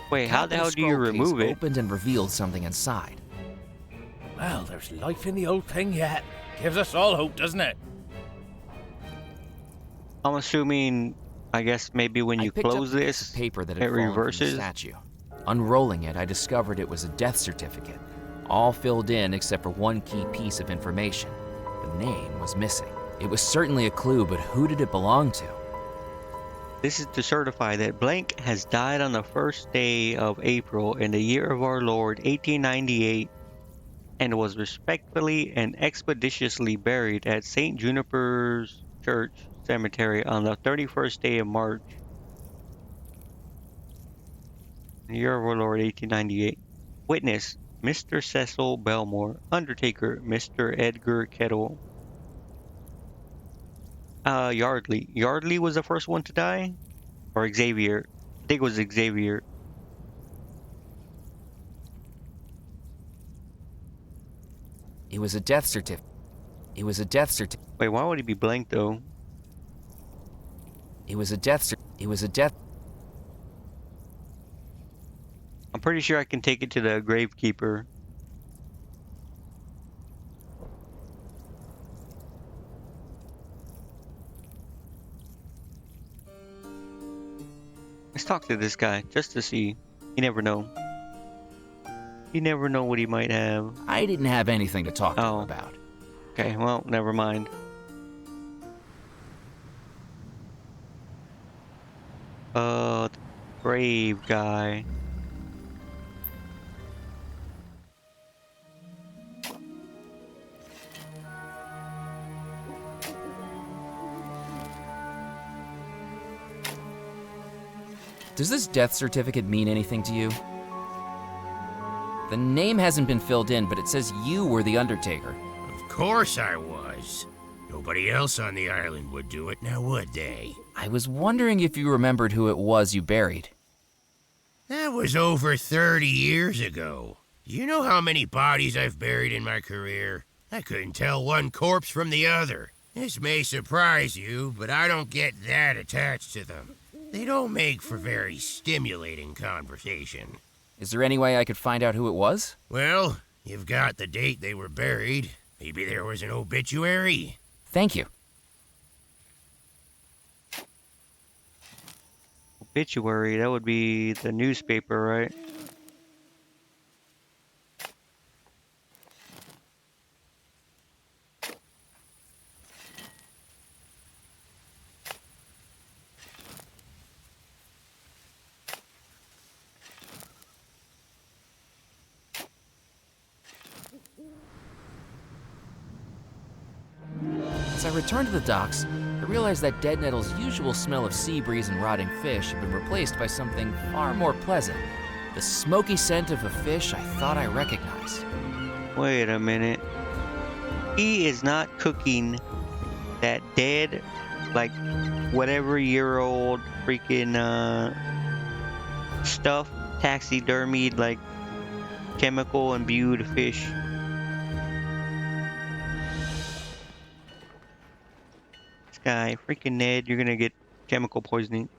Speaker 1: Wait, how the
Speaker 3: Capital
Speaker 1: hell do you
Speaker 3: scroll case
Speaker 1: remove it?
Speaker 3: opened and revealed something inside.
Speaker 12: Well, there's life in the old thing yet. Gives us all hope, doesn't it?
Speaker 1: I'm assuming, I guess maybe when you
Speaker 3: I picked
Speaker 1: close
Speaker 3: up a piece
Speaker 1: this,
Speaker 3: of paper that
Speaker 1: it
Speaker 3: had fallen from the
Speaker 1: reverses.
Speaker 3: statue. Unrolling it, I discovered it was a death certificate, all filled in except for one key piece of information. The name was missing. It was certainly a clue, but who did it belong to?
Speaker 1: This is to certify that blank has died on the first day of April in the year of our Lord 1898 and was respectfully and expeditiously buried at St. Juniper's Church Cemetery on the 31st day of March, year of our Lord 1898. Witness, Mr. Cecil Belmore. Undertaker, Mr. Edgar Kettle. Yardley. Yardley was the first one to die? Or Xavier? I think it was Xavier.
Speaker 3: It was a death certificate. It was a death certificate.
Speaker 1: Wait, why would he be blank though?
Speaker 3: It was a death It was a death.
Speaker 1: I'm pretty sure I can take it to the gravekeeper. Let's talk to this guy just to see. You never know. You never know what he might have.
Speaker 3: I didn't have anything to talk to him about.
Speaker 1: Okay, well, never mind. The grave guy.
Speaker 3: Does this death certificate mean anything to you? The name hasn't been filled in, but it says you were the Undertaker.
Speaker 4: Of course I was. Nobody else on the island would do it, now would they?
Speaker 3: I was wondering if you remembered who it was you buried.
Speaker 4: That was over 30 years ago. Do you know how many bodies I've buried in my career? I couldn't tell one corpse from the other. This may surprise you, but I don't get that attached to them. They don't make for very stimulating conversation.
Speaker 3: Is there any way I could find out who it was?
Speaker 4: Well, you've got the date they were buried. Maybe there was an obituary.
Speaker 3: Thank you.
Speaker 1: Obituary, that would be the newspaper, right?
Speaker 3: As I returned to the docks, I realized that Dead Nettle's usual smell of sea breeze and rotting fish had been replaced by something far more pleasant. The smoky scent of a fish I thought I recognized.
Speaker 1: Wait a minute. He is not cooking that dead, like, whatever year old freaking, stuff, taxidermied, like, chemical imbued fish. This guy, freaking Ned, you're gonna get chemical poisoning.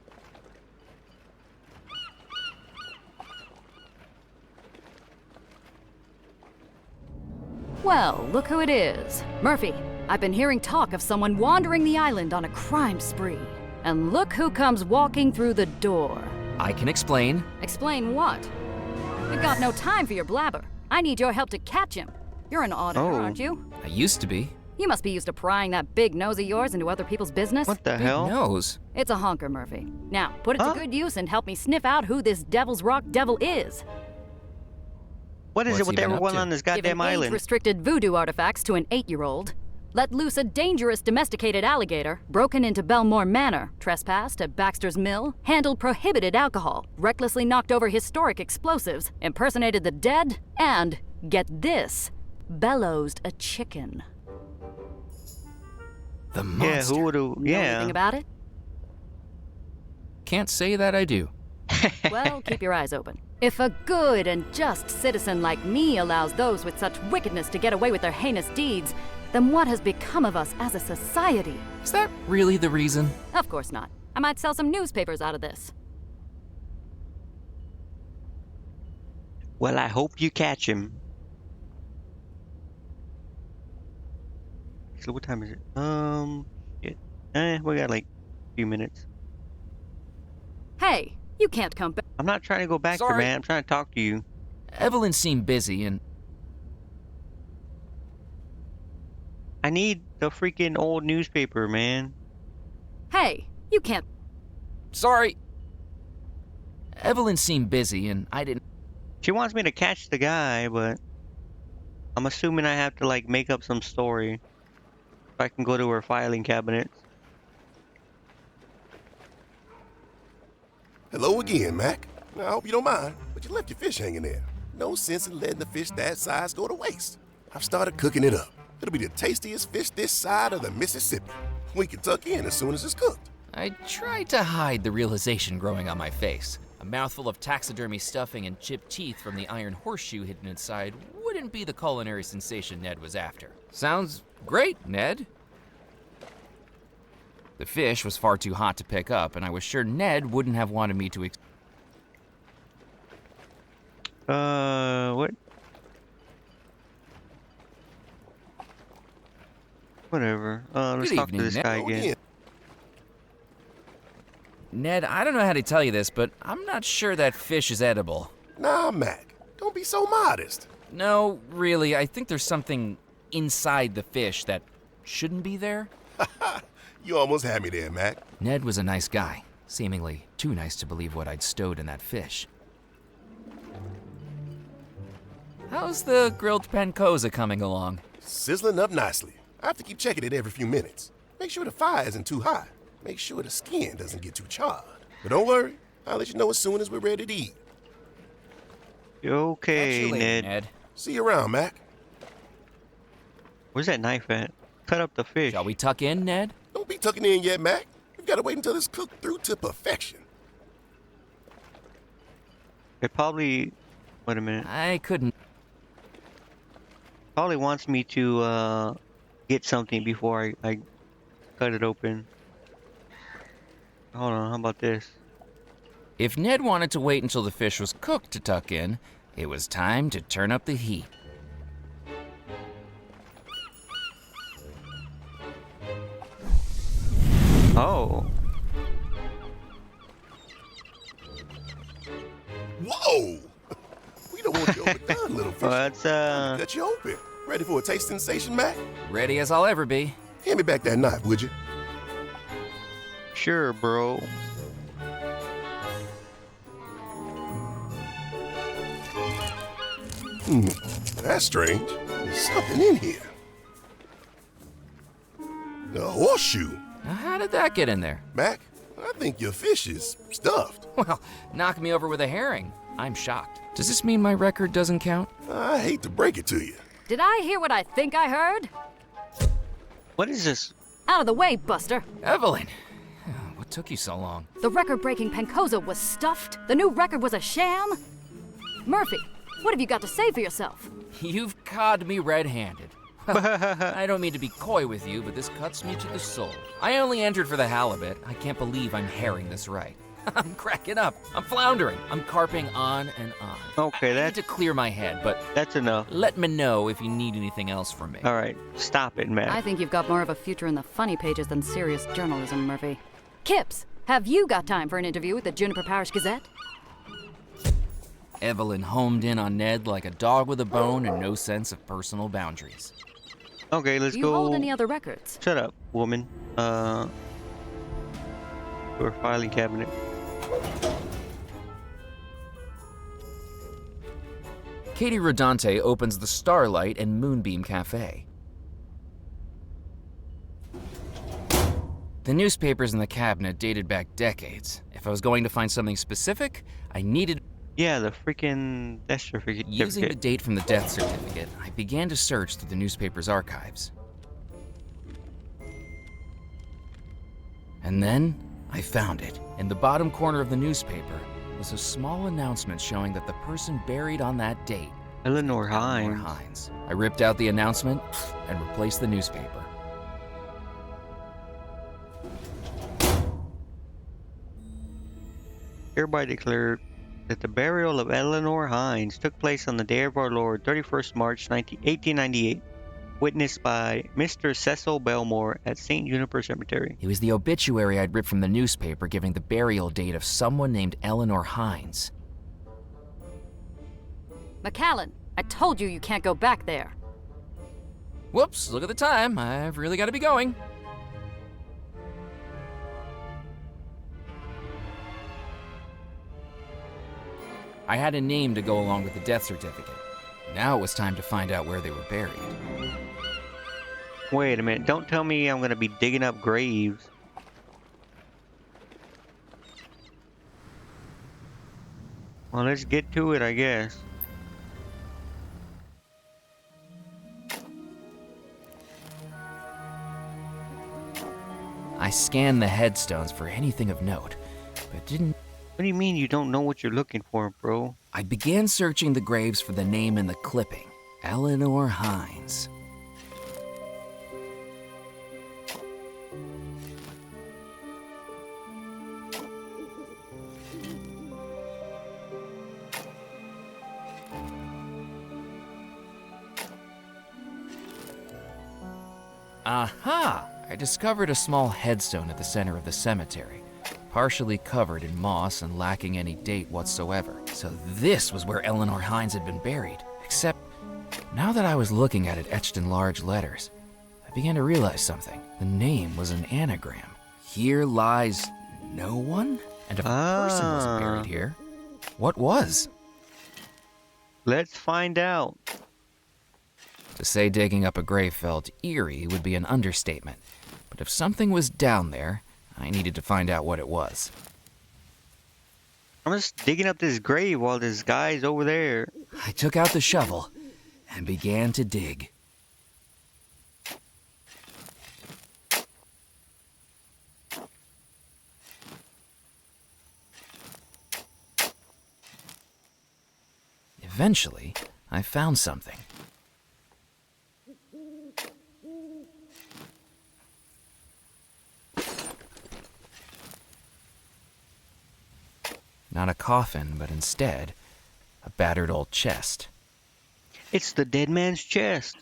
Speaker 7: Well, look who it is. Murphy, I've been hearing talk of someone wandering the island on a crime spree. And look who comes walking through the door.
Speaker 3: I can explain.
Speaker 7: Explain what? We've got no time for your blabber. I need your help to catch him. You're an auditor, aren't you?
Speaker 3: I used to be.
Speaker 7: You must be used to prying that big nose of yours into other people's business.
Speaker 1: What the
Speaker 3: Big
Speaker 1: hell?
Speaker 3: nose?
Speaker 7: It's a honker, Murphy. Now, put it to good use and help me sniff out who this Devil's Rock devil is.
Speaker 1: What is
Speaker 3: What's
Speaker 1: it with
Speaker 3: he been up
Speaker 1: everyone
Speaker 3: to?
Speaker 1: on this goddamn
Speaker 7: Giving
Speaker 1: island?
Speaker 7: age-restricted voodoo artifacts to an 8-year-old. Let loose a dangerous domesticated alligator, broken into Belmore Manor, trespassed at Baxter's Mill, handled prohibited alcohol, recklessly knocked over historic explosives, impersonated the dead, and, get this, bellowsed a chicken.
Speaker 3: The
Speaker 1: Yeah,
Speaker 3: monster.
Speaker 1: who would have?
Speaker 7: Know
Speaker 1: Yeah.
Speaker 7: anything about it?
Speaker 3: Can't say that I do.
Speaker 7: Well, keep your eyes open. If a good and just citizen like me allows those with such wickedness to get away with their heinous deeds, then what has become of us as a society?
Speaker 3: Is that really the reason?
Speaker 7: Of course not. I might sell some newspapers out of this.
Speaker 1: Well, I hope you catch him. So what time is it? Shit. We got like a few minutes.
Speaker 7: Hey, you can't come back.
Speaker 1: I'm not trying to go back there,
Speaker 3: Sorry.
Speaker 1: man. I'm trying to talk to you.
Speaker 3: Evelyn seemed busy and
Speaker 1: I need the freaking old newspaper, man.
Speaker 7: Hey, you can't.
Speaker 3: sorry. Evelyn seemed busy and I didn't.
Speaker 1: She wants me to catch the guy, but I'm assuming I have to like make up some story so I can go to her filing cabinet.
Speaker 8: Hello again, Mac. Now, I hope you don't mind, but you left your fish hanging there. No sense in letting the fish that size go to waste. I've started cooking it up. It'll be the tastiest fish this side of the Mississippi. We can tuck in as soon as it's cooked.
Speaker 3: I tried to hide the realization growing on my face. A mouthful of taxidermy stuffing and chipped teeth from the iron horseshoe hidden inside wouldn't be the culinary sensation Ned was after. Sounds great, Ned. The fish was far too hot to pick up, and I was sure Ned wouldn't have wanted me to.
Speaker 1: What? Whatever. Let's
Speaker 3: Good
Speaker 1: talk to
Speaker 3: evening,
Speaker 1: this
Speaker 3: Ned.
Speaker 1: guy
Speaker 8: Oh,
Speaker 1: again.
Speaker 8: yeah.
Speaker 3: Ned, I don't know how to tell you this, but I'm not sure that fish is edible.
Speaker 8: Nah, Mac. Don't be so modest.
Speaker 3: No, really, I think there's something inside the fish that shouldn't be there.
Speaker 8: You almost had me there, Mac.
Speaker 3: Ned was a nice guy, seemingly too nice to believe what I'd stowed in that fish. How's the grilled pancoza coming along?
Speaker 8: Sizzling up nicely. I have to keep checking it every few minutes. Make sure the fire isn't too hot. Make sure the skin doesn't get too charred. But don't worry, I'll let you know as soon as we're ready to eat.
Speaker 1: Okay,
Speaker 3: Catch you later,
Speaker 1: Ned.
Speaker 3: Ned.
Speaker 8: See you around, Mac.
Speaker 1: Where's that knife at? Cut up the fish.
Speaker 3: Shall we tuck in, Ned?
Speaker 8: Don't be tucking in yet, Mac. We've got to wait until it's cooked through to perfection.
Speaker 1: It probably. Wait a minute.
Speaker 3: I couldn't.
Speaker 1: Probably wants me to get something before I cut it open. Hold on. How about this?
Speaker 3: If Ned wanted to wait until the fish was cooked to tuck in, it was time to turn up the heat.
Speaker 1: Oh.
Speaker 8: Whoa! We don't want you overdone, little fish.
Speaker 1: Well, that's
Speaker 8: Cut you open. Ready for a taste sensation, Mac?
Speaker 3: Ready as I'll ever be.
Speaker 8: Hand me back that knife, would you?
Speaker 1: Sure, bro.
Speaker 8: That's strange. There's something in here. A horseshoe.
Speaker 3: Now, how did that get in there?
Speaker 8: Mac, I think your fish is stuffed.
Speaker 3: Well, knock me over with a herring. I'm shocked. Does this mean my record doesn't count?
Speaker 8: I hate to break it to you.
Speaker 7: Did I hear what I think I heard?
Speaker 1: What is this?
Speaker 7: Out of the way, Buster.
Speaker 3: Evelyn! What took you so long?
Speaker 7: The record-breaking Pancoza was stuffed. The new record was a sham. Murphy, what have you got to say for yourself?
Speaker 3: You've caught me red-handed. Well, I don't mean to be coy with you, but this cuts me to the soul. I only entered for the halibut. I can't believe I'm herring this right. I'm cracking up. I'm floundering. I'm carping on and on.
Speaker 1: Okay,
Speaker 3: I need
Speaker 1: that's
Speaker 3: to clear my head, but
Speaker 1: that's enough.
Speaker 3: let me know if you need anything else from me.
Speaker 1: All right, stop it, man.
Speaker 7: I think you've got more of a future in the funny pages than serious journalism, Murphy. Kips, have you got time for an interview with the Juniper Parish Gazette?
Speaker 3: Evelyn homed in on Ned like a dog with a bone and no sense of personal boundaries.
Speaker 1: Okay, let's
Speaker 7: Do you
Speaker 1: go.
Speaker 7: hold any other records?
Speaker 1: Shut up, woman. Your filing cabinet.
Speaker 3: Katie Rodante opens the Starlight and Moonbeam Cafe. The newspapers in the cabinet dated back decades. If I was going to find something specific, I needed...
Speaker 1: Yeah, the freaking death certificate.
Speaker 3: Using the date from the death certificate, I began to search through the newspaper's archives. And then, I found it. In the bottom corner of the newspaper was a small announcement showing that the person buried on that date,
Speaker 1: Eleanor Hines.
Speaker 3: Hines. I ripped out the announcement and replaced the newspaper.
Speaker 1: Hereby declared that the burial of Eleanor Hines took place on the day of our Lord, 31st March 1898, witnessed by Mr. Cecil Belmore at St. Juniper Cemetery.
Speaker 3: It was the obituary I'd ripped from the newspaper giving the burial date of someone named Eleanor Hines.
Speaker 7: McAllen, I told you can't go back there.
Speaker 3: Whoops, look at the time. I've really got to be going. I had a name to go along with the death certificate. Now it was time to find out where they were buried.
Speaker 1: Wait a minute, don't tell me I'm gonna be digging up graves. Well, let's get to it, I guess.
Speaker 3: I scanned the headstones for anything of note, but didn't...
Speaker 1: What do you mean you don't know what you're looking for, bro?
Speaker 3: I began searching the graves for the name in the clipping, Eleanor Hines. Aha! I discovered a small headstone at the center of the cemetery, partially covered in moss and lacking any date whatsoever. So this was where Eleanor Hines had been buried. Except, now that I was looking at it etched in large letters, I began to realize something. The name was an anagram. Here lies no one? And if a person wasn't buried here, what was?
Speaker 1: Let's find out.
Speaker 3: To say digging up a grave felt eerie would be an understatement, but if something was down there, I needed to find out what it was.
Speaker 1: I'm just digging up this grave while this guy's over there.
Speaker 3: I took out the shovel and began to dig. Eventually, I found something. Not a coffin, but instead, a battered old chest.
Speaker 1: It's the dead man's chest.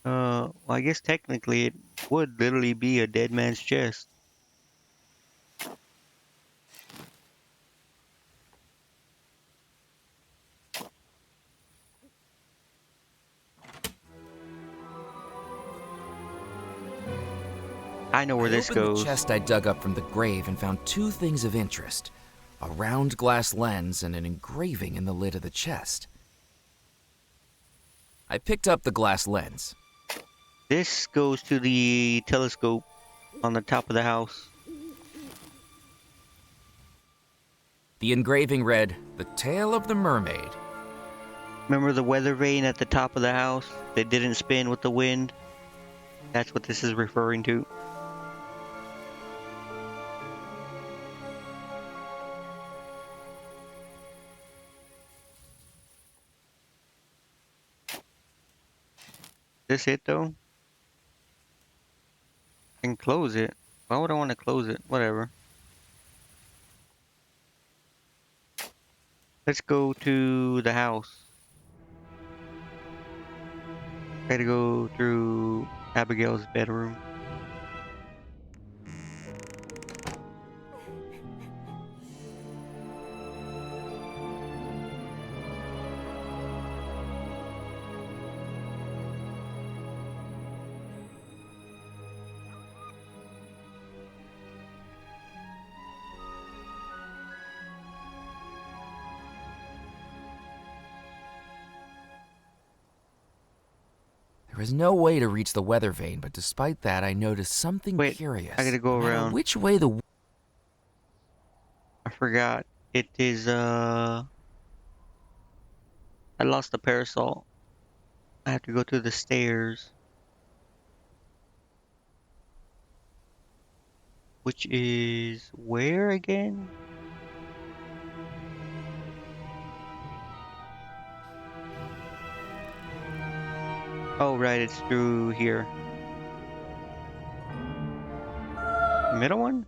Speaker 1: Well, I guess technically it would literally be a dead man's chest. I know where this
Speaker 3: I opened
Speaker 1: goes.
Speaker 3: the chest I dug up from the grave and found two things of interest. A round glass lens and an engraving in the lid of the chest. I picked up the glass lens.
Speaker 1: This goes to the telescope on the top of the house.
Speaker 3: The engraving read, "The Tale of the Mermaid."
Speaker 1: Remember the weather vane at the top of the house that didn't spin with the wind? That's what this is referring to. This it though? And close it. Why would I want to close it? Whatever. Let's go to the house. Gotta go through Abigail's bedroom.
Speaker 3: There was no way to reach the weather vane, but despite that, I noticed something curious.
Speaker 1: I gotta go
Speaker 3: No matter
Speaker 1: around.
Speaker 3: which way the...
Speaker 1: I forgot. It is, I lost the parasol. I have to go to the stairs. Which is where again? Oh, right, it's through here. Middle one?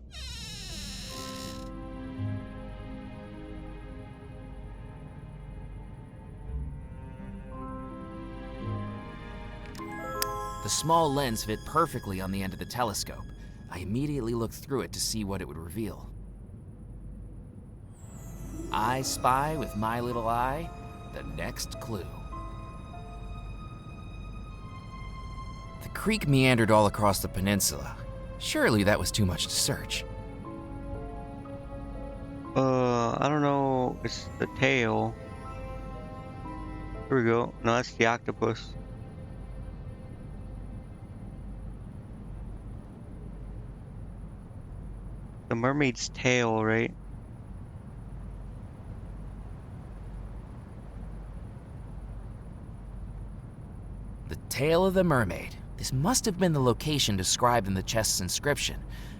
Speaker 3: The small lens fit perfectly on the end of the telescope. I immediately looked through it to see what it would reveal. I spy with my little eye the next clue. The creek meandered all across the peninsula. Surely that was too much to search.
Speaker 1: I don't know. It's the tail. Here we go. No, that's the octopus. The mermaid's tail, right?
Speaker 3: The tail of the mermaid. This must have been the location described in the chest's inscription,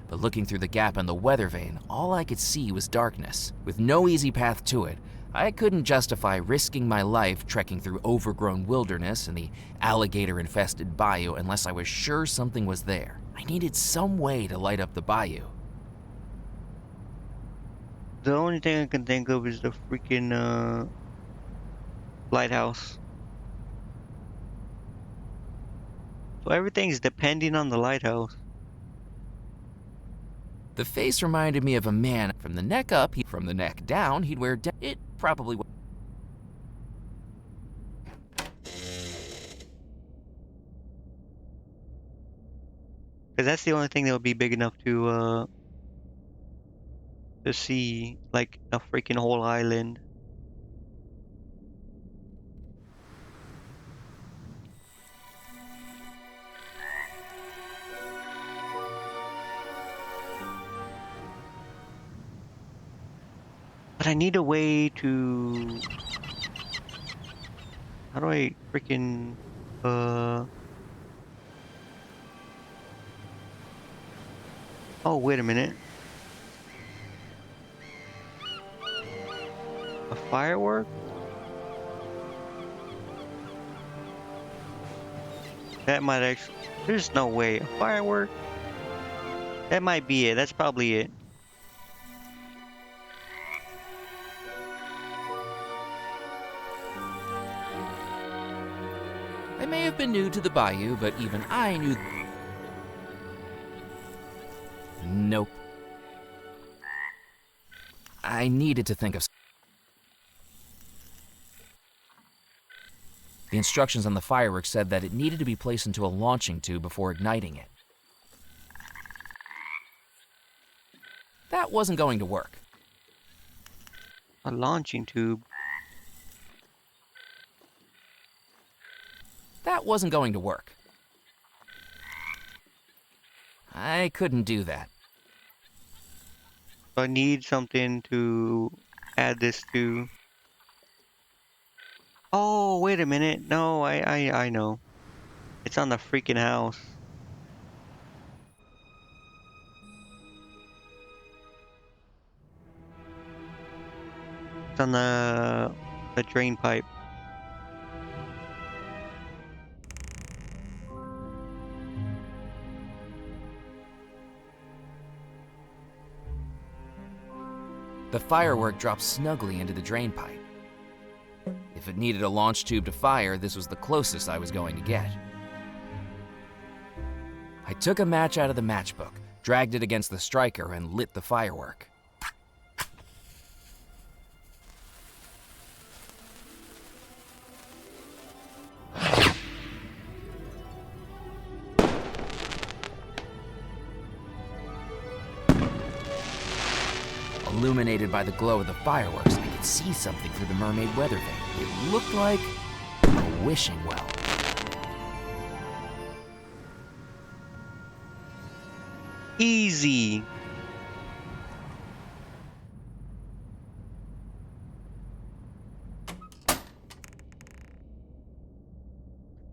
Speaker 3: but looking through the gap in the weather vane, all I could see was darkness. With no easy path to it, I couldn't justify risking my life trekking through overgrown wilderness and the alligator-infested bayou unless I was sure something was there. I needed some way to light up the bayou.
Speaker 1: The only thing I can think of is the freaking, lighthouse. So everything's depending on the lighthouse.
Speaker 3: The face reminded me of a man. From the neck up, from the neck down, he'd wear it probably was.
Speaker 1: Because that's the only thing that would be big enough to see, like, a freaking whole island. But I need a way to... How do I freaking... Oh, wait a minute. A firework? That might actually... There's no way. A firework? That might be it. That's probably it.
Speaker 3: I may have been new to the bayou, but even I knew... Nope. I needed to think of... The instructions on the fireworks said that it needed to be placed into a launching tube before igniting it. That wasn't going to work.
Speaker 1: A launching tube?
Speaker 3: That wasn't going to work. I couldn't do that.
Speaker 1: So I need something to add this to. Oh, wait a minute. No, I know. It's on the freaking house. It's on the drain pipe.
Speaker 3: The firework dropped snugly into the drain pipe. If it needed a launch tube to fire, this was the closest I was going to get. I took a match out of the matchbook, dragged it against the striker, and lit the firework. Illuminated by the glow of the fireworks, I could see something through the mermaid weather vane. It looked like a wishing well.
Speaker 1: Easy.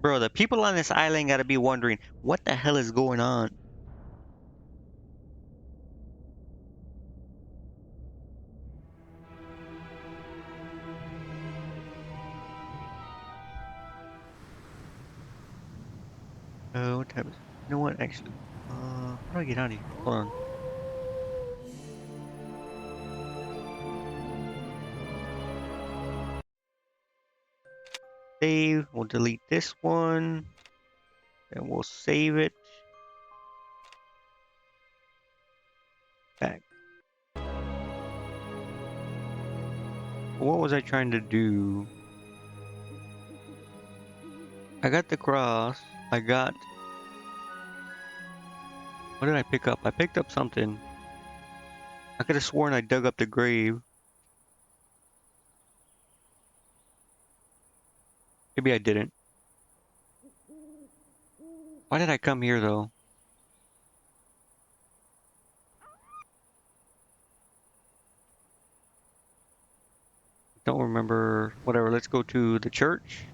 Speaker 1: Bro, the people on this island gotta be wondering, what the hell is going on? What type of... You know what, actually? How do I get out of here? Hold on. Save. We'll delete this one. Then we'll save it. Back. What was I trying to do? I got the cross. I got... What did I pick up? I picked up something. I could have sworn I dug up the grave. Maybe I didn't. Why did I come here though? Don't remember. Whatever, let's go to the church.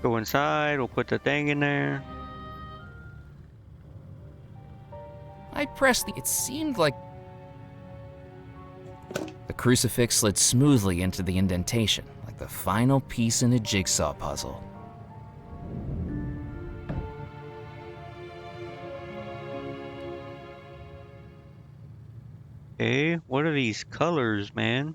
Speaker 1: Go inside, we'll put the thing in there.
Speaker 3: I pressed the... It seemed like... The crucifix slid smoothly into the indentation, like the final piece in a jigsaw puzzle.
Speaker 1: Okay, what are these colors, man?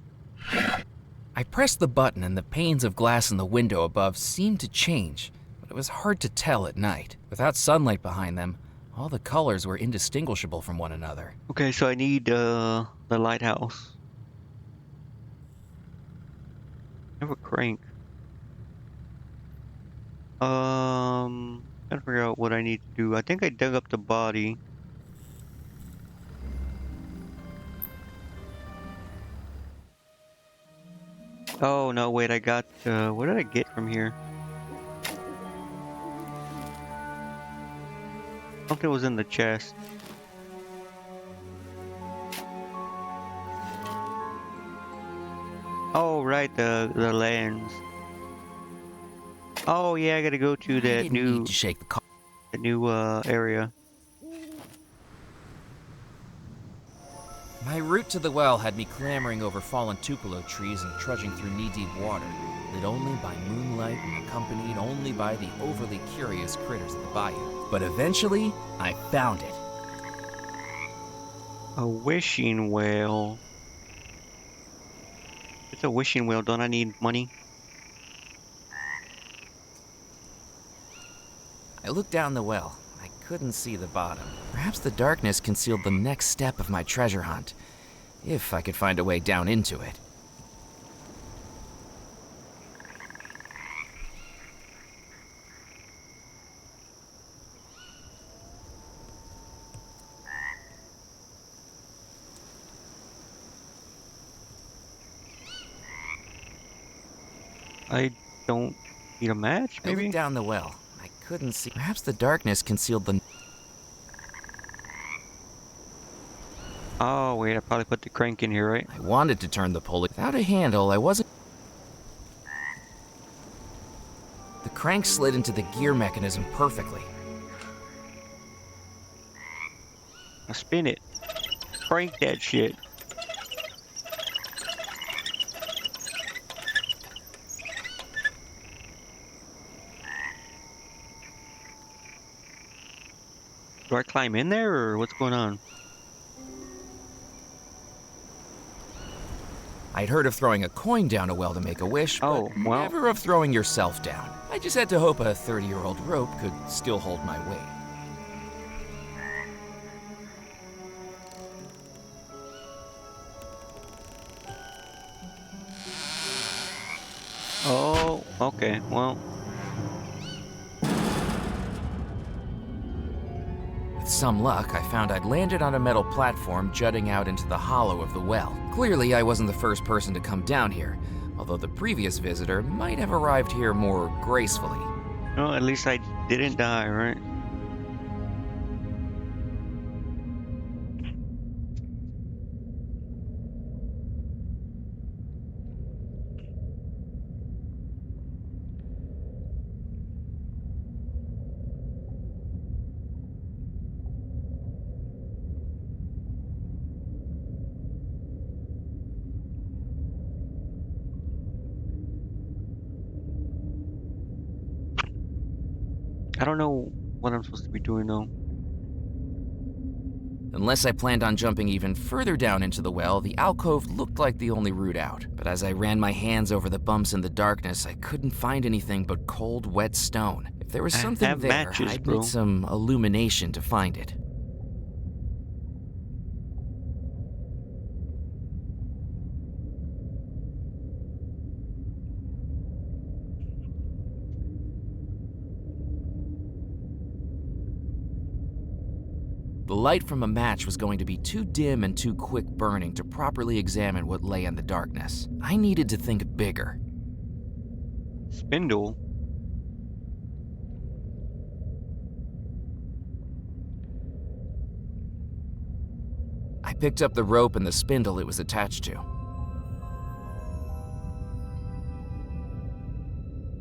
Speaker 3: I pressed the button and the panes of glass in the window above seemed to change, but it was hard to tell at night. Without sunlight behind them, all the colors were indistinguishable from one another.
Speaker 1: Okay, so I need the lighthouse. I have a crank. Gotta figure out what I need to do. I think I dug up the body. Oh no, wait, I got what did I get from here? Something was in the chest. Oh right, the lens. Oh yeah, I gotta go to that new
Speaker 3: to shake
Speaker 1: the new area.
Speaker 3: My route to the well had me clambering over fallen tupelo trees and trudging through knee-deep water, lit only by moonlight and accompanied only by the overly curious critters of the bayou. But eventually, I found it.
Speaker 1: A wishing well. It's a wishing well, don't I need money?
Speaker 3: I looked down the well. I couldn't see the bottom. Perhaps the darkness concealed the next step of my treasure hunt, if I could find a way down into it.
Speaker 1: I don't need a match, maybe?
Speaker 3: I looked down the well. I couldn't see. Perhaps the darkness concealed the...
Speaker 1: Oh, wait, I probably put the crank in here, right?
Speaker 3: I wanted to turn the pulley. Without a handle, I wasn't... The crank slid into the gear mechanism perfectly.
Speaker 1: Now spin it. Crank that shit. Do I climb in there, or what's going on?
Speaker 3: I'd heard of throwing a coin down a well to make a wish, but never of throwing yourself down. I just had to hope a 30-year-old rope could still hold my weight.
Speaker 1: Oh, okay, well.
Speaker 3: With some luck, I found I'd landed on a metal platform jutting out into the hollow of the well. Clearly, I wasn't the first person to come down here, although the previous visitor might have arrived here more gracefully.
Speaker 1: Well, at least I didn't die, right? I don't know what I'm supposed to be doing though.
Speaker 3: Unless I planned on jumping even further down into the well, the alcove looked like the only route out. But as I ran my hands over the bumps in the darkness, I couldn't find anything but cold, wet stone. If there was something there,
Speaker 1: matches,
Speaker 3: I'd
Speaker 1: bro.
Speaker 3: need some illumination to find it. The light from a match was going to be too dim and too quick burning to properly examine what lay in the darkness. I needed to think bigger.
Speaker 1: Spindle?
Speaker 3: I picked up the rope and the spindle it was attached to.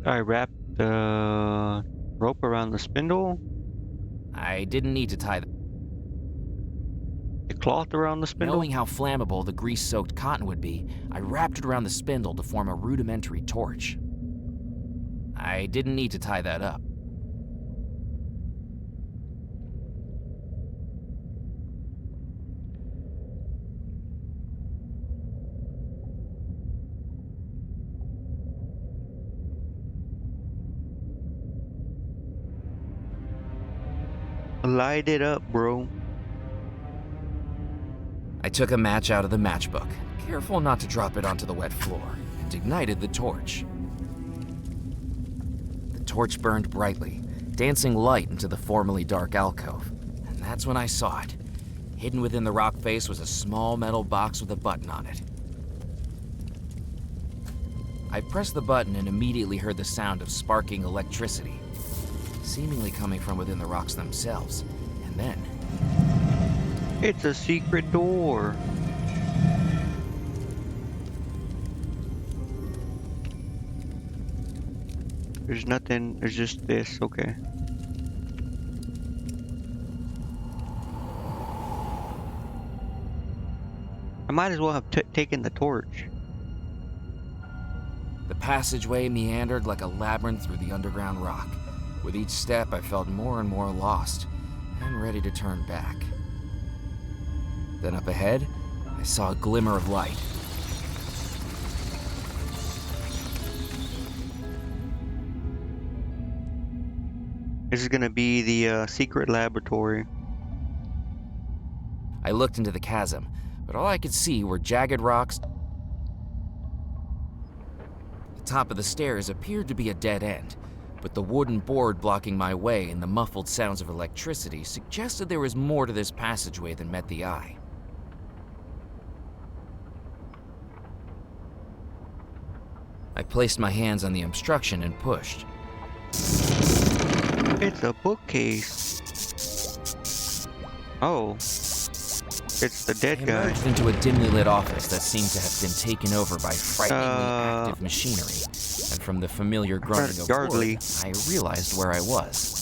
Speaker 1: I wrapped the rope around the spindle.
Speaker 3: I didn't need to tie the
Speaker 1: cloth around the spindle.
Speaker 3: Knowing how flammable the grease-soaked cotton would be, I wrapped it around the spindle to form a rudimentary torch. I didn't need to tie that up.
Speaker 1: Light it up, bro.
Speaker 3: I took a match out of the matchbook, careful not to drop it onto the wet floor, and ignited the torch. The torch burned brightly, dancing light into the formerly dark alcove, and that's when I saw it. Hidden within the rock face was a small metal box with a button on it. I pressed the button and immediately heard the sound of sparking electricity, seemingly coming from within the rocks themselves, and then...
Speaker 1: It's a secret door. There's nothing, there's just this, okay. I might as well have taken the torch.
Speaker 3: The passageway meandered like a labyrinth through the underground rock. With each step, I felt more and more lost, and ready to turn back. Then up ahead, I saw a glimmer of light.
Speaker 1: This is gonna be the secret laboratory.
Speaker 3: I looked into the chasm, but all I could see were jagged rocks. The top of the stairs appeared to be a dead end, but the wooden board blocking my way and the muffled sounds of electricity suggested there was more to this passageway than met the eye. I placed my hands on the obstruction and pushed.
Speaker 1: It's a bookcase. Oh. It's the dead guy.
Speaker 3: I emerged into a dimly lit office that seemed to have been taken over by frighteningly active machinery. And from the familiar grunting of wood, I realized where I was.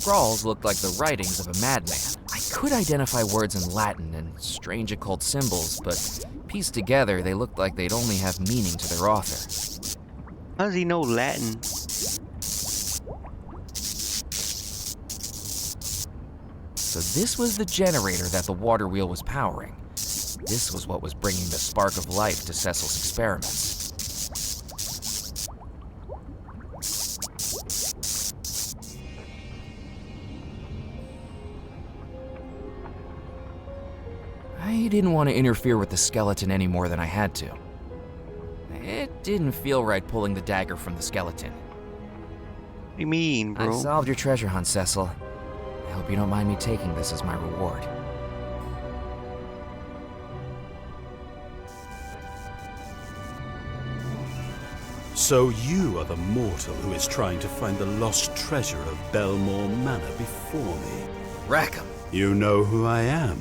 Speaker 3: Scrawls looked like the writings of a madman. I could identify words in Latin and strange occult symbols, but pieced together, they looked like they'd only have meaning to their author.
Speaker 1: How does he know Latin?
Speaker 3: So this was the generator that the water wheel was powering. This was what was bringing the spark of life to Cecil's experiments. I didn't want to interfere with the skeleton any more than I had to. It didn't feel right pulling the dagger from the skeleton.
Speaker 1: What do you mean, bro?
Speaker 3: I solved your treasure hunt, Cecil. I hope you don't mind me taking this as my reward.
Speaker 10: So you are the mortal who is trying to find the lost treasure of Belmore Manor before me.
Speaker 3: Rackham!
Speaker 10: You know who I am.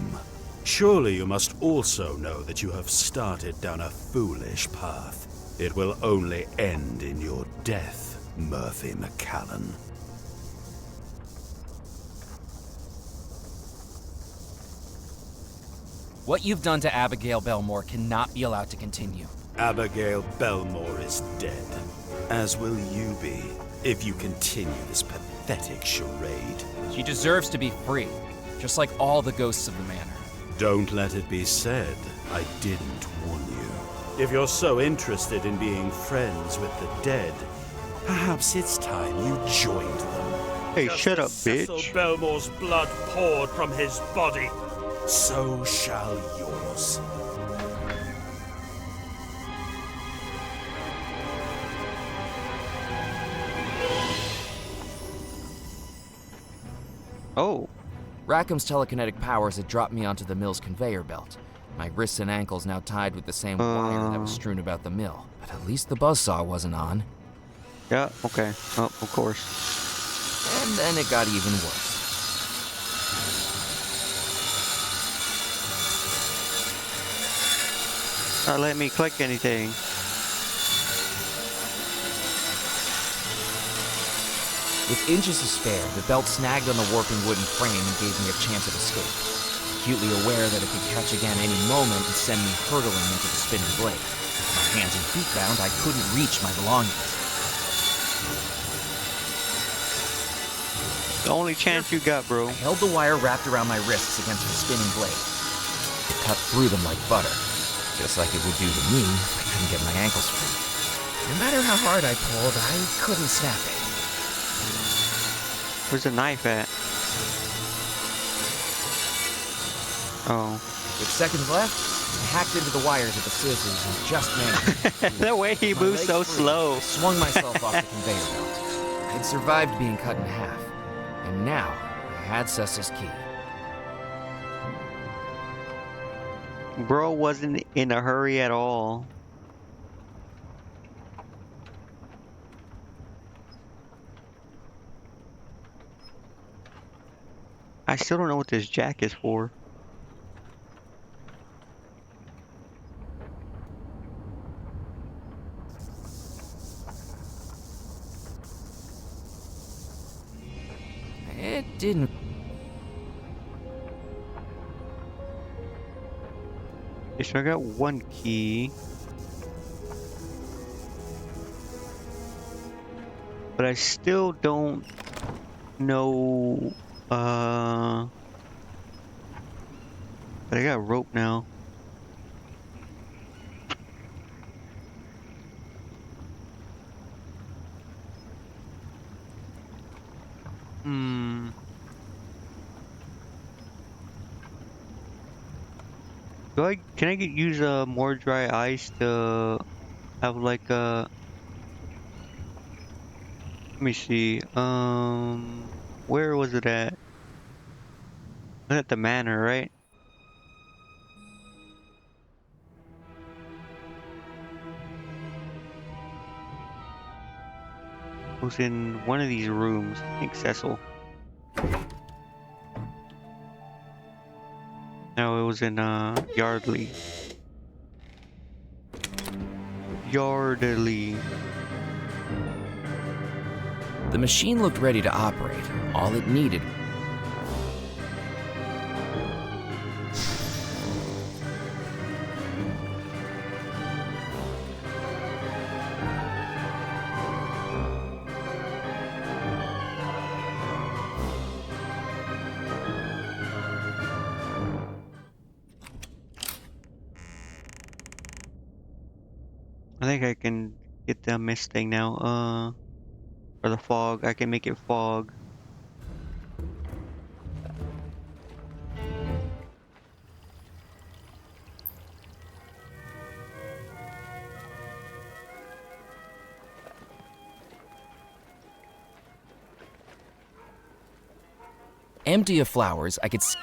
Speaker 10: Surely you must also know that you have started down a foolish path. It will only end in your death, Murphy McCallan.
Speaker 3: What you've done to Abigail Belmore cannot be allowed to continue.
Speaker 10: Abigail Belmore is dead, as will you be, if you continue this pathetic charade.
Speaker 3: She deserves to be free, just like all the ghosts of the manor.
Speaker 10: Don't let it be said I didn't warn you. If you're so interested in being friends with the dead, perhaps it's time you joined them.
Speaker 1: Hey,
Speaker 10: Just
Speaker 1: shut up,
Speaker 10: as Cecil
Speaker 1: bitch.
Speaker 10: Belmore's blood poured from his body, so shall yours.
Speaker 1: Oh.
Speaker 3: Rackham's telekinetic powers had dropped me onto the mill's conveyor belt. My wrists and ankles now tied with the same wire that was strewn about the mill. But at least the buzzsaw wasn't on.
Speaker 1: Yeah, okay. Oh, of course.
Speaker 3: And then it got even worse.
Speaker 1: Not let me click anything.
Speaker 3: With inches to spare, the belt snagged on the warping wooden frame and gave me a chance of escape, acutely aware that it could catch again any moment and send me hurtling into the spinning blade. With my hands and feet bound, I couldn't reach my belongings.
Speaker 1: The only chance you got, bro.
Speaker 3: I held the wire wrapped around my wrists against the spinning blade. It cut through them like butter, just like it would do to me if I couldn't get my ankles free. No matter how hard I pulled, I couldn't snap it.
Speaker 1: Where's the knife at? Oh.
Speaker 3: With seconds left, I hacked into the wires with the scissors and just managed.
Speaker 1: The way he moves so slow.
Speaker 3: I swung myself off the conveyor belt. I'd survived being cut in half, and now I had Cecil's key.
Speaker 1: Bro wasn't in a hurry at all. I still don't know what this jack is for.
Speaker 3: It didn't.
Speaker 1: Okay, so I got one key. But I still don't know. But I got rope now. Can I use more dry ice to have like a? Let me see. Where was it at? It was at the manor, right? It was in one of these rooms. I think Cecil. No, it was in Yardley. Yardley.
Speaker 3: The machine looked ready to operate. All it needed.
Speaker 1: I think I can get the mist thing now. For the fog, I can make it fog.
Speaker 3: Empty of flowers, I could see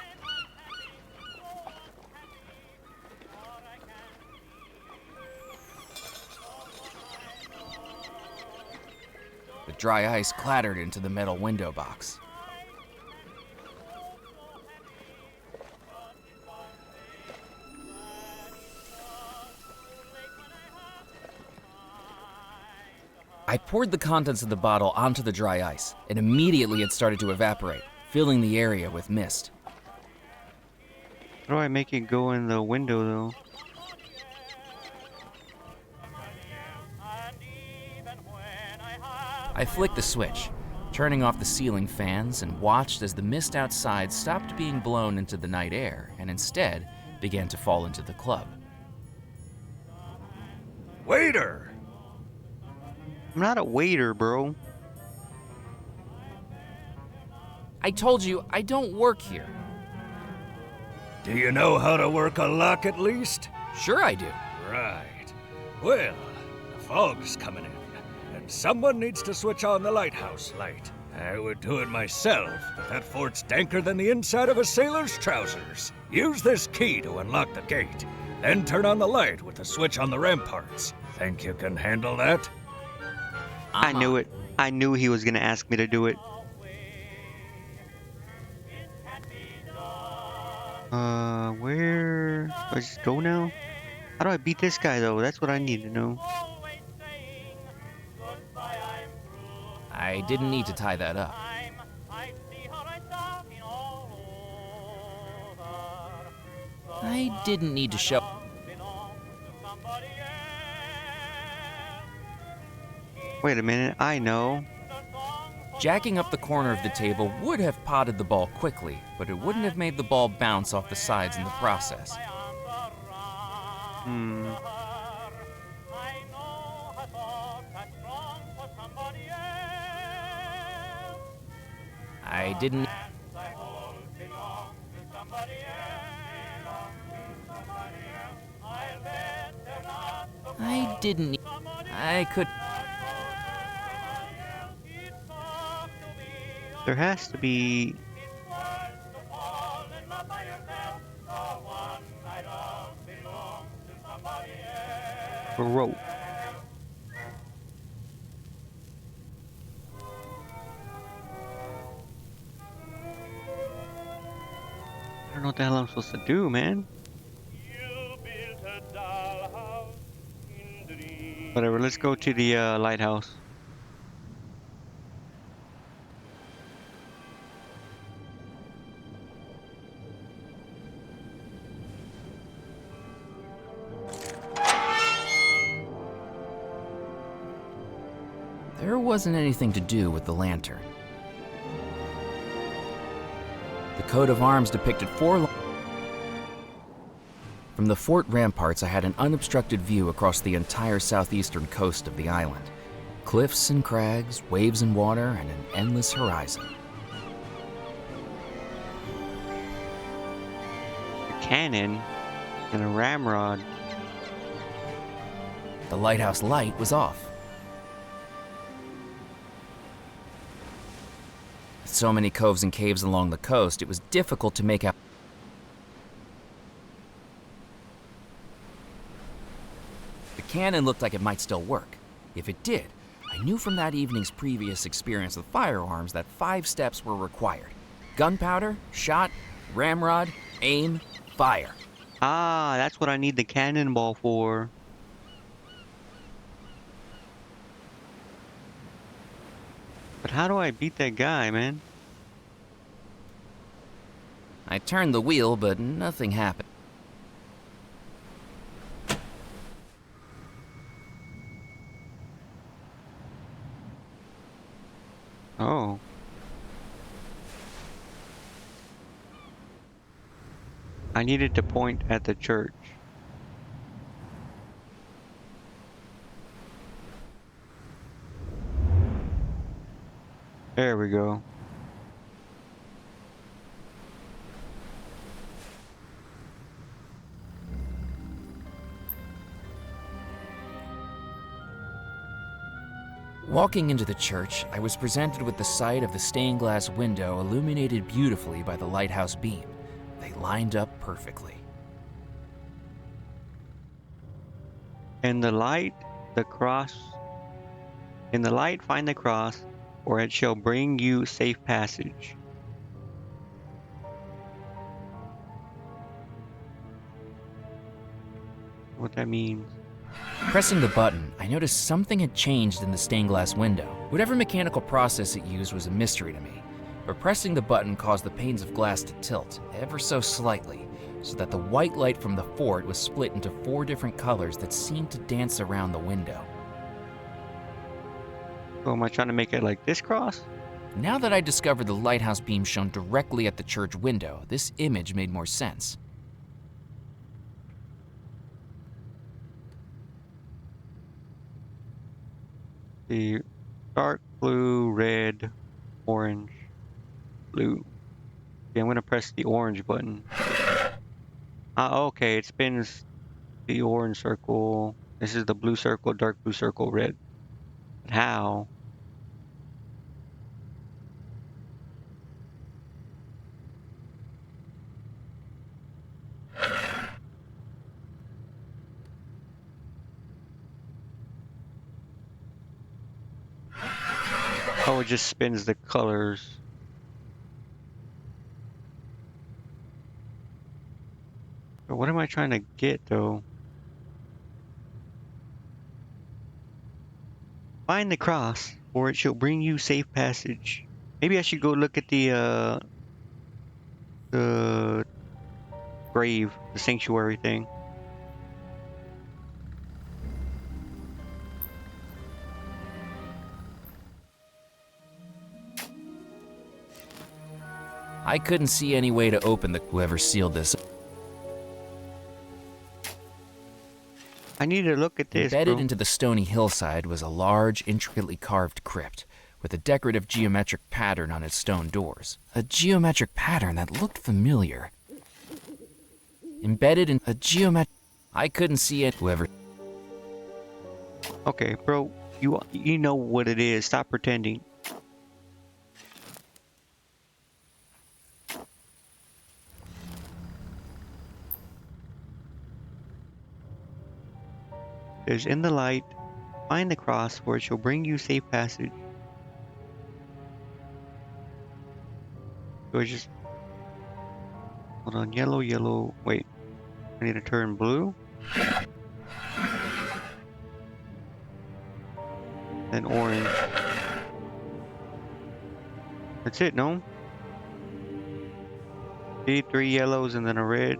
Speaker 3: the dry ice clattered into the metal window box. I poured the contents of the bottle onto the dry ice, and immediately it started to evaporate, filling the area with mist.
Speaker 1: How do I make it go in the window though?
Speaker 3: I flicked the switch, turning off the ceiling fans, and watched as the mist outside stopped being blown into the night air and instead began to fall into the club.
Speaker 5: Waiter!
Speaker 1: I'm not a waiter, bro.
Speaker 3: I told you, I don't work here.
Speaker 5: Do you know how to work a lock at least?
Speaker 3: Sure I do.
Speaker 5: Right. Well, the fog's coming in, and someone needs to switch on the lighthouse light. I would do it myself, but that fort's danker than the inside of a sailor's trousers. Use this key to unlock the gate, then turn on the light with the switch on the ramparts. Think you can handle that?
Speaker 1: I knew it. I knew he was gonna ask me to do it. Where do I just go now? How do I beat this guy though? That's what I need to know.
Speaker 3: I didn't need to tie that up. I didn't need to show.
Speaker 1: Wait a minute, I know.
Speaker 3: Jacking up the corner of the table would have potted the ball quickly, but it wouldn't have made the ball bounce off the sides in the process. I didn't. I didn't. I could.
Speaker 1: There has to be a rope. I don't know what the hell I'm supposed to do, man. Whatever, let's go to the lighthouse.
Speaker 3: There wasn't anything to do with the lantern. The coat of arms depicted four. From the fort ramparts, I had an unobstructed view across the entire southeastern coast of the island. Cliffs and crags, waves and water, and an endless horizon.
Speaker 1: A cannon and a ramrod.
Speaker 3: The lighthouse light was off. With so many coves and caves along the coast, it was difficult to make out. The cannon looked like it might still work. If it did, I knew from that evening's previous experience with firearms that 5 steps were required. Gunpowder, shot, ramrod, aim, fire.
Speaker 1: Ah, that's what I need the cannonball for. But how do I beat that guy, man?
Speaker 3: I turned the wheel, but nothing happened.
Speaker 1: Oh. I needed to point at the church. There we go.
Speaker 3: Walking into the church, I was presented with the sight of the stained glass window illuminated beautifully by the lighthouse beam. They lined up perfectly.
Speaker 1: In the light, the cross. In the light, find the cross, or it shall bring you safe passage. What that means?
Speaker 3: Pressing the button, I noticed something had changed in the stained glass window. Whatever mechanical process it used was a mystery to me, but pressing the button caused the panes of glass to tilt, ever so slightly, so that the white light from the fort was split into 4 different colors that seemed to dance around the window.
Speaker 1: So am I trying to make it like this cross?
Speaker 3: Now that I discovered the lighthouse beam shone directly at the church window, this image made more sense.
Speaker 1: The dark blue, red, orange, blue. Okay, I'm gonna press the orange button. Okay, it spins the orange circle. This is the blue circle, dark blue circle, red. But how? Oh, it just spins the colors. But what am I trying to get though? Find the cross, or it shall bring you safe passage. Maybe I should go look at the grave, the sanctuary thing.
Speaker 3: I couldn't see any way to open whoever sealed this.
Speaker 1: I need to look at this,
Speaker 3: Embedded
Speaker 1: bro.
Speaker 3: into the stony hillside was a large, intricately carved crypt with a decorative geometric pattern on its stone doors. A geometric pattern that looked familiar. Embedded in a I couldn't see it. Whoever.
Speaker 1: Okay, bro, you know what it is. Stop pretending. There's in the light, find the cross, for it shall bring you safe passage. So it's just hold on, yellow, yellow. Wait, I need to turn blue. Then orange. That's it, no? See, 3 yellows and then a red.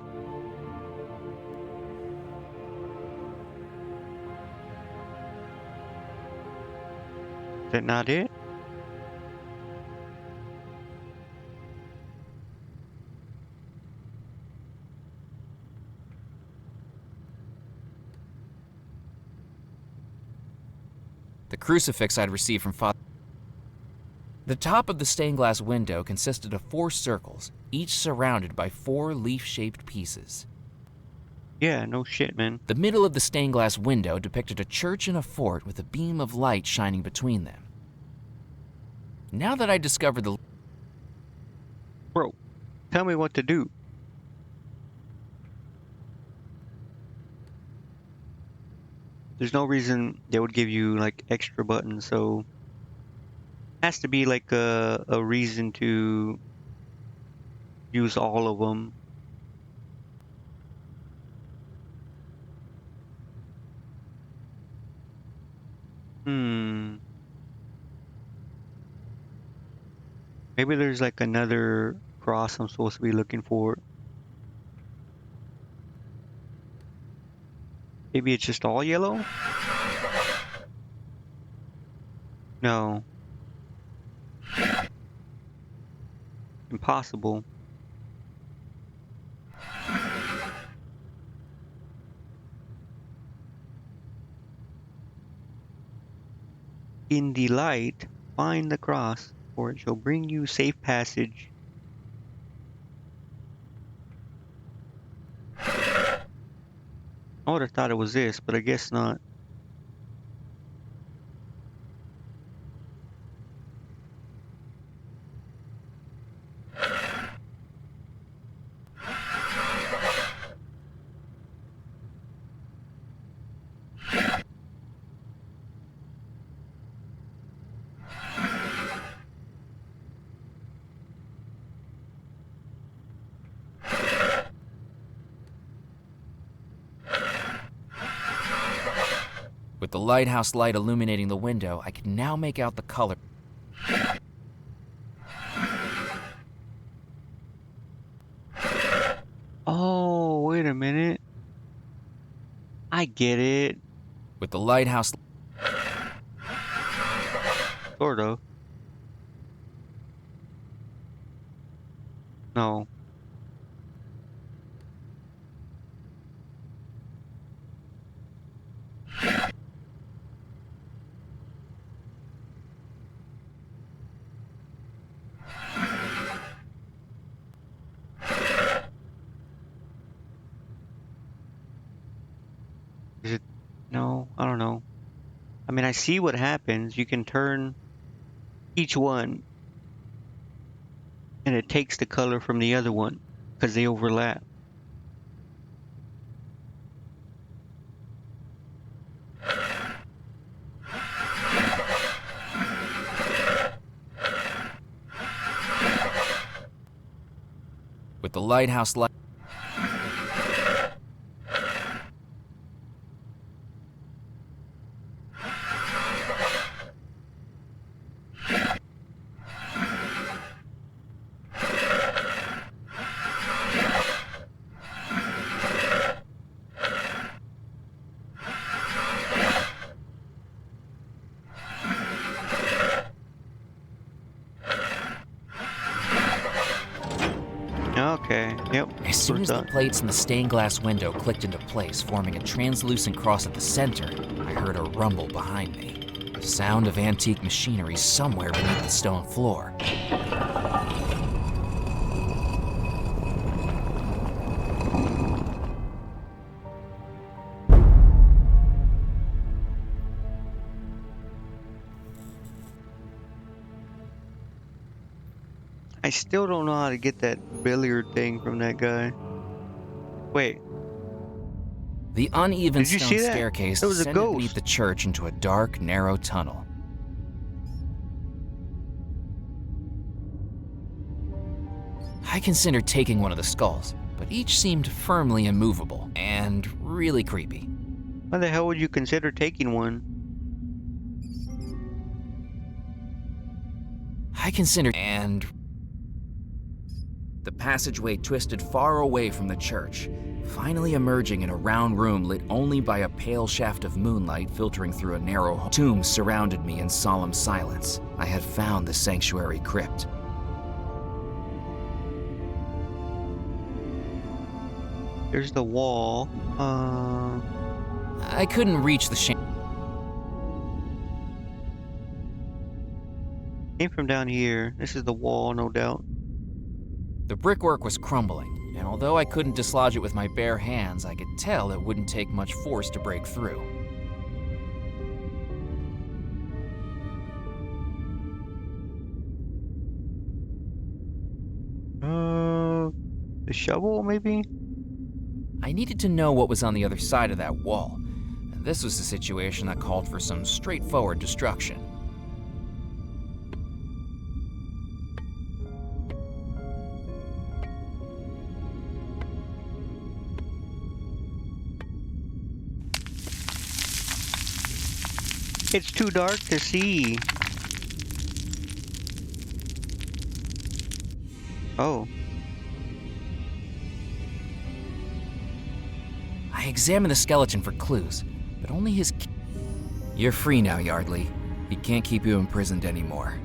Speaker 1: Is that not it?
Speaker 3: The crucifix I'd received from Father. The top of the stained glass window consisted of 4 circles, each surrounded by 4 leaf-shaped pieces.
Speaker 1: Yeah, no shit, man.
Speaker 3: The middle of the stained glass window depicted a church and a fort with a beam of light shining between them. Now that I discovered the...
Speaker 1: Bro, tell me what to do. There's no reason they would give you like extra buttons, so has to be like a reason to use all of them. Maybe there's like another cross I'm supposed to be looking for. Maybe it's just all yellow? No. Impossible. In the light, find the cross. for it shall bring you safe passage. I would have thought it was this, but I guess not.
Speaker 3: With the lighthouse light illuminating the window, I could now make out the color.
Speaker 1: Oh, wait a minute. I get it.
Speaker 3: With the lighthouse...
Speaker 1: Sort of. No. Is it? No, I don't know. I mean, I see what happens. You can turn each one and it takes the color from the other one because they overlap.
Speaker 3: With the lighthouse light...
Speaker 1: Okay, yep.
Speaker 3: As soon as the plates in the stained glass window clicked into place, forming a translucent cross at the center, I heard a rumble behind me. The sound of antique machinery somewhere beneath the stone floor.
Speaker 1: I still don't know how to get that billiard thing from that guy. Wait.
Speaker 3: The uneven
Speaker 1: Did you
Speaker 3: stone
Speaker 1: see that?
Speaker 3: staircase
Speaker 1: There was a
Speaker 3: descended
Speaker 1: ghost.
Speaker 3: beneath the church into a dark, narrow tunnel. I considered taking one of the skulls, but each seemed firmly immovable and really creepy.
Speaker 1: Why the hell would you consider taking one?
Speaker 3: The passageway twisted far away from the church, finally emerging in a round room lit only by a pale shaft of moonlight filtering through a narrow hole. Tombs surrounded me in solemn silence. I had found the sanctuary crypt.
Speaker 1: There's the wall.
Speaker 3: I couldn't reach the
Speaker 1: Came from down here. This is the wall, no doubt.
Speaker 3: The brickwork was crumbling, and although I couldn't dislodge it with my bare hands, I could tell it wouldn't take much force to break through.
Speaker 1: The shovel, maybe?
Speaker 3: I needed to know what was on the other side of that wall, and this was a situation that called for some straightforward destruction.
Speaker 1: It's too dark to see. Oh.
Speaker 3: I examined the skeleton for clues, but only his... You're free now, Yardley. He can't keep you imprisoned anymore.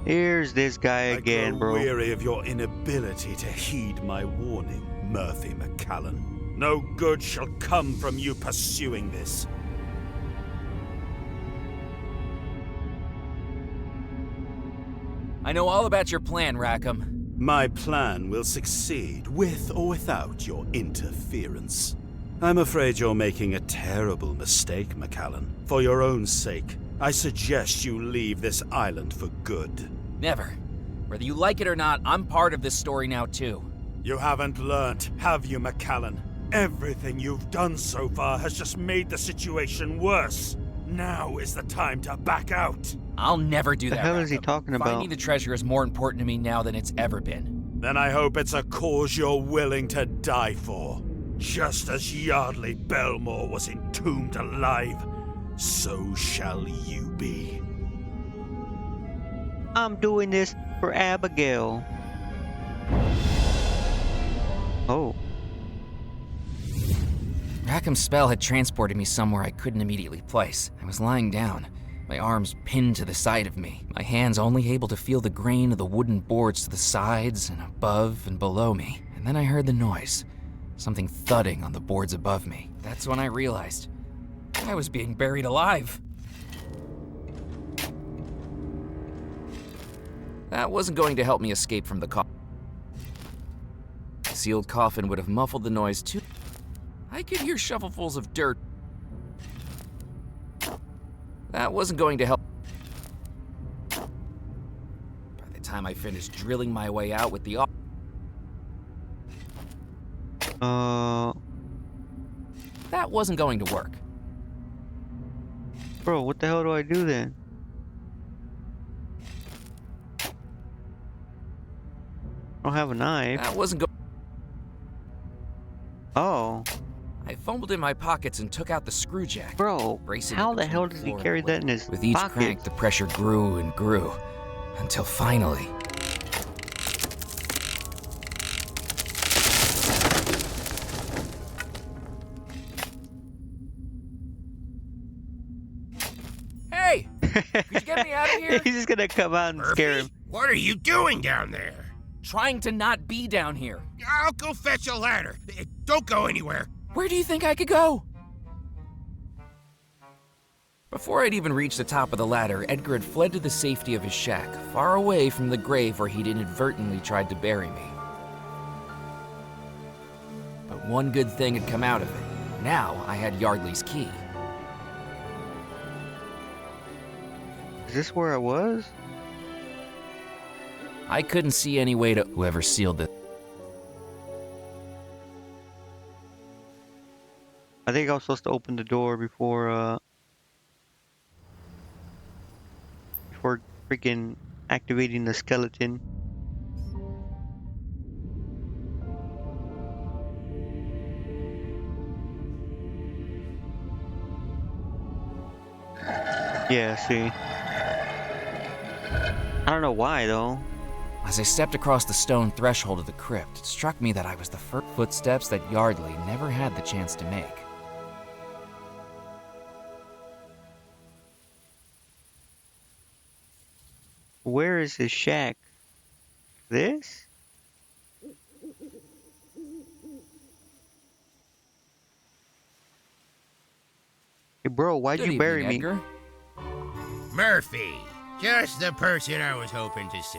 Speaker 1: Here's this guy again,
Speaker 10: I grow
Speaker 1: bro.
Speaker 10: weary of your inability to heed my warning, Murphy McCallan. No good shall come from you pursuing this.
Speaker 3: I know all about your plan, Rackham.
Speaker 10: My plan will succeed, with or without your interference. I'm afraid you're making a terrible mistake, McAllen. For your own sake, I suggest you leave this island for good.
Speaker 3: Never. Whether you like it or not, I'm part of this story now, too.
Speaker 10: You haven't learned, have you, McAllen? Everything you've done so far has just made the situation worse. Now is the time to back out.
Speaker 3: I'll never do that,
Speaker 1: The hell is he
Speaker 3: Rackham.
Speaker 1: talking about?
Speaker 3: Finding the treasure is more important to me now than it's ever been.
Speaker 10: Then I hope it's a cause you're willing to die for. Just as Yardley Belmore was entombed alive, so shall you be.
Speaker 1: I'm doing this for Abigail. Oh.
Speaker 3: Rackham's spell had transported me somewhere I couldn't immediately place. I was lying down, my arms pinned to the side of me, my hands only able to feel the grain of the wooden boards to the sides and above and below me. And then I heard the noise, something thudding on the boards above me. That's when I realized I was being buried alive. That wasn't going to help me escape from the coffin. The sealed coffin would have muffled the noise too. I could hear shovelfuls of dirt. That wasn't going to help. By the time I finished drilling my way out with the that wasn't going to work.
Speaker 1: Bro, what the hell do I do then? I don't have a knife.
Speaker 3: That wasn't going.
Speaker 1: Oh.
Speaker 3: I fumbled in my pockets and took out the screw jack.
Speaker 1: Bro, how the hell does he carry that in his
Speaker 3: With each
Speaker 1: pocket?
Speaker 3: crank, the pressure grew and grew, until finally... Hey! Could you get me out of here?
Speaker 1: He's just gonna come out and scare him.
Speaker 4: What are you doing down there?
Speaker 3: Trying to not be down here.
Speaker 4: I'll go fetch a ladder. Don't go anywhere.
Speaker 3: Where do you think I could go? Before I'd even reached the top of the ladder, Edgar had fled to the safety of his shack, far away from the grave where he'd inadvertently tried to bury me. But one good thing had come out of it. Now I had Yardley's key.
Speaker 1: Is this where I was?
Speaker 3: I couldn't see any way to whoever sealed it.
Speaker 1: I think I was supposed to open the door before freaking activating the skeleton. Yeah, see. I don't know why though.
Speaker 3: As I stepped across the stone threshold of the crypt, it struck me that I was the first footsteps that Yardley never had the chance to make.
Speaker 1: Where is his shack? This? Hey bro, why'd
Speaker 3: Good
Speaker 1: you bury
Speaker 3: evening,
Speaker 1: me?
Speaker 3: Edgar.
Speaker 4: Murphy, just the person I was hoping to see.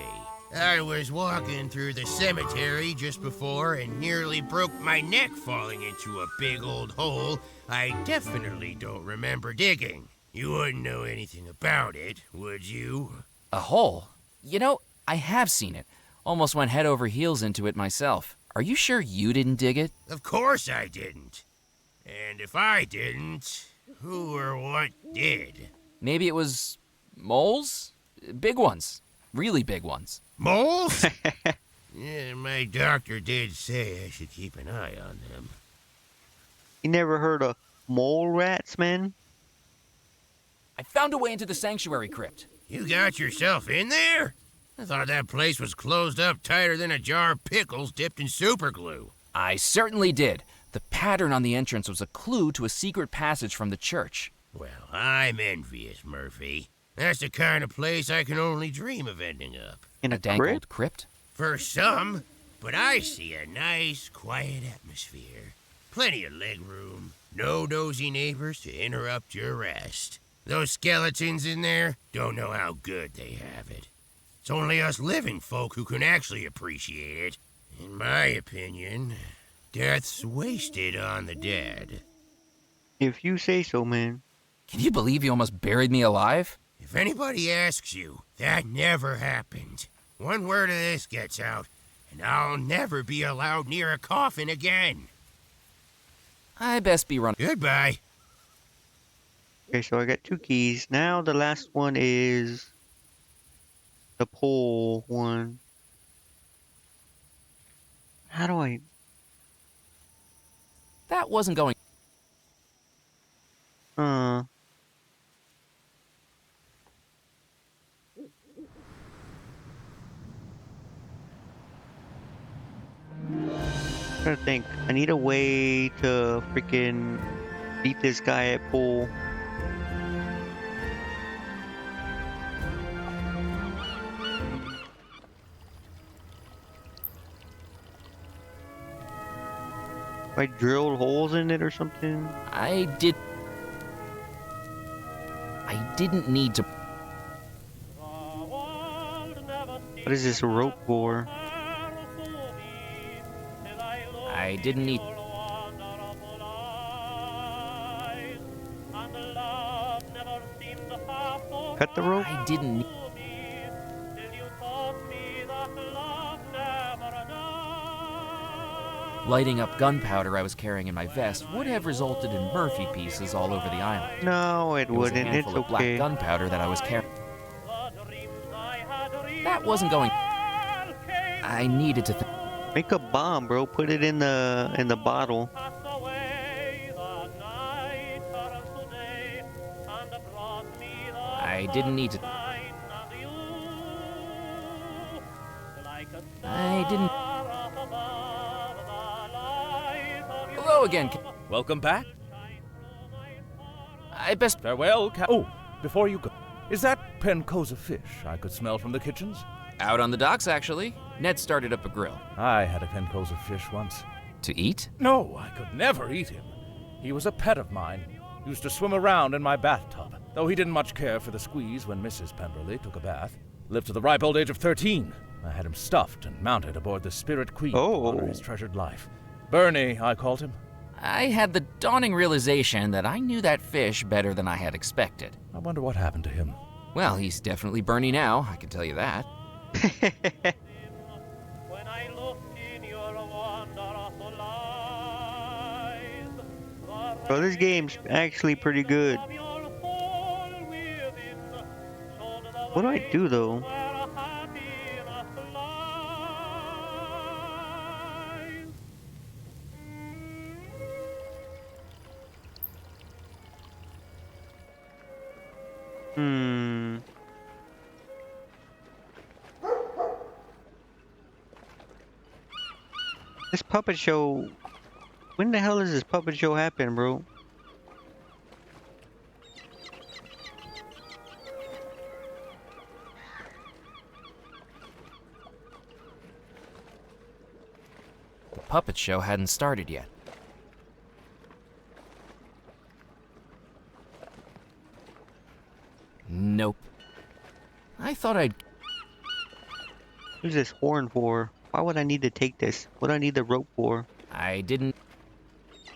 Speaker 4: I was walking through the cemetery just before and nearly broke my neck falling into a big old hole I definitely don't remember digging. You wouldn't know anything about it, would you?
Speaker 3: A hole? You know, I have seen it. Almost went head over heels into it myself. Are you sure you didn't dig it?
Speaker 4: Of course I didn't. And if I didn't, who or what did?
Speaker 3: Maybe it was moles? Big ones. Really big ones.
Speaker 4: Moles? Yeah, my doctor did say I should keep an eye on them.
Speaker 1: You never heard of mole rats, man?
Speaker 3: I found a way into the sanctuary crypt.
Speaker 4: You got yourself in there? I thought that place was closed up tighter than a jar of pickles dipped in super glue.
Speaker 3: I certainly did. The pattern on the entrance was a clue to a secret passage from the church.
Speaker 4: Well, I'm envious, Murphy. That's the kind of place I can only dream of ending up.
Speaker 1: In a
Speaker 3: dank
Speaker 1: crypt?
Speaker 3: old crypt?
Speaker 4: For some, but I see a nice, quiet atmosphere. Plenty of leg room. No nosy neighbors to interrupt your rest. Those skeletons in there don't know how good they have it. It's only us living folk who can actually appreciate it. In my opinion, death's wasted on the dead.
Speaker 1: If you say so, man.
Speaker 3: Can you believe you almost buried me alive?
Speaker 4: If anybody asks you, that never happened. One word of this gets out, and I'll never be allowed near a coffin again.
Speaker 3: I best be running.
Speaker 4: Goodbye.
Speaker 1: Okay, so I got 2 keys. Now the last one is the pole one. How do I...
Speaker 3: That wasn't going...
Speaker 1: I'm trying to think. I need a way to freaking beat this guy at pool. If I drilled holes in it or something?
Speaker 3: I didn't need to...
Speaker 1: What is this rope for?
Speaker 3: I didn't need...
Speaker 1: Cut the rope?
Speaker 3: I didn't... Lighting up gunpowder I was carrying in my vest would have resulted in Murphy pieces all over the island.
Speaker 1: No, it wouldn't. It's
Speaker 3: Of black
Speaker 1: okay.
Speaker 3: gunpowder that I was carrying. That wasn't going... I needed to...
Speaker 1: Make a bomb, bro. Put it in the bottle.
Speaker 3: I didn't need to... I didn't... Hello again.
Speaker 2: Welcome back.
Speaker 3: I best...
Speaker 2: Farewell, Oh, before you go, is that Penco's a fish I could smell from the kitchens?
Speaker 3: Out on the docks, actually. Ned started up a grill.
Speaker 2: I had a Penco's fish once.
Speaker 3: To eat?
Speaker 2: No, I could never eat him. He was a pet of mine. Used to swim around in my bathtub, though he didn't much care for the squeeze when Mrs. Pemberley took a bath. Lived to the ripe old age of 13. I had him stuffed and mounted aboard the Spirit Queen to honor his treasured life. Bernie, I called him.
Speaker 3: I had the dawning realization that I knew that fish better than I had expected.
Speaker 2: I wonder what happened to him.
Speaker 3: Well, he's definitely Bernie now, I can tell you that.
Speaker 1: Bro, this game's actually pretty good. What do I do though? This puppet show... When the hell does this puppet show happen, bro?
Speaker 3: The puppet show hadn't started yet. Nope. I thought I'd...
Speaker 1: Who's this horn for? Why would I need to take this? What do I need the rope for?
Speaker 3: I didn't...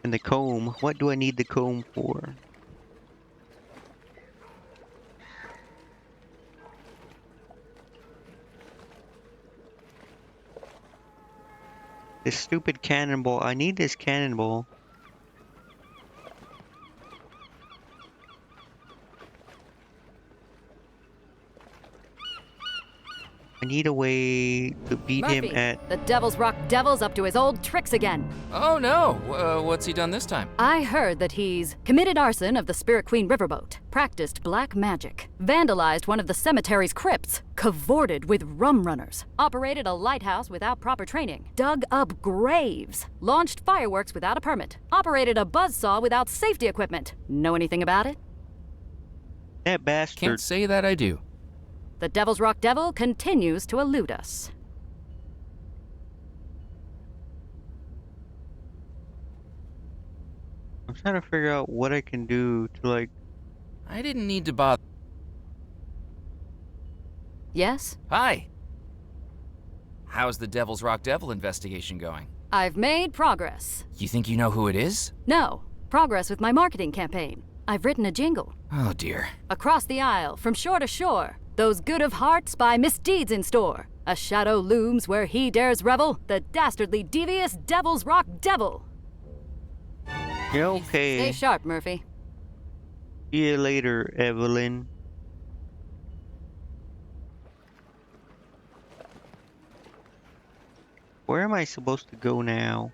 Speaker 1: And the comb. What do I need the comb for? This stupid cannonball. I need this cannonball. I need a way to beat
Speaker 7: Murphy,
Speaker 1: him at...
Speaker 7: the Devil's Rock Devil's up to his old tricks again.
Speaker 3: Oh no! What's he done this time?
Speaker 7: I heard that he's committed arson of the Spirit Queen riverboat, practiced black magic, vandalized one of the cemetery's crypts, cavorted with rum runners, operated a lighthouse without proper training, dug up graves, launched fireworks without a permit, operated a buzzsaw without safety equipment. Know anything about it?
Speaker 1: That bastard.
Speaker 3: Can't say that I do.
Speaker 7: The Devil's Rock Devil continues to elude us.
Speaker 1: I'm trying to figure out what I can do to like.
Speaker 3: I didn't need to bother.
Speaker 7: Yes?
Speaker 3: Hi. How's the Devil's Rock Devil investigation going?
Speaker 7: I've made progress.
Speaker 3: You think you know who it is?
Speaker 7: No, progress with my marketing campaign. I've written a jingle.
Speaker 3: Oh dear.
Speaker 7: Across the aisle, from shore to shore, those good of hearts buy misdeeds in store. A shadow looms where he dares revel, the dastardly devious Devil's Rock Devil.
Speaker 1: Yeah, okay.
Speaker 7: Stay sharp, Murphy.
Speaker 1: See you later, Evelyn. Where am I supposed to go now?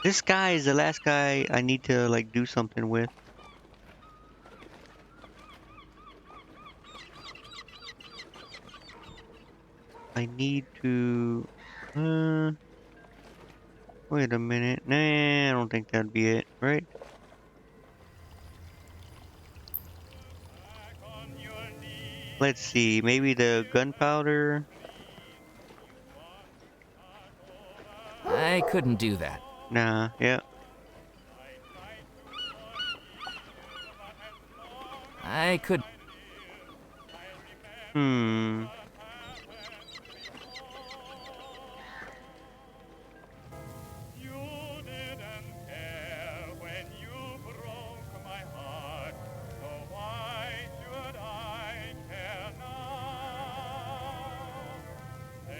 Speaker 1: This guy is the last guy I need to like do something with. I need to wait a minute. Nah, I don't think that'd be it, right? Let's see, maybe the gunpowder.
Speaker 3: I couldn't do that.
Speaker 1: Nah, yeah.
Speaker 3: I could.
Speaker 1: Hmm.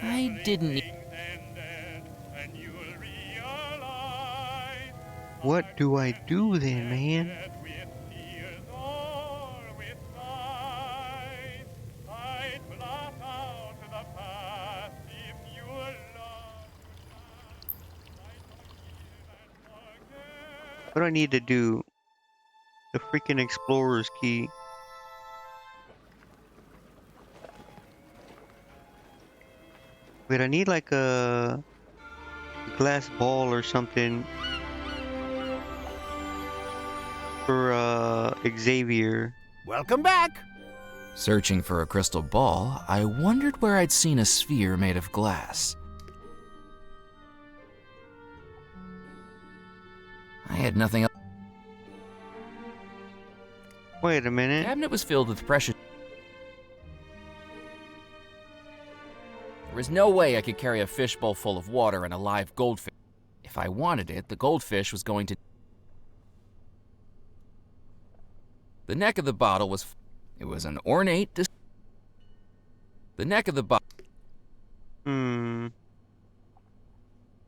Speaker 3: I didn't.
Speaker 1: What do I do then, man? What do I need to do? The freaking explorer's key. Wait, I need like a glass ball or something for Xavier.
Speaker 13: Welcome back.
Speaker 3: Searching for a crystal ball, I wondered where I'd seen a sphere made of glass. I had nothing else.
Speaker 1: Wait a minute.
Speaker 3: The cabinet was filled with precious. There was no way I could carry a fishbowl full of water and a live goldfish. If I wanted it, the goldfish was going to. The neck of the bottle was. It was an ornate. The neck of the bottle.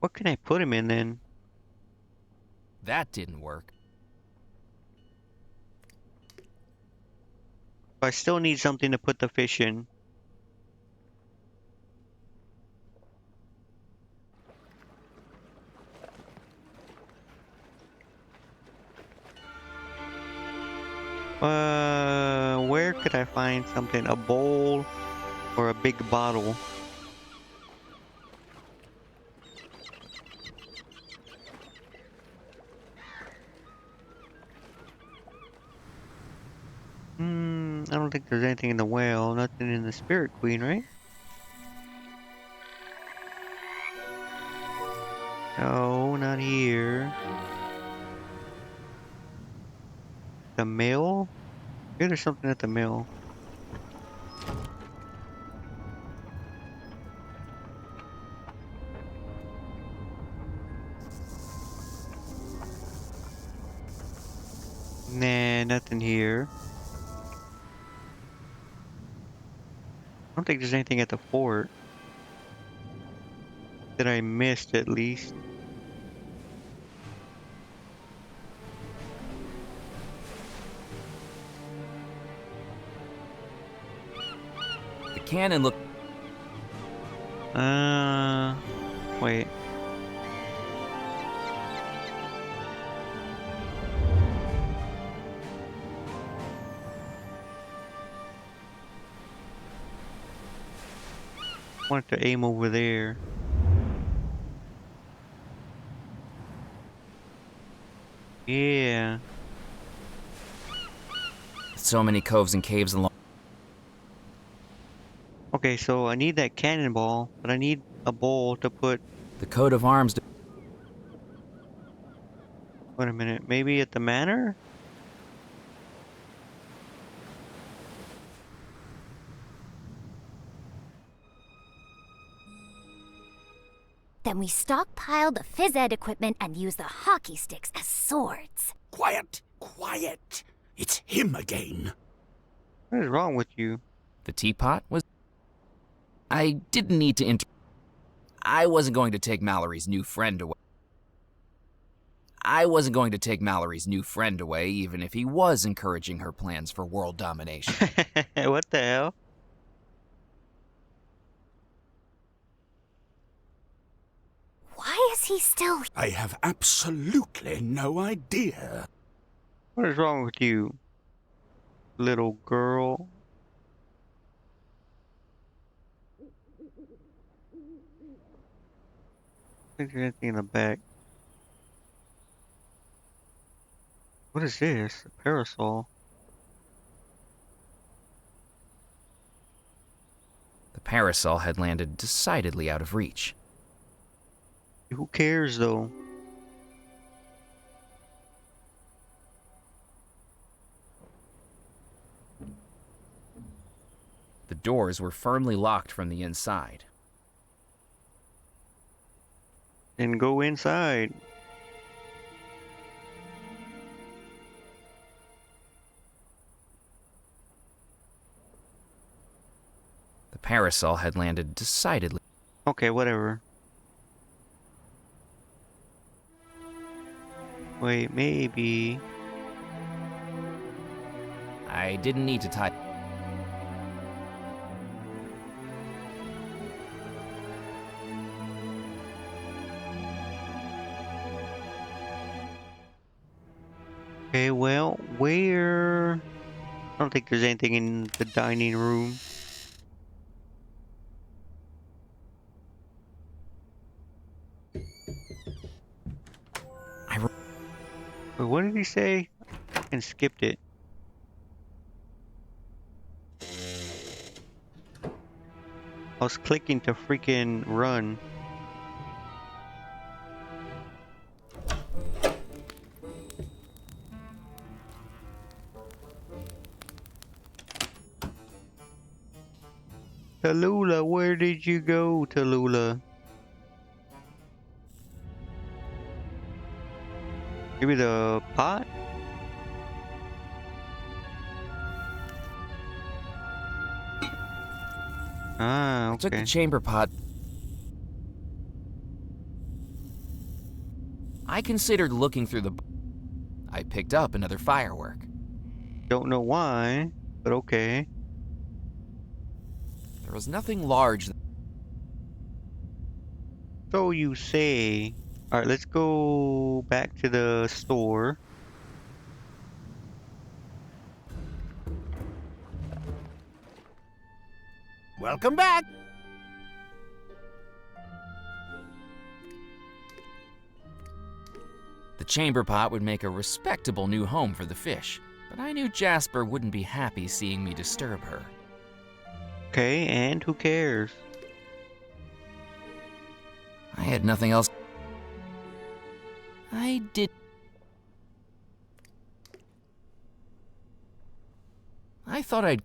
Speaker 1: What can I put him in then?
Speaker 3: That didn't work.
Speaker 1: I still need something to put the fish in. Where could I find something? A bowl or a big bottle? I don't think there's anything in the well. Nothing in the Spirit Queen, right? No, not here. The mill? Maybe there's something at the mill. Nah, nothing here. I don't think there's anything at the fort that I missed, at least.
Speaker 3: The cannon looked.
Speaker 1: Wait. I wanted to aim over there. Yeah.
Speaker 3: So many coves and caves along.
Speaker 1: Okay, so I need that cannonball, but I need a bowl to put
Speaker 3: The coat of arms.
Speaker 1: Wait a minute, maybe at the manor?
Speaker 9: Then we stockpile the phys ed equipment and use the hockey sticks as swords.
Speaker 10: Quiet, quiet. It's him again.
Speaker 1: What is wrong with you?
Speaker 3: The teapot was... I didn't need to I wasn't going to take Mallory's new friend away. Even if he was encouraging her plans for world domination.
Speaker 1: What the hell?
Speaker 9: Why is he still...
Speaker 10: I have absolutely no idea.
Speaker 1: What is wrong with you, little girl? I think there's anything in the back. What is this? A parasol?
Speaker 3: The parasol had landed decidedly out of reach.
Speaker 1: Who cares, though?
Speaker 3: The doors were firmly locked from the inside.
Speaker 1: Then go inside.
Speaker 3: The parasol had landed decidedly...
Speaker 1: Okay, whatever. Wait, maybe...
Speaker 3: I didn't need to tie...
Speaker 1: Okay, well, where... I don't think there's anything in the dining room. Wait, what did he say? And skipped it. I was clicking to freaking run. Tallulah, where did you go, Tallulah? Maybe the pot? Ah, okay.
Speaker 3: Took the chamber pot. I considered looking through the... I picked up another firework.
Speaker 1: Don't know why, but okay.
Speaker 3: There was nothing large.
Speaker 1: So you say. Alright, let's go back to the store.
Speaker 13: Welcome back.
Speaker 3: The chamber pot would make a respectable new home for the fish, but I knew Jasper wouldn't be happy seeing me disturb her.
Speaker 1: Okay, and who cares?
Speaker 3: I had nothing else. I did. I thought I'd...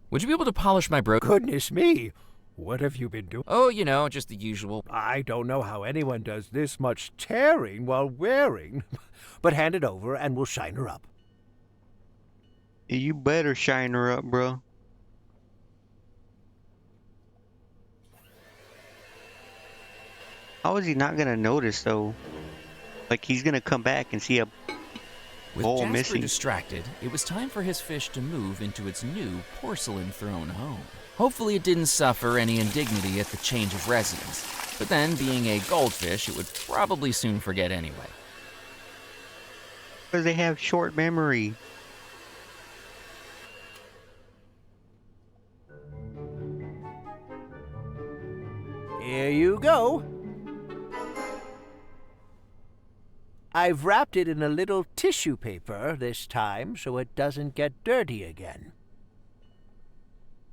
Speaker 3: Would you be able to polish my
Speaker 13: Goodness me! What have you been doing?
Speaker 3: Oh, you know, just the usual.
Speaker 13: I don't know how anyone does this much tearing while wearing. But hand it over and we'll shine her up.
Speaker 1: You better shine her up, bro. How is he not gonna notice, though? Like, he's gonna come back and see a
Speaker 3: With
Speaker 1: bowl
Speaker 3: Jasper
Speaker 1: missing.
Speaker 3: distracted, it was time for his fish to move into its new porcelain-throne home. Hopefully it didn't suffer any indignity at the change of residence, but then, being a goldfish, it would probably soon forget anyway.
Speaker 1: Because they have short memory.
Speaker 13: Here you go. I've wrapped it in a little tissue paper this time so it doesn't get dirty again.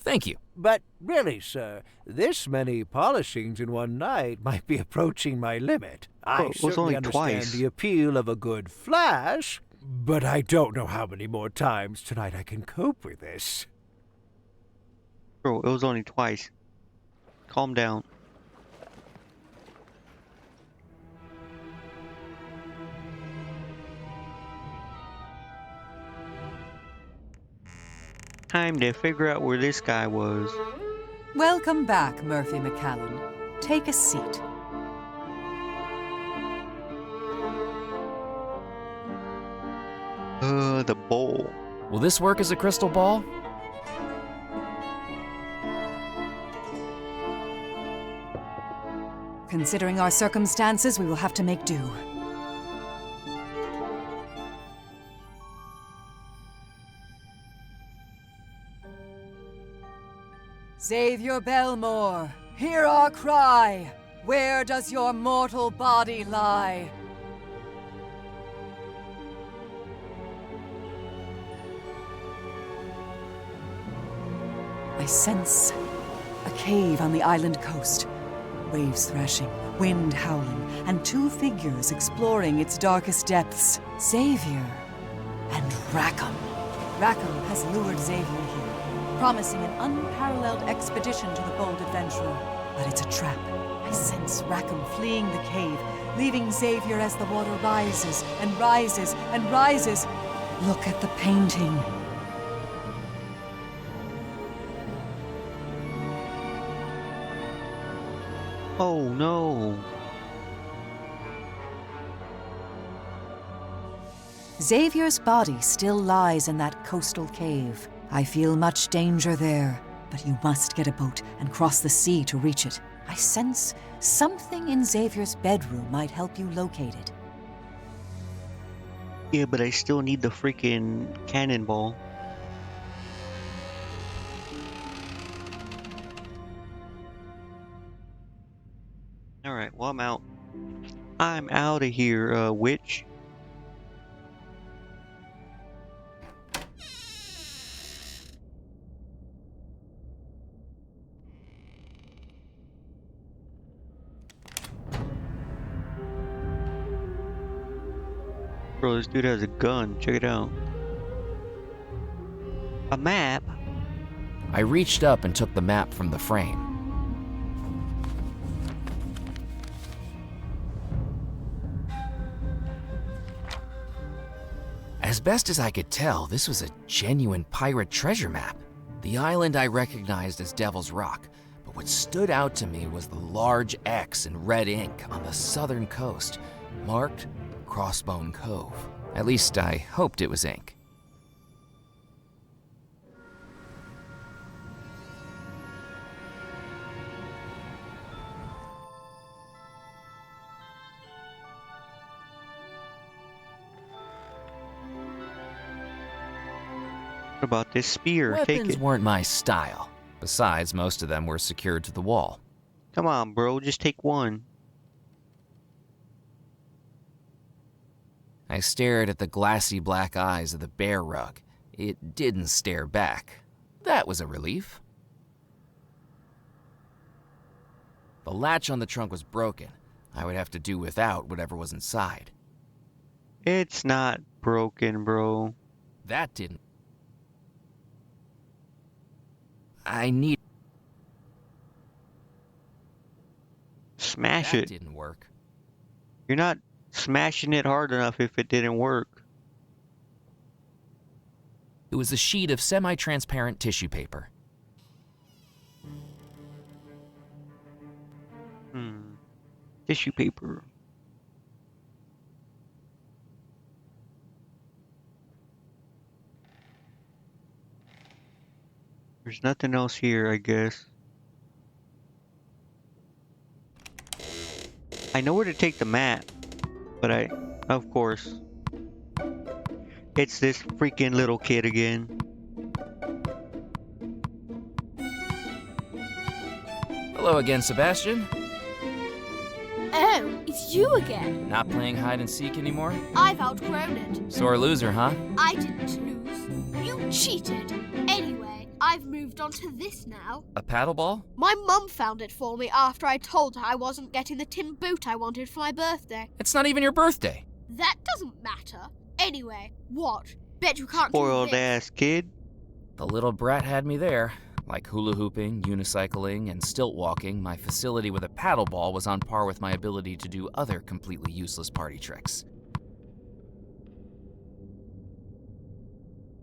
Speaker 3: Thank you.
Speaker 13: But really, sir, this many polishings in one night might be approaching my limit. I
Speaker 1: it was
Speaker 13: certainly
Speaker 1: only
Speaker 13: understand
Speaker 1: twice.
Speaker 13: the appeal of a good flash, but I don't know how many more times tonight I can cope with this.
Speaker 1: Bro, it was only twice. Calm down. Time to figure out where this guy was.
Speaker 11: Welcome back, Murphy McCallan. Take a seat.
Speaker 1: The bowl.
Speaker 3: Will this work as a crystal ball?
Speaker 11: Considering our circumstances, we will have to make do. Xavier Belmore, hear our cry. Where does your mortal body lie? I sense a cave on the island coast. Waves thrashing, wind howling, and two figures exploring its darkest depths. Xavier and Rackham. Rackham has lured Xavier here, promising an unparalleled expedition to the bold adventurer. But it's a trap. I sense Rackham fleeing the cave, leaving Xavier as the water rises and rises and rises. Look at the painting.
Speaker 1: Oh no.
Speaker 11: Xavier's body still lies in that coastal cave. I feel much danger there, but you must get a boat and cross the sea to reach it. I sense something in Xavier's bedroom might help you locate it.
Speaker 1: Yeah, but I still need the freaking cannonball. Alright, well, I'm out. I'm out of here, witch. Bro, this dude has a gun. Check it out. A map?
Speaker 3: I reached up and took the map from the frame. As best as I could tell, this was a genuine pirate treasure map. The island I recognized as Devil's Rock, but what stood out to me was the large X in red ink on the southern coast, marked Crossbone Cove. At least I hoped it was ink.
Speaker 1: What about this spear? Take
Speaker 3: Weapons
Speaker 1: it.
Speaker 3: weren't my style. Besides, most of them were secured to the wall.
Speaker 1: Come on, bro. Just take one.
Speaker 3: I stared at the glassy black eyes of the bear rug. It didn't stare back. That was a relief. The latch on the trunk was broken. I would have to do without whatever was inside.
Speaker 1: It's not broken, bro.
Speaker 3: That didn't. I need.
Speaker 1: Smash
Speaker 3: That
Speaker 1: it.
Speaker 3: didn't work.
Speaker 1: You're not smashing it hard enough if it didn't work.
Speaker 3: It was a sheet of semi-transparent tissue paper.
Speaker 1: Tissue paper. There's nothing else here, I guess. I know where to take the map, but of course, it's this freaking little kid again.
Speaker 3: Hello again, Sebastian.
Speaker 15: Oh, it's you again.
Speaker 3: Not playing hide and seek anymore?
Speaker 15: I've outgrown it.
Speaker 3: Sore loser, huh?
Speaker 15: I didn't lose. You cheated. Anyway, I've moved on to this now.
Speaker 3: A paddleball?
Speaker 15: My mum found it for me after I told her I wasn't getting the tin boot I wanted for my birthday.
Speaker 3: It's not even your birthday.
Speaker 15: That doesn't matter. Anyway, what? Bet you can't do
Speaker 1: Spoiled
Speaker 15: this.
Speaker 1: ass kid.
Speaker 3: The little brat had me there. Like hula hooping, unicycling, and stilt walking, my facility with a paddleball was on par with my ability to do other completely useless party tricks.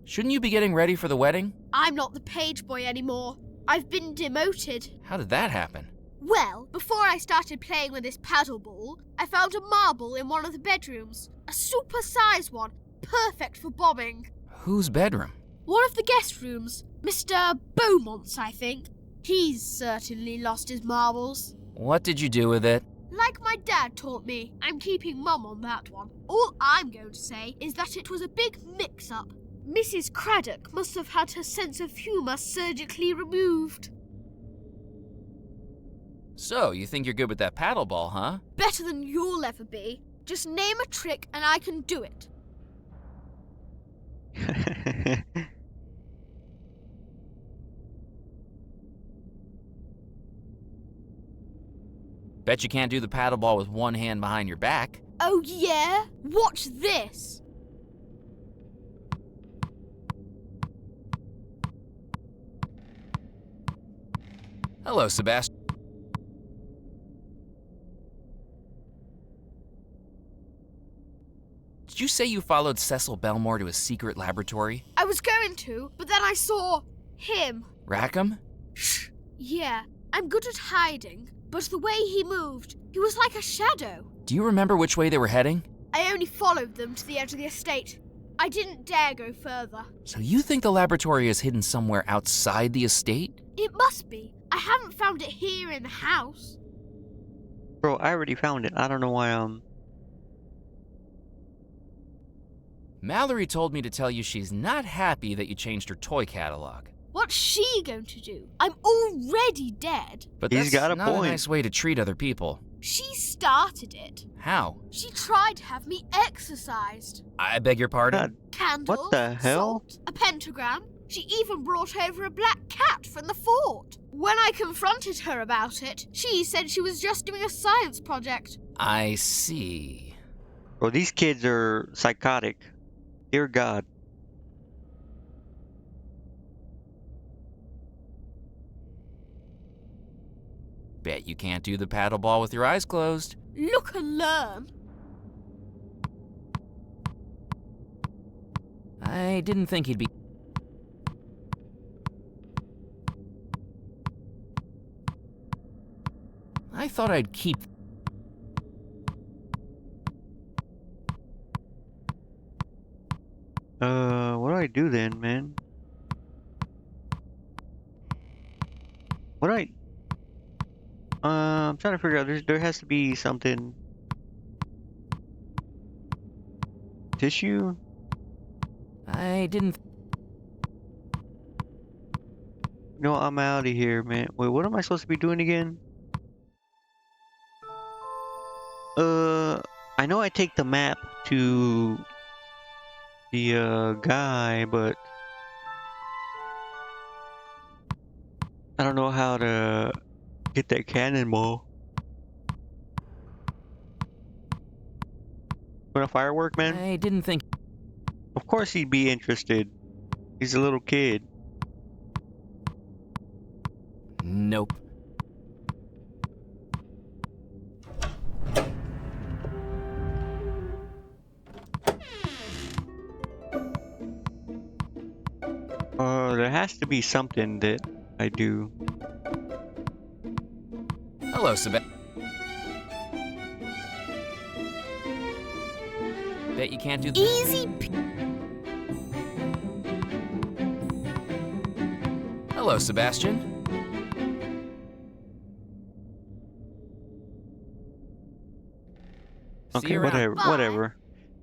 Speaker 3: Shouldn't you be getting ready for the wedding?
Speaker 15: I'm not the page boy anymore. I've been demoted.
Speaker 3: How did that happen?
Speaker 15: Well, before I started playing with this paddleball, I found a marble in one of the bedrooms. A super-sized one, perfect for bombing.
Speaker 3: Whose bedroom?
Speaker 15: One of the guest rooms. Mr. Beaumont's, I think. He's certainly lost his marbles.
Speaker 3: What did you do with it?
Speaker 15: Like my dad taught me, I'm keeping Mum on that one. All I'm going to say is that it was a big mix-up. Mrs. Craddock must have had her sense of humour surgically removed.
Speaker 3: So, you think you're good with that paddleball, huh?
Speaker 15: Better than you'll ever be. Just name a trick and I can do it.
Speaker 3: Bet you can't do the paddleball with one hand behind your back.
Speaker 15: Oh yeah? Watch this.
Speaker 3: Hello, Sebastian. Did you say you followed Cecil Belmore to a secret laboratory?
Speaker 15: I was going to, but then I saw him.
Speaker 3: Rackham?
Speaker 15: Shh. Yeah, I'm good at hiding, but the way he moved, he was like a shadow.
Speaker 3: Do you remember which way they were heading?
Speaker 15: I only followed them to the edge of the estate. I didn't dare go further.
Speaker 3: So you think the laboratory is hidden somewhere outside the estate?
Speaker 15: It must be. I haven't found it here in the house.
Speaker 1: Bro, I already found it. I don't know why
Speaker 3: Mallory told me to tell you she's not happy that you changed her toy catalog.
Speaker 15: What's she going to do? I'm already dead.
Speaker 3: But
Speaker 1: He's
Speaker 3: that's
Speaker 1: got a
Speaker 3: not
Speaker 1: point.
Speaker 3: a nice way to treat other people.
Speaker 15: She started it.
Speaker 3: How?
Speaker 15: She tried to have me exorcised.
Speaker 3: I beg your pardon?
Speaker 1: God,
Speaker 15: Candles,
Speaker 1: what the hell?
Speaker 15: salt, a pentagram. She even brought over a black cat from the fort. When I confronted her about it, she said she was just doing a science project.
Speaker 3: I see.
Speaker 1: Bro, these kids are psychotic. Dear God.
Speaker 3: Bet you can't do the paddleball with your eyes closed.
Speaker 15: Look and learn.
Speaker 3: I didn't think he'd be... I thought I'd keep...
Speaker 1: What do I do then, man? What do I... I'm trying to figure out, there has to be something... Tissue?
Speaker 3: I didn't...
Speaker 1: No, I'm out of here, man. Wait, what am I supposed to be doing again? I know I take the map to the guy, but I don't know how to get that cannonball. Want a firework, man?
Speaker 3: I didn't think...
Speaker 1: Of course he'd be interested. He's a little kid.
Speaker 3: Nope.
Speaker 1: There has to be something that I do.
Speaker 3: Hello, Sebastian. Bet you can't do...
Speaker 15: Easy.
Speaker 3: Hello, Sebastian. See
Speaker 1: Okay,
Speaker 3: you around.
Speaker 1: whatever,
Speaker 15: Bye.
Speaker 1: whatever.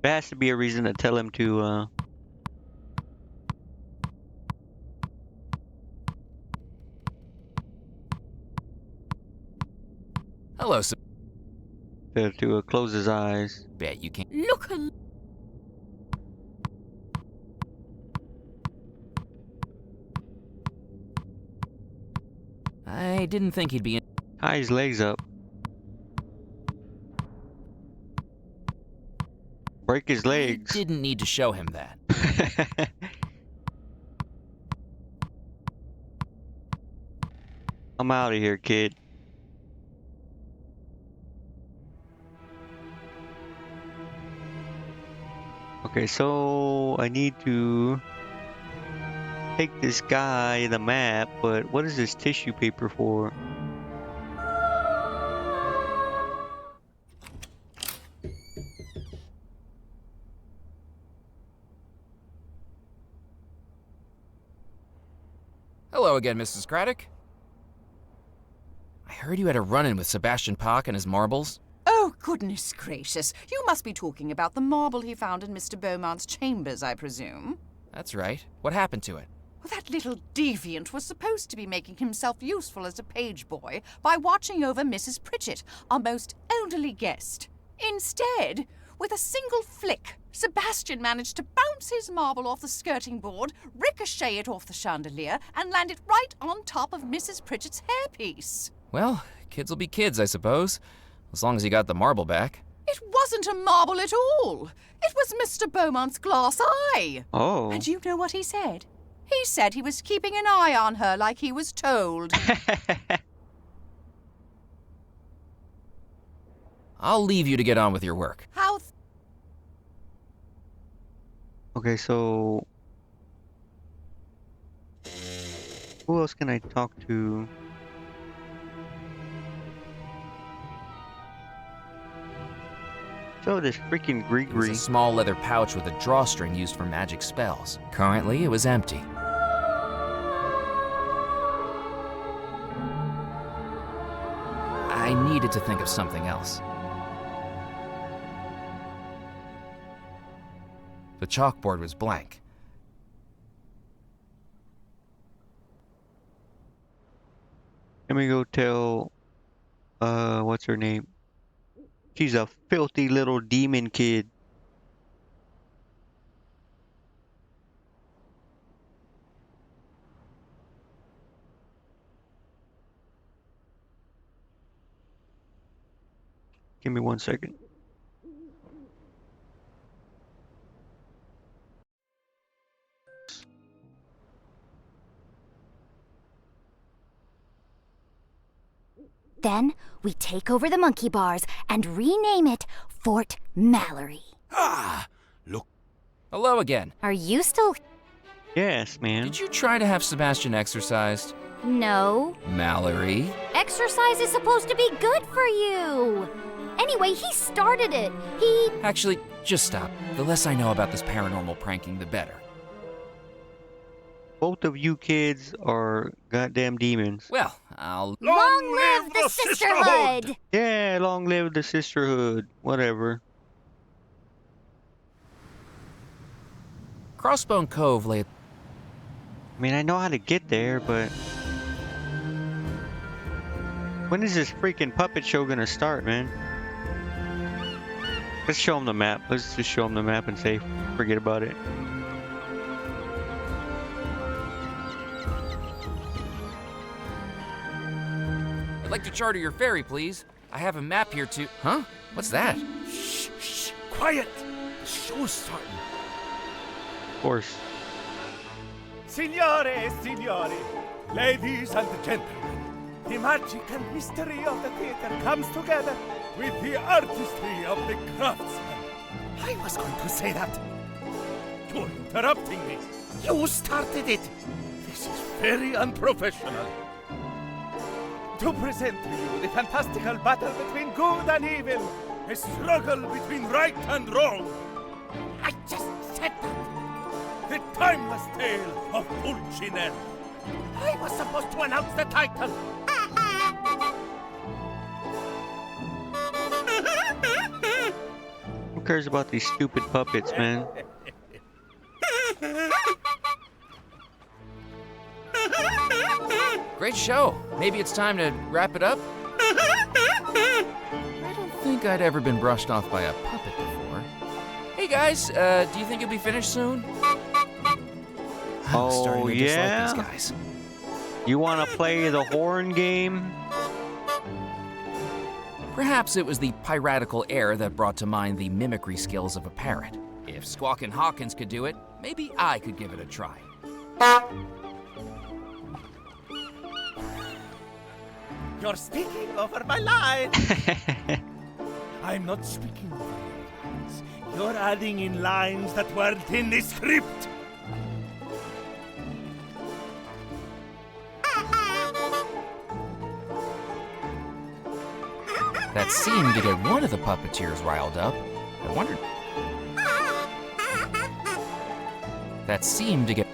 Speaker 1: There has to be a reason to tell him to,
Speaker 3: Hello, Seb...
Speaker 1: to close his eyes.
Speaker 3: Bet you can't...
Speaker 15: Look and...
Speaker 3: I didn't think he'd be in.
Speaker 1: Tie his legs up. Break his legs.
Speaker 3: I didn't need to show him that.
Speaker 1: I'm out of here, kid. Okay, so I need to take this guy the map, but what is this tissue paper for?
Speaker 3: Hello again, Mrs. Craddock. I heard you had a run-in with Sebastian Bach and his marbles.
Speaker 11: Oh, goodness gracious. You must be talking about the marble he found in Mr. Beaumont's chambers, I presume.
Speaker 3: That's right. What happened to it?
Speaker 11: Well, that little deviant was supposed to be making himself useful as a page boy by watching over Mrs. Pritchett, our most elderly guest. Instead, with a single flick, Sebastian managed to bounce his marble off the skirting board, ricochet it off the chandelier, and land it right on top of Mrs. Pritchett's hairpiece.
Speaker 3: Well, kids will be kids, I suppose. As long as he got the marble back.
Speaker 11: It wasn't a marble at all. It was Mr. Beaumont's glass eye.
Speaker 1: Oh.
Speaker 11: And you know what he said? He said he was keeping an eye on her like he was told.
Speaker 3: I'll leave you to get on with your work.
Speaker 11: How
Speaker 1: Okay, so who else can I talk to? So this freaking
Speaker 3: It was
Speaker 1: Grigri.
Speaker 3: a small leather pouch with a drawstring used for magic spells. Currently, it was empty. I needed to think of something else. The chalkboard was blank.
Speaker 1: Let me go tell, what's her name? She's a filthy little demon kid. Give me 1 second.
Speaker 9: Then we take over the monkey bars and rename it Fort Mallory.
Speaker 10: Ah, look.
Speaker 3: Hello again.
Speaker 9: Are you still...
Speaker 1: Yes, man.
Speaker 3: Did you try to have Sebastian exercised?
Speaker 9: No.
Speaker 3: Mallory?
Speaker 9: Exercise is supposed to be good for you. Anyway, he started it. He...
Speaker 3: Actually, just stop. The less I know about this paranormal pranking, the better.
Speaker 1: Both of you kids are goddamn demons.
Speaker 3: Well, I'll...
Speaker 9: Long live the sisterhood!
Speaker 1: Yeah, long live the sisterhood. Whatever.
Speaker 3: Crossbone Cove lay...
Speaker 1: I mean, I know how to get there, but... when is this freaking puppet show gonna start, man? Let's show them the map. Let's just show them the map and say, forget about it.
Speaker 3: I'd like to charter your ferry, please. I have a map here to... Huh? What's that?
Speaker 12: Shh, shh, quiet. The show's starting.
Speaker 1: Of course.
Speaker 16: Signore, signori, ladies and gentlemen, the magic and mystery of the theater comes together with the artistry of the craftsman. I was going to say that. You're interrupting me. You started it. This is very unprofessional. To present to you the fantastical battle between good and evil, a struggle between right and wrong. I just said that. The timeless tale of Pulcinella. I was supposed to announce the title.
Speaker 1: Who cares about these stupid puppets, man?
Speaker 3: Great show. Maybe it's time to wrap it up? I don't think I'd ever been brushed off by a puppet before. Hey guys, do you think you'll be finished soon? I'm starting to dislike these guys.
Speaker 1: You want to play the horn game?
Speaker 3: Perhaps it was the piratical air that brought to mind the mimicry skills of a parrot. If Squawkin' Hawkins could do it, maybe I could give it a try.
Speaker 16: You're speaking over my line. I'm not speaking over your lines. You're adding in lines that weren't in the script.
Speaker 3: That seemed to get one of the puppeteers riled up. I wondered. That seemed to get.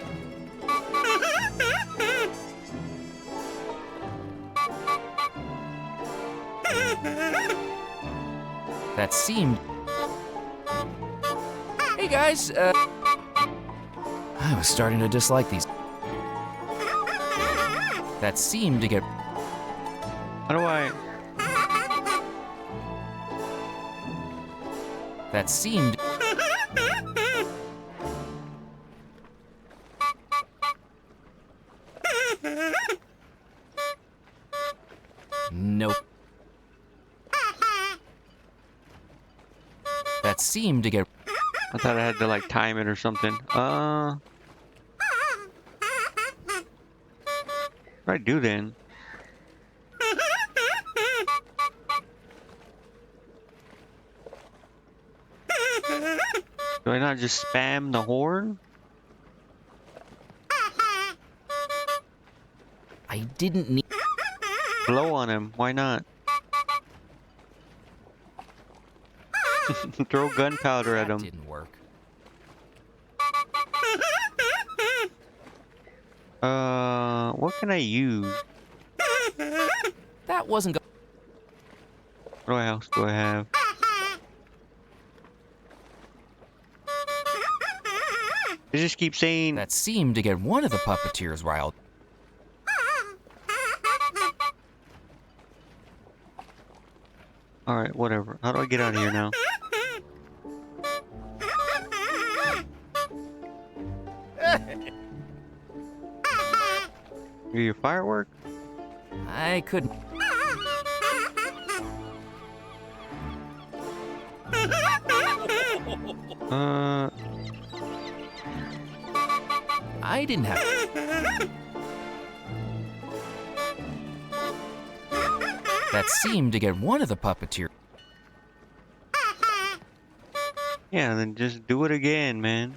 Speaker 3: That seemed. Hey guys, I was starting to dislike these. That seemed to get.
Speaker 1: How do I?
Speaker 3: That seemed. Nope. That seemed to get.
Speaker 1: I thought I had to like time it or something. What do I do then? Do I not just spam the horn?
Speaker 3: I didn't need.
Speaker 1: Blow on him. Why not? Throw gunpowder at him.
Speaker 3: That didn't work.
Speaker 1: What can I use?
Speaker 3: That wasn't.
Speaker 1: What else do I have? They just keep saying.
Speaker 3: That seemed to get one of the puppeteers riled.
Speaker 1: Alright, whatever. How do I get out of here now? Your firework?
Speaker 3: I couldn't. I didn't have. That seemed to get one of the puppeteers.
Speaker 1: Yeah, then just do it again, man.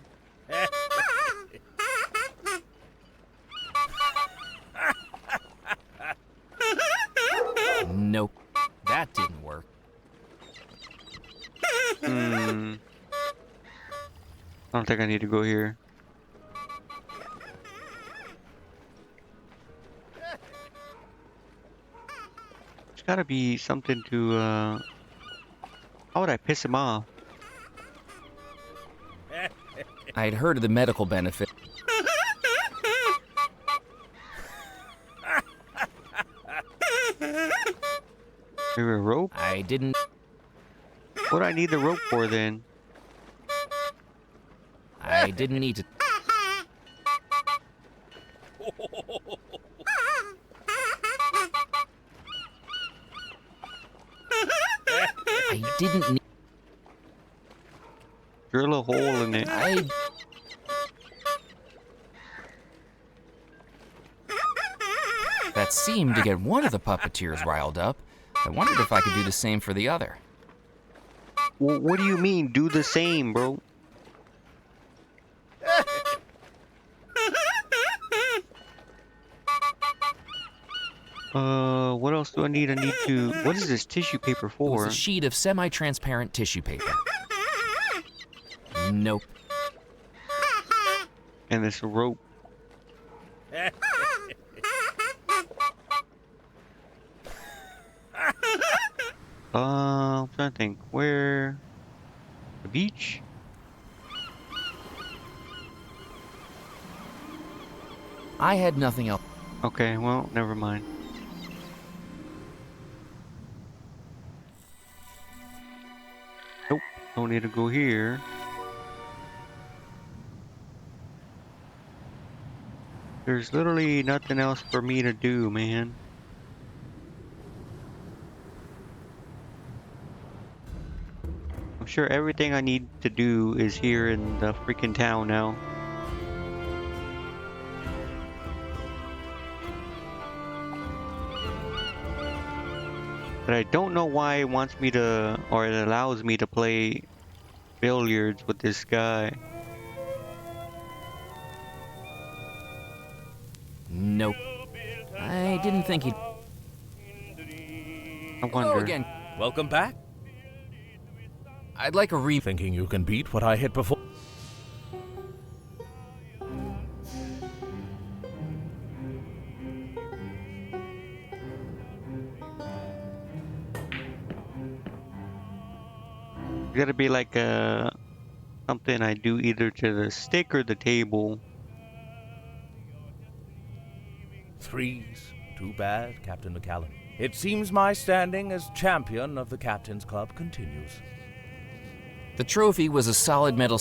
Speaker 3: Nope. That didn't work.
Speaker 1: I don't think I need to go here. There's gotta be something to, how would I piss him off?
Speaker 3: I'd heard of the medical benefit.
Speaker 1: Maybe a rope?
Speaker 3: I didn't.
Speaker 1: What do I need the rope for then?
Speaker 3: I didn't need to. I didn't need.
Speaker 1: Drill a hole in it.
Speaker 3: That seemed to get one of the puppeteers riled up. I wondered if I could do the same for the other.
Speaker 1: What do you mean, do the same, bro? What else do I need? I need to... What is this tissue paper
Speaker 3: It
Speaker 1: for?
Speaker 3: was a sheet of semi-transparent tissue paper. Nope.
Speaker 1: And this rope. I'm trying to think. Where? The beach?
Speaker 3: I had nothing else.
Speaker 1: Okay, well, never mind. Nope, don't need to go here. There's literally nothing else for me to do, man. I'm sure everything I need to do is here in the freaking town now. But I don't know why it wants me to, or it allows me to play billiards with this guy.
Speaker 3: Nope. I didn't think he'd...
Speaker 1: I wonder.
Speaker 3: again.
Speaker 2: Welcome back.
Speaker 3: I'd like a re...
Speaker 2: Thinking you can beat what I hit before?
Speaker 1: It's gotta be like something I do either to the stick or the table.
Speaker 2: Threes. Too bad, Captain McCallan. It seems my standing as champion of the Captain's Club continues.
Speaker 3: The trophy was a solid metal...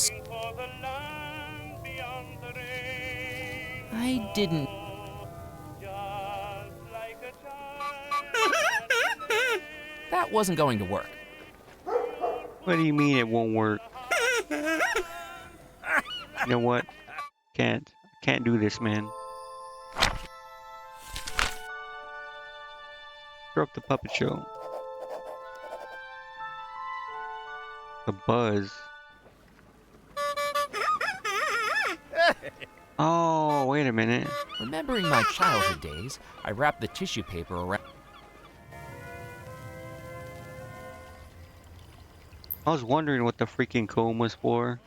Speaker 3: I didn't... That wasn't going to work.
Speaker 1: What do you mean it won't work? You know what? Can't do this, man. Throw up the puppet show. The buzz. Oh, wait a minute.
Speaker 3: Remembering my childhood days, I wrapped the tissue paper around...
Speaker 1: I was wondering what the freaking comb was for.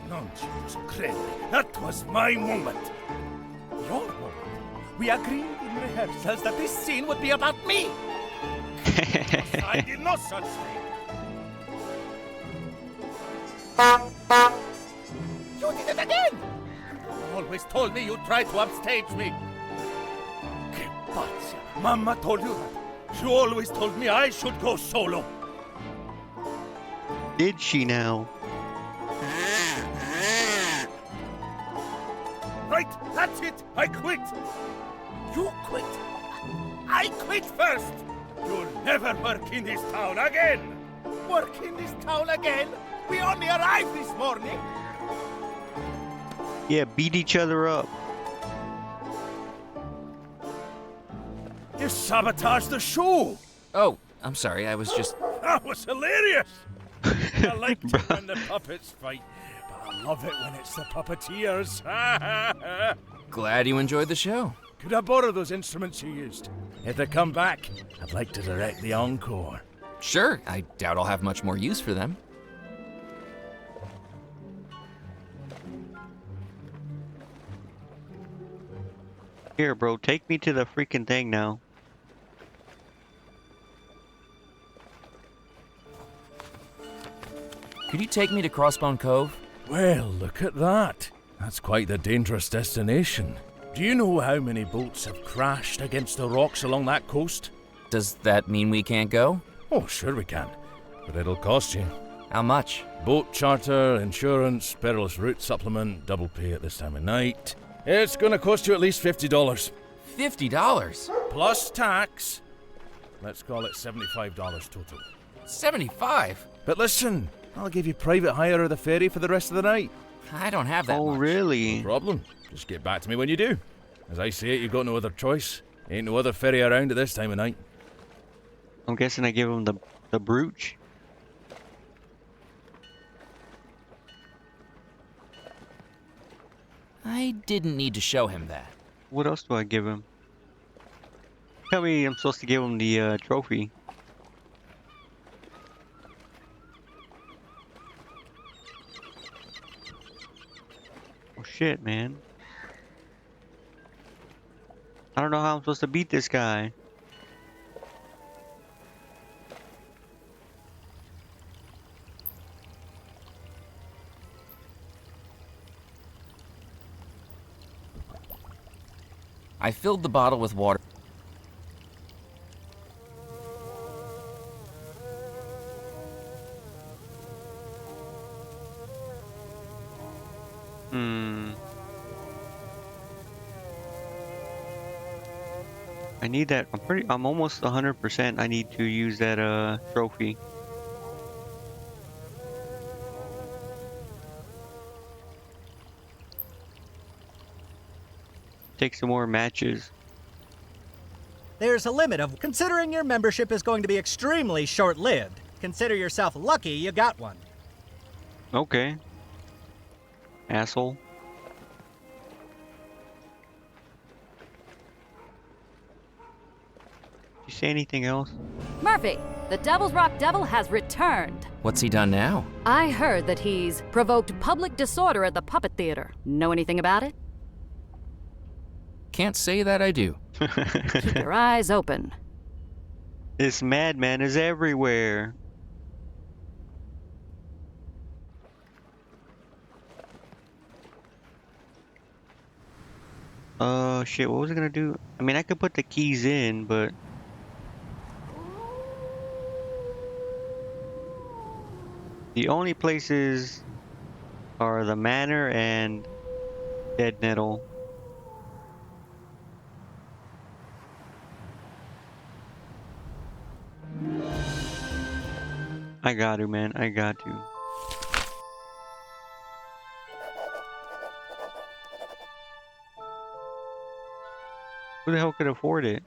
Speaker 16: Nonsense, Craig. That was my moment. Your moment. We agreed in rehearsals that this scene would be about me. I did no such thing. You did it again! You always told me you'd try to upstage me. Que pazia. Mama told you that. She always told me I should go solo.
Speaker 1: Did she now?
Speaker 16: Right, that's it. I quit. You quit. I quit first. You'll never work in this town again. Work in this town again? We only arrived this morning.
Speaker 1: Yeah, beat each other up.
Speaker 16: You sabotaged the show.
Speaker 3: Oh, I'm sorry, I was just...
Speaker 16: That was hilarious. I like it when the puppets fight, but I love it when it's the puppeteers.
Speaker 3: Glad you enjoyed the show.
Speaker 16: Could I borrow those instruments you used? If they come back, I'd like to direct the encore.
Speaker 3: Sure, I doubt I'll have much more use for them.
Speaker 1: Here, bro, take me to the freaking thing now.
Speaker 3: Could you take me to Crossbone Cove?
Speaker 2: Well, look at that. That's quite the dangerous destination. Do you know how many boats have crashed against the rocks along that coast?
Speaker 3: Does that mean we can't go?
Speaker 2: Oh, sure we can. But it'll cost you.
Speaker 3: How much?
Speaker 2: Boat charter, insurance, perilous route supplement, double pay at this time of night. It's gonna cost you at least $50.
Speaker 3: $50?
Speaker 2: Plus tax. Let's call it $75 total.
Speaker 3: 75?
Speaker 2: But listen, I'll give you private hire of the ferry for the rest of the night.
Speaker 3: I don't have that much.
Speaker 1: Oh, really?
Speaker 2: No problem. Just get back to me when you do. As I say it, you've got no other choice. Ain't no other ferry around at this time of night.
Speaker 1: I'm guessing I give him the brooch.
Speaker 3: I didn't need to show him that.
Speaker 1: What else do I give him? Tell me I'm supposed to give him the trophy. Oh shit, man. I don't know how I'm supposed to beat this guy.
Speaker 3: I filled the bottle with water.
Speaker 1: I need that. I'm almost 100%. I need to use that trophy. Take some more matches.
Speaker 6: There's a limit of considering your membership is going to be extremely short-lived. Consider yourself lucky you got one.
Speaker 1: Okay. Asshole. Did you say anything else?
Speaker 7: Murphy, the Devil's Rock Devil has returned.
Speaker 3: What's he done now?
Speaker 7: I heard that he's provoked public disorder at the puppet theater. Know anything about it?
Speaker 3: Can't say that I do.
Speaker 7: Keep your eyes open.
Speaker 1: This madman is everywhere. Shit, what was I gonna do? I mean, I could put the keys in, but... The only places are the manor and Dead Nettle. I got to, man. I got to. Who the hell could afford it?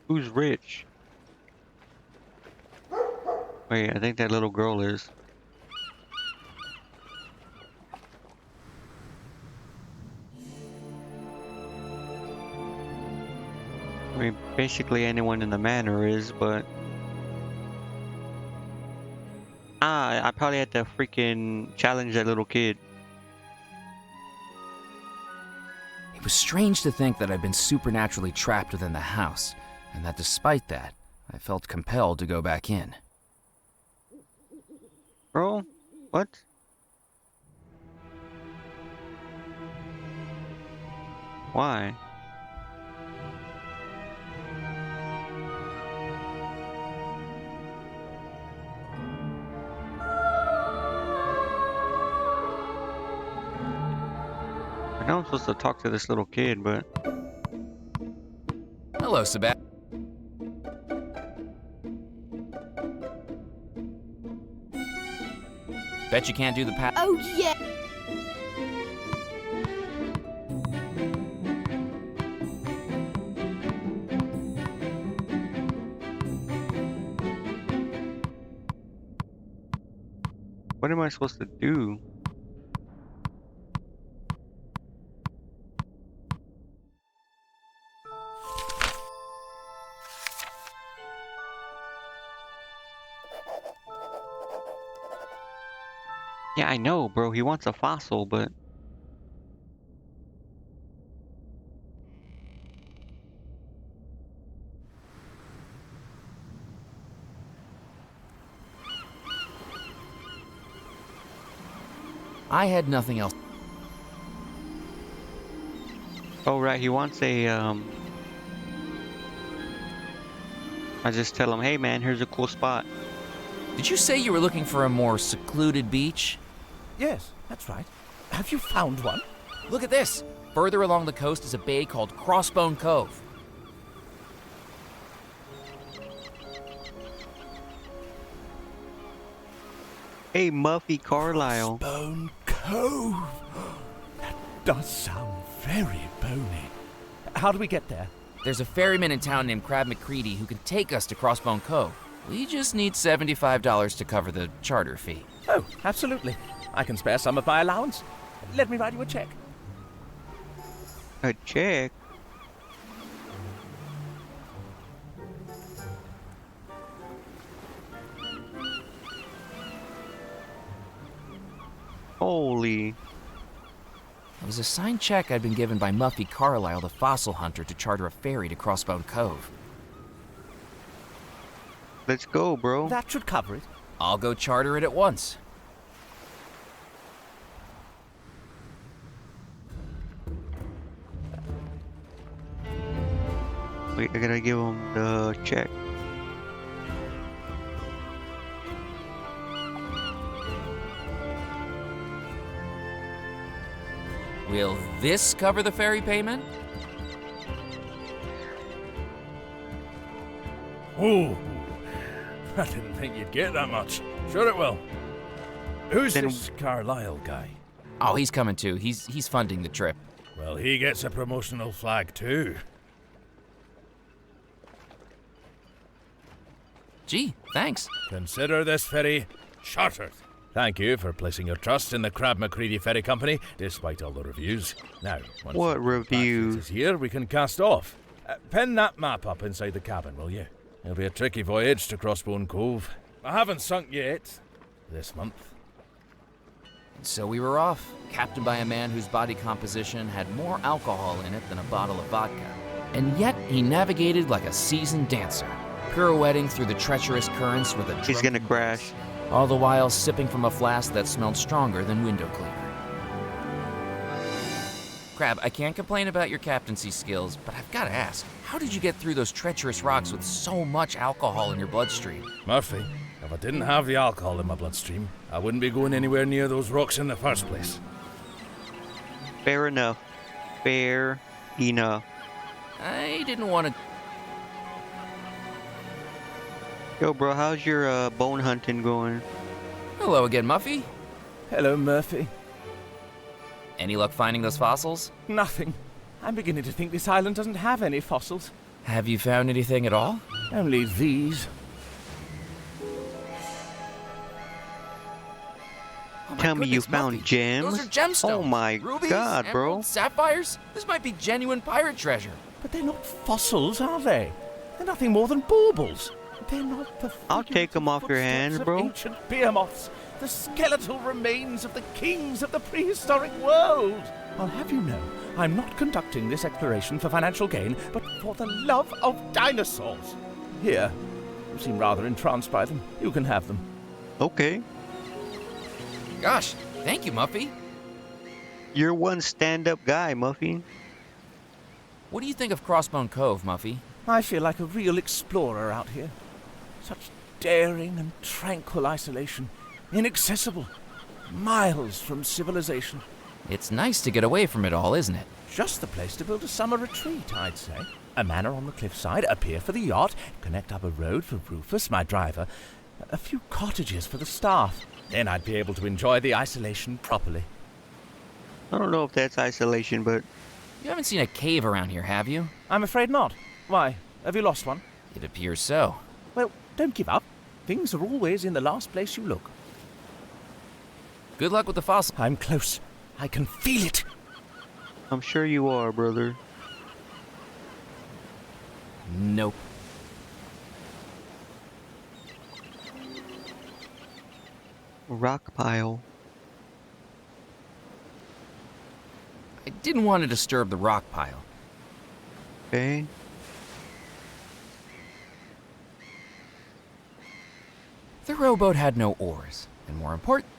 Speaker 1: Who's rich? Wait, I think that little girl is. I mean, basically anyone in the manor is, but... I probably had to freaking challenge that little kid.
Speaker 3: It was strange to think that I'd been supernaturally trapped within the house, and that despite that, I felt compelled to go back in.
Speaker 1: Bro, what? Why? I know I'm supposed to talk to this little kid, but...
Speaker 3: Hello, Sebastian. Bet you can't do the pat.
Speaker 15: Oh, yeah.
Speaker 1: What am I supposed to do? Yeah, I know, bro. He wants a fossil, but...
Speaker 3: I had nothing else.
Speaker 1: Oh, right. He wants a, I just tell him, hey, man, here's a cool spot.
Speaker 3: Did you say you were looking for a more secluded beach?
Speaker 2: Yes, that's right. Have you found one?
Speaker 3: Look at this. Further along the coast is a bay called Crossbone Cove.
Speaker 1: Hey, Muffy Carlisle.
Speaker 16: Crossbone Cove. That does sound very bony.
Speaker 2: How do we get there?
Speaker 3: There's a ferryman in town named Crab McCready who can take us to Crossbone Cove. We just need $75 to cover the charter fee.
Speaker 2: Oh, absolutely. I can spare some of my allowance. Let me write you a check.
Speaker 1: A check? Holy.
Speaker 3: It was a signed check I'd been given by Muffy Carlisle, the fossil hunter, to charter a ferry to Crossbone Cove.
Speaker 1: Let's go, bro.
Speaker 2: That should cover it.
Speaker 3: I'll go charter it at once.
Speaker 1: Wait, I gotta give him the check.
Speaker 3: Will this cover the ferry payment?
Speaker 12: Ooh, I didn't think you'd get that much. Sure it will. Who's this Carlisle guy?
Speaker 3: Oh, he's coming too. He's funding the trip.
Speaker 12: Well, he gets a promotional flag too.
Speaker 3: Gee, thanks.
Speaker 12: Consider this ferry chartered. Thank you for placing your trust in the Crab McCready Ferry Company, despite all the reviews. Now, once
Speaker 1: What
Speaker 12: the
Speaker 1: reviews?
Speaker 12: is here, we can cast off. Pin that map up inside the cabin, will you? It'll be a tricky voyage to Crossbone Cove. I haven't sunk yet. This month.
Speaker 3: So we were off, captained by a man whose body composition had more alcohol in it than a bottle of vodka. And yet he navigated like a seasoned dancer, pirouetting through the treacherous currents with a
Speaker 1: He's gonna crash.
Speaker 3: all the while sipping from a flask that smelled stronger than window cleaner. Crab, I can't complain about your captaincy skills, but I've got to ask, how did you get through those treacherous rocks with so much alcohol in your bloodstream?
Speaker 12: Murphy, if I didn't have the alcohol in my bloodstream, I wouldn't be going anywhere near those rocks in the first place.
Speaker 1: Fair enough. Fair enough.
Speaker 3: I didn't want to...
Speaker 1: Yo, bro, how's your bone hunting going?
Speaker 3: Hello again, Muffy.
Speaker 2: Hello, Murphy.
Speaker 3: Any luck finding those fossils?
Speaker 2: Nothing. I'm beginning to think this island doesn't have any fossils.
Speaker 3: Have you found anything at all?
Speaker 2: Only these.
Speaker 3: Oh my
Speaker 1: Tell me you
Speaker 3: goodness,
Speaker 1: found
Speaker 3: Muffy,
Speaker 1: gems?
Speaker 3: Those are gemstones.
Speaker 1: Oh my
Speaker 3: Rubies,
Speaker 1: god, bro.
Speaker 3: emeralds, sapphires? This might be genuine pirate treasure.
Speaker 2: But they're not fossils, are they? They're nothing more than baubles. They're not the
Speaker 1: I'll take them off your hands,
Speaker 2: footsteps of
Speaker 1: bro.
Speaker 2: ancient behemoths, the skeletal remains of the kings of the prehistoric world. I'll have you know, I'm not conducting this exploration for financial gain, but for the love of dinosaurs. Here, you seem rather entranced by them. You can have them.
Speaker 1: Okay.
Speaker 3: Gosh, thank you, Muffy.
Speaker 1: You're one stand-up guy, Muffy.
Speaker 3: What do you think of Crossbone Cove, Muffy?
Speaker 2: I feel like a real explorer out here. Such daring and tranquil isolation. Inaccessible. Miles from civilization.
Speaker 3: It's nice to get away from it all, isn't it?
Speaker 2: Just the place to build a summer retreat, I'd say. A manor on the cliffside, a pier for the yacht, connect up a road for Rufus, my driver, a few cottages for the staff. Then I'd be able to enjoy the isolation properly.
Speaker 1: I don't know if that's isolation, but...
Speaker 3: You haven't seen a cave around here, have you?
Speaker 2: I'm afraid not. Why? Have you lost one?
Speaker 3: It appears so.
Speaker 2: Well, don't give up. Things are always in the last place you look.
Speaker 3: Good luck with the fossil.
Speaker 2: I'm close. I can feel it.
Speaker 1: I'm sure you are, brother.
Speaker 3: Nope.
Speaker 1: Rock pile.
Speaker 3: I didn't want to disturb the rock pile.
Speaker 1: Okay.
Speaker 3: The rowboat had no oars, and more important,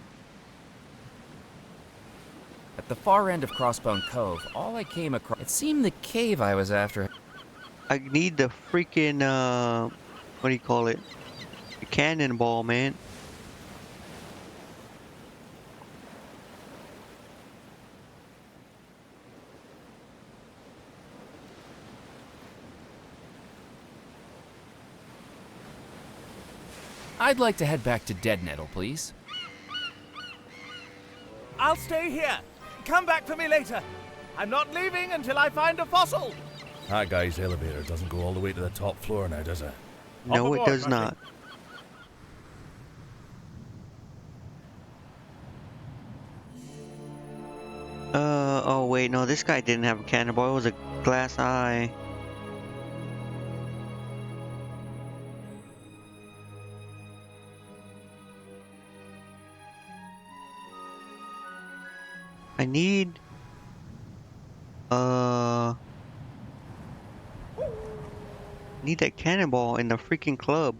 Speaker 3: at the far end of Crossbone Cove, all I came across, it seemed the cave I was after.
Speaker 1: I need the freaking, what do you call it? The cannonball, man.
Speaker 3: I'd like to head back to Dead Nettle, please.
Speaker 2: I'll stay here. Come back for me later. I'm not leaving until I find a fossil.
Speaker 12: That guy's elevator doesn't go all the way to the top floor now, does it?
Speaker 1: No, it does not. Oh wait, no, this guy didn't have a cannonball. It was a glass eye. I need need that cannonball in the freaking club.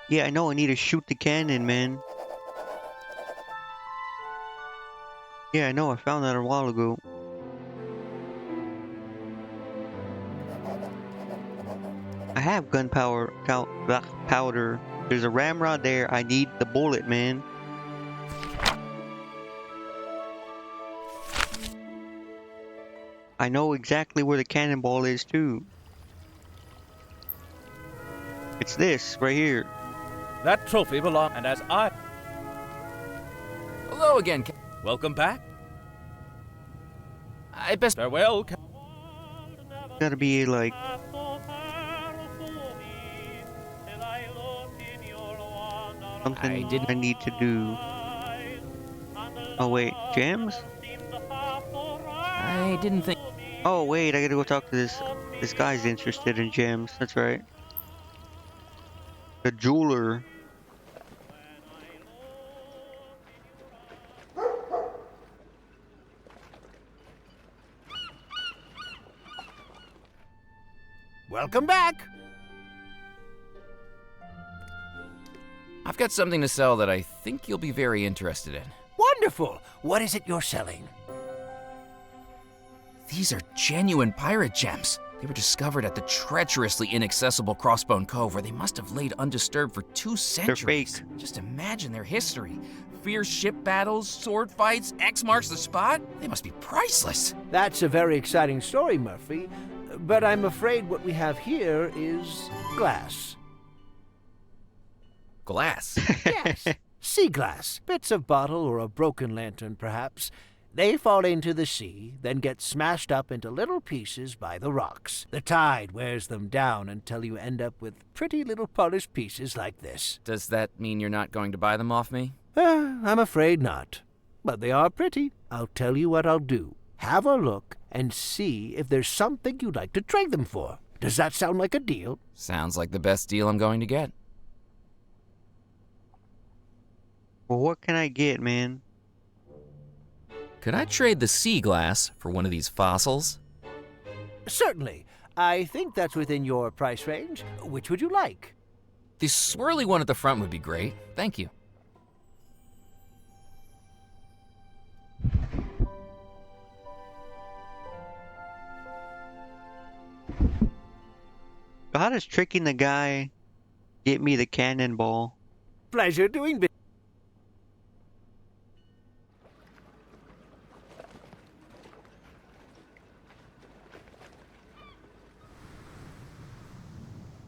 Speaker 1: Yeah, I know. I need to shoot the cannon, man. Yeah, I know. I found that a while ago. I have gunpowder. Powder. There's a ramrod there. I need the bullet, man. I know exactly where the cannonball is too. It's this right here.
Speaker 12: That trophy belongs, and as I...
Speaker 3: Hello again,
Speaker 12: Welcome back.
Speaker 3: I best...
Speaker 12: Farewell,
Speaker 1: Gotta be like... something I need to do. Oh wait, gems?
Speaker 3: I didn't think...
Speaker 1: Oh wait, I gotta go talk to this. This guy's interested in gems. That's right. The jeweler.
Speaker 13: Welcome back.
Speaker 3: I've got something to sell that I think you'll be very interested in.
Speaker 13: Wonderful. What is it you're selling?
Speaker 3: These are genuine pirate gems. They were discovered at the treacherously inaccessible Crossbone Cove, where they must have laid undisturbed for 2 centuries.
Speaker 1: They're fake.
Speaker 3: Just imagine their history. Fierce ship battles, sword fights, X marks the spot. They must be priceless.
Speaker 13: That's a very exciting story, Murphy. But I'm afraid what we have here is glass.
Speaker 3: Glass?
Speaker 13: Yes. Sea glass. Bits of bottle or a broken lantern, perhaps. They fall into the sea, then get smashed up into little pieces by the rocks. The tide wears them down until you end up with pretty little polished pieces like this.
Speaker 3: Does that mean you're not going to buy them off me?
Speaker 13: I'm afraid not. But they are pretty. I'll tell you what I'll do. Have a look and see if there's something you'd like to trade them for. Does that sound like a deal?
Speaker 3: Sounds like the best deal I'm going to get.
Speaker 1: Well, what can I get, man?
Speaker 3: Could I trade the sea glass for one of these fossils?
Speaker 13: Certainly. I think that's within your price range. Which would you like?
Speaker 3: The swirly one at the front would be great. Thank you.
Speaker 1: So how does tricking the guy get me the cannonball?
Speaker 13: Pleasure doing business.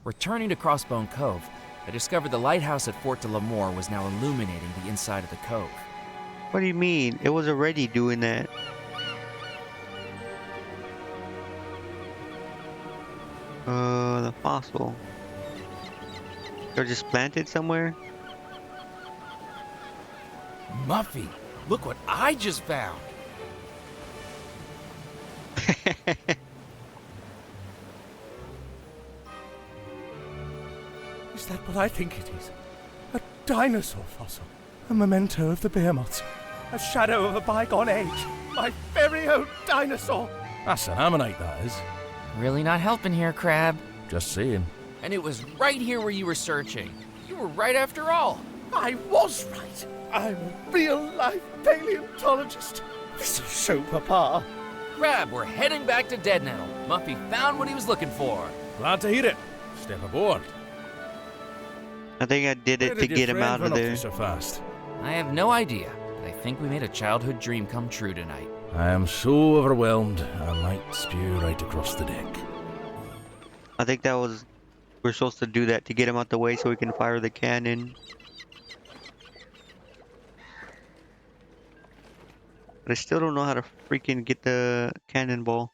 Speaker 3: Returning to Crossbone Cove, I discovered the lighthouse at Fort de l'Amour was now illuminating the inside of the cove.
Speaker 1: What do you mean? It was already doing that. The fossil. They're just planted somewhere?
Speaker 3: Muffy, look what I just found!
Speaker 16: Is that what I think it is? A dinosaur fossil. A memento of the behemoths. A shadow of a bygone age. My very own dinosaur.
Speaker 12: That's an ammonite, that is.
Speaker 3: Really not helping here, Crab.
Speaker 12: Just saying.
Speaker 3: And it was right here where you were searching. You were right after all.
Speaker 16: I was right. I'm a real-life paleontologist. This will show Papa.
Speaker 3: Crab, we're heading back to Dead Nettle. Muffy found what he was looking for.
Speaker 12: Glad to hear it. Step aboard.
Speaker 1: I think I did
Speaker 12: Where
Speaker 1: it to
Speaker 12: did your
Speaker 1: get him
Speaker 12: friend
Speaker 1: out of
Speaker 12: run up
Speaker 1: there.
Speaker 12: to so fast?
Speaker 3: I have no idea, but I think we made a childhood dream come true tonight.
Speaker 12: I am so overwhelmed, I might spew right across the deck.
Speaker 1: I think that was... We're supposed to do that to get him out the way so we can fire the cannon. But I still don't know how to freaking get the cannonball.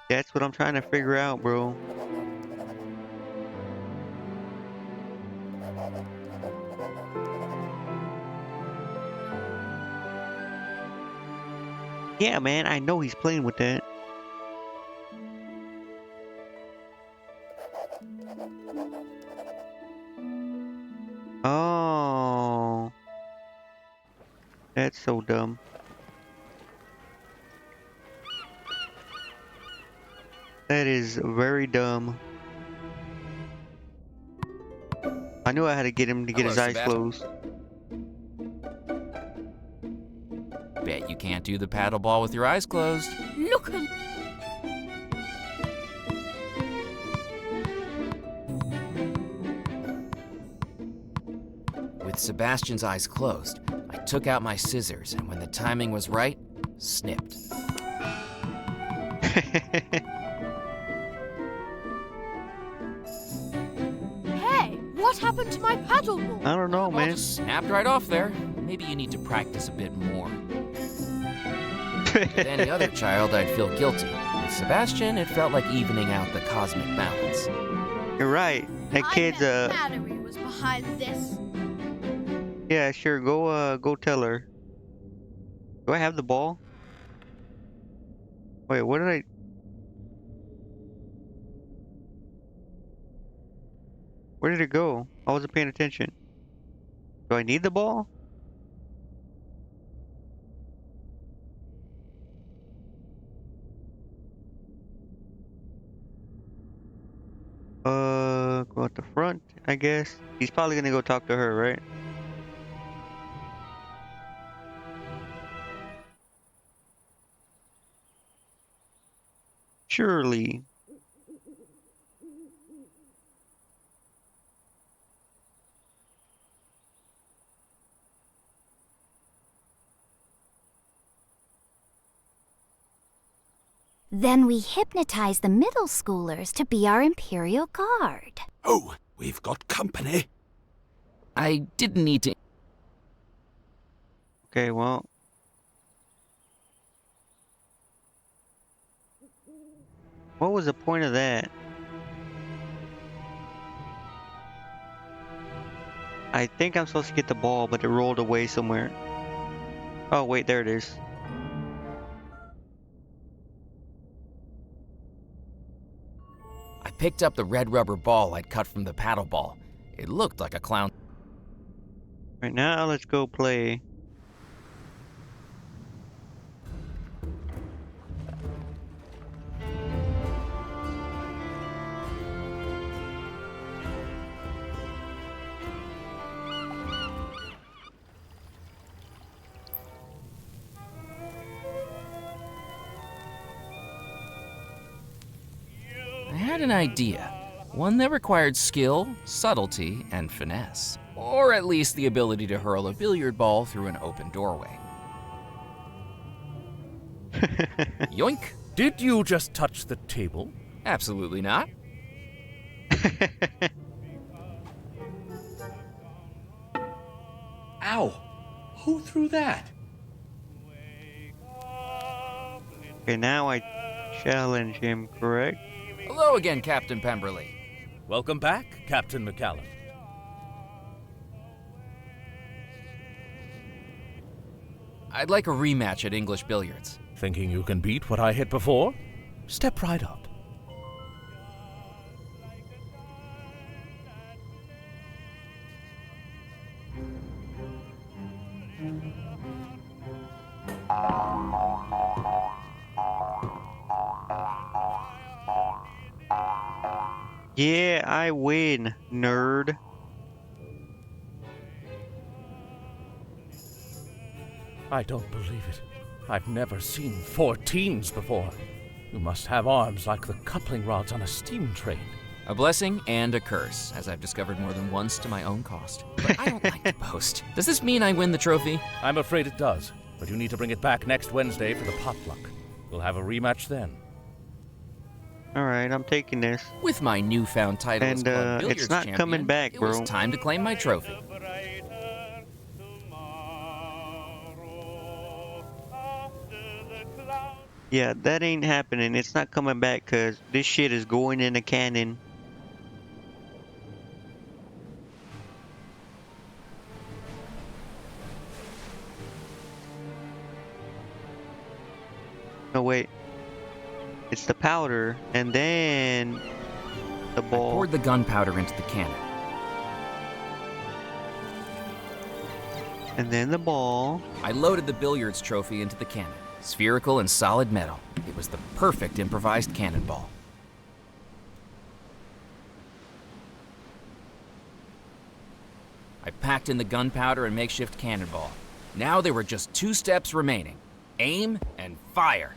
Speaker 1: That's what I'm trying to figure out, bro. Yeah, man, I know he's playing with that. Oh. That's so dumb. That is very dumb. I knew I had to get him to get
Speaker 3: Hello,
Speaker 1: his eyes
Speaker 3: Sebastian.
Speaker 1: closed.
Speaker 3: Bet you can't do the paddle ball with your eyes closed.
Speaker 15: Look at
Speaker 3: With Sebastian's eyes closed, I took out my scissors and when the timing was right, snipped.
Speaker 15: Hey, what happened to my paddleboard?
Speaker 1: I don't know,
Speaker 3: Well,
Speaker 1: man.
Speaker 3: just snapped right off there. Maybe you need to practice a bit more. With any other child, I'd feel guilty. With Sebastian, it felt like evening out the cosmic balance.
Speaker 1: You're right. That kid's
Speaker 15: Mallory was behind this.
Speaker 1: Yeah, sure. Go tell her. Do I have the ball? Wait, what did I? Where did it go? I wasn't paying attention. Do I need the ball? Go at the front, I guess. He's probably gonna go talk to her, right? Surely.
Speaker 9: Then we hypnotize the middle schoolers to be our Imperial Guard.
Speaker 10: Oh, we've got company.
Speaker 3: I didn't need to.
Speaker 1: Okay, well. What was the point of that? I think I'm supposed to get the ball, but it rolled away somewhere. Oh, wait, there it is.
Speaker 3: I picked up the red rubber ball I'd cut from the paddle ball. It looked like a clown.
Speaker 1: Right now, let's go play.
Speaker 3: I had an idea. One that required skill, subtlety, and finesse. Or at least the ability to hurl a billiard ball through an open doorway. Yoink!
Speaker 12: Did you just touch the table?
Speaker 3: Absolutely not.
Speaker 17: Ow! Who threw that?
Speaker 1: Okay, now I challenge him, correct?
Speaker 3: Hello again, Captain Pemberley.
Speaker 12: Welcome back, Captain McCallum.
Speaker 3: I'd like a rematch at English billiards.
Speaker 12: Thinking you can beat what I hit before? Step right up.
Speaker 1: Yeah, I win, nerd.
Speaker 12: I don't believe it. I've never seen 14s before. You must have arms like the coupling rods on a steam train.
Speaker 3: A blessing and a curse, as I've discovered more than once to my own cost. But I don't like to boast. Does this mean I win the trophy?
Speaker 12: I'm afraid it does, but you need to bring it back next Wednesday for the potluck. We'll have a rematch then.
Speaker 1: Alright, I'm taking this.
Speaker 3: With my newfound title as
Speaker 1: And
Speaker 3: club billiards
Speaker 1: it's not
Speaker 3: champion,
Speaker 1: coming back,
Speaker 3: it
Speaker 1: bro.
Speaker 3: was time to claim my trophy.
Speaker 1: Yeah, that ain't happening. It's not coming back because this shit is going in a cannon. No, wait. It's the powder, and then the ball.
Speaker 3: I poured the gunpowder into the cannon.
Speaker 1: And then the ball.
Speaker 3: I loaded the billiards trophy into the cannon. Spherical and solid metal. It was the perfect improvised cannonball. I packed in the gunpowder and makeshift cannonball. Now there were just 2 steps remaining. Aim and fire.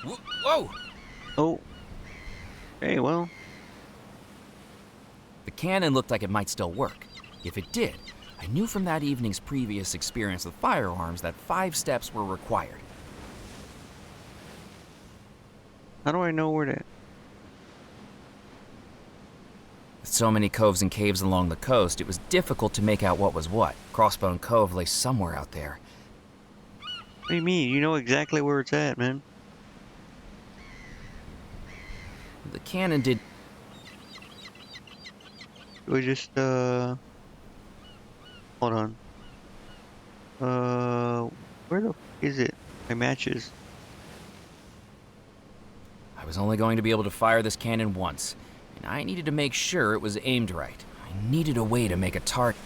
Speaker 3: Whoa!
Speaker 1: Oh. Hey, well.
Speaker 3: The cannon looked like it might still work. If it did, I knew from that evening's previous experience with firearms that 5 steps were required.
Speaker 1: How do I know where to...
Speaker 3: With so many coves and caves along the coast, it was difficult to make out what was what. Crossbone Cove lay somewhere out there.
Speaker 1: What do you mean? You know exactly where it's at, man.
Speaker 3: The cannon did...
Speaker 1: We just, hold on. Where the f is it? My matches.
Speaker 3: I was only going to be able to fire this cannon once, and I needed to make sure it was aimed right. I needed a way to make a target.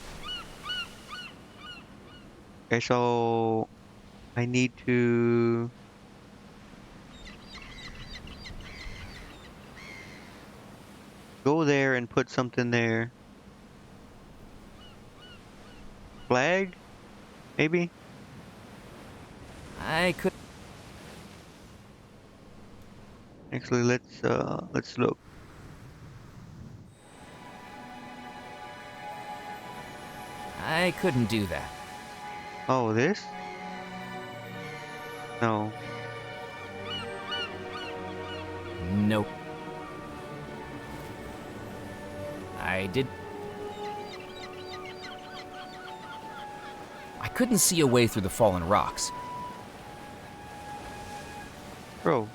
Speaker 1: Okay, so... I need to... go there and put something there. Flag? Maybe?
Speaker 3: I could...
Speaker 1: Actually, let's look.
Speaker 3: I couldn't do that.
Speaker 1: Oh, this? No.
Speaker 3: Nope. I did... I couldn't see a way through the fallen rocks.
Speaker 1: Bro.